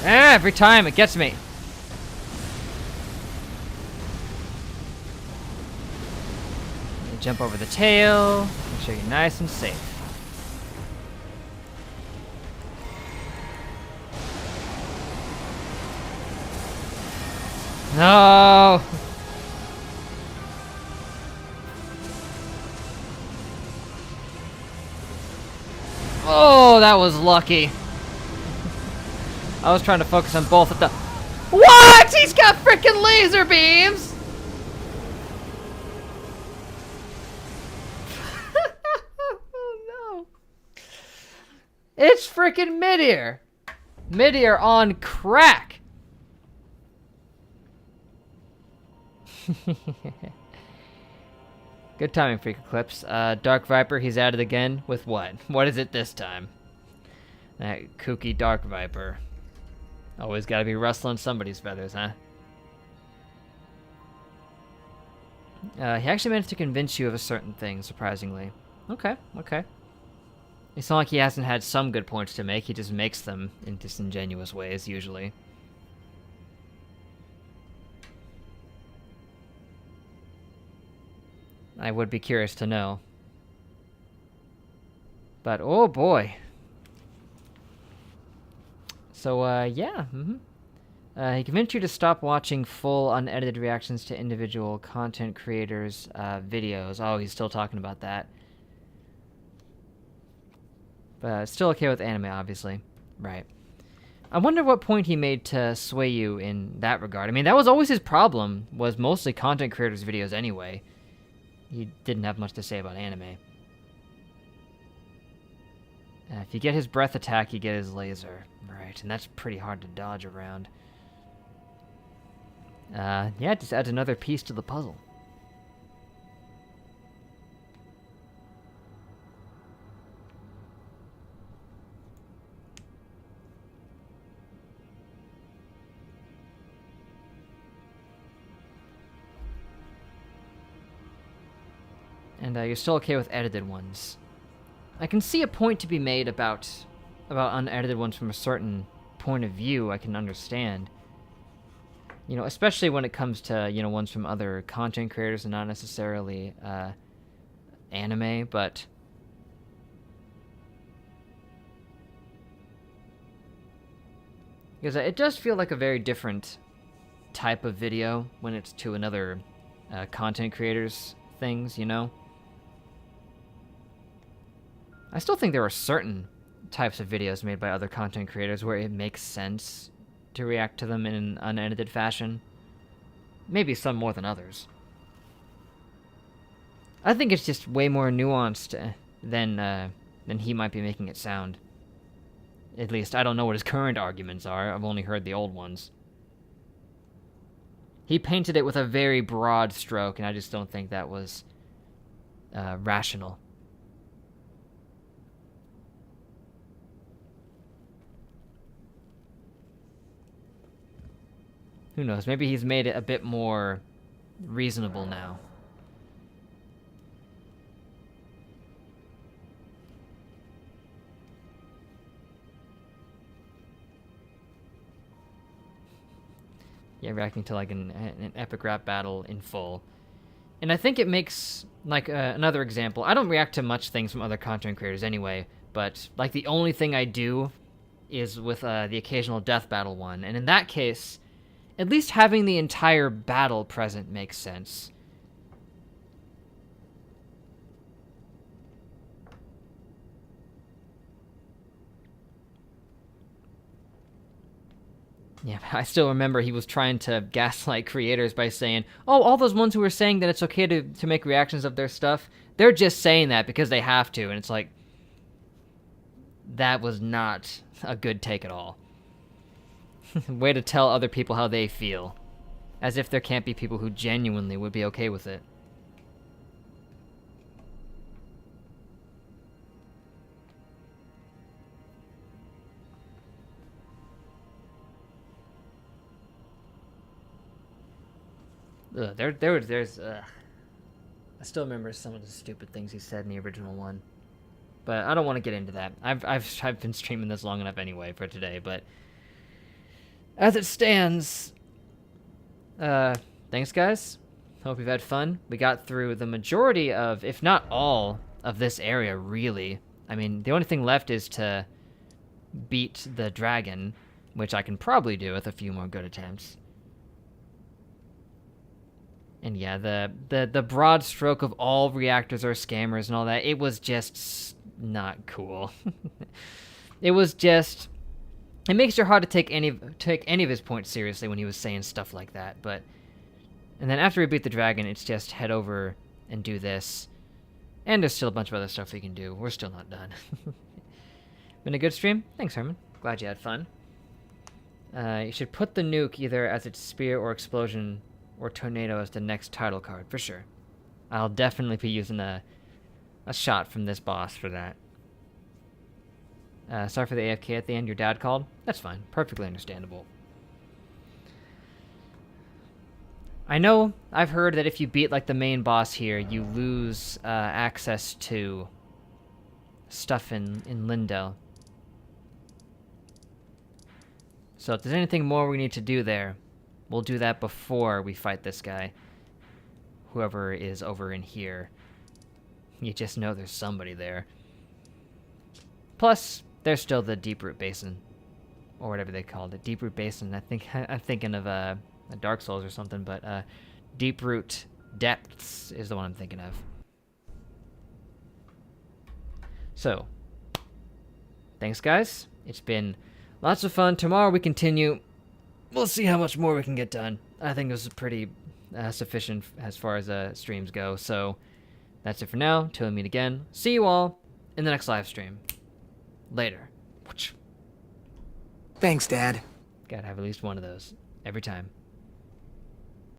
Every time it gets me. Jump over the tail, make sure you're nice and safe. No! Oh, that was lucky. I was trying to focus on both of the... What? He's got freaking laser beams! It's freaking midair! Midair on crack! Good timing, Freak Eclipse. Dark Viper, he's at it again. With what? What is it this time? That kooky Dark Viper. Always gotta be rustling somebody's feathers, huh? He actually managed to convince you of a certain thing, surprisingly. Okay, okay. It's not like he hasn't had some good points to make, he just makes them in disingenuous ways, usually. I would be curious to know. But, oh boy. So, yeah, he convinced you to stop watching full, unedited reactions to individual content creators' videos. Oh, he's still talking about that. But still okay with anime, obviously. Right. I wonder what point he made to sway you in that regard. I mean, that was always his problem, was mostly content creators' videos anyway. He didn't have much to say about anime. If you get his breath attack, you get his laser. Right, and that's pretty hard to dodge around. Yeah, it just adds another piece to the puzzle. And you're still okay with edited ones. I can see a point to be made about unedited ones from a certain point of view I can understand. You know, especially when it comes to, you know, ones from other content creators and not necessarily anime, but because it does feel like a very different type of video when it's to another content creator's things, you know? I still think there are certain types of videos made by other content creators where it makes sense to react to them in an unedited fashion. Maybe some more than others. I think it's just way more nuanced than he might be making it sound. At least, I don't know what his current arguments are. I've only heard the old ones. He painted it with a very broad stroke, and I just don't think that was rational. Who knows? Maybe he's made it a bit more reasonable now. Yeah, reacting to like an epic rap battle in full. And I think it makes, like, another example. I don't react to much things from other content creators anyway, but, like, the only thing I do is with the occasional death battle one. And in that case, at least having the entire battle present makes sense. Yeah, I still remember he was trying to gaslight creators by saying, oh, all those ones who were saying that it's okay to make reactions of their stuff, they're just saying that because they have to. And it's like, that was not a good take at all. Way to tell other people how they feel. As if there can't be people who genuinely would be okay with it. There's I still remember some of the stupid things he said in the original one, but I don't want to get into that. I've been streaming this long enough anyway for today. But as it stands, thanks guys. Hope you've had fun. We got through the majority of, if not all, of this area. Really, I mean, the only thing left is to beat the dragon, which I can probably do with a few more good attempts. And yeah, the broad stroke of all reactors are scammers and all that, it was just not cool. It was just, it makes it hard to take any of his points seriously when he was saying stuff like that. But and then after we beat the dragon, it's just head over and do this. And there's still a bunch of other stuff we can do. We're still not done. Been a good stream? Thanks, Herman. Glad you had fun. You should put the nuke either as its spear or explosion or tornado as the next title card, for sure. I'll definitely be using a shot from this boss for that. Sorry for the AFK at the end, your dad called. That's fine, perfectly understandable. I know, I've heard that if you beat like the main boss here, you lose access to stuff in Lindell. So if there's anything more we need to do there, we'll do that before we fight this guy. Whoever is over in here. You just know there's somebody there. Plus, there's still the Deep Root Basin. Or whatever they called it. Deep Root Basin. I think I'm thinking of a Dark Souls or something, but Deep Root Depths is the one I'm thinking of. So, thanks guys. It's been lots of fun. Tomorrow we continue. We'll see how much more we can get done. I think this is pretty sufficient as far as streams go. So that's it for now. Till we meet again. See you all in the next live stream. Later. Thanks, Dad. Gotta have at least one of those every time.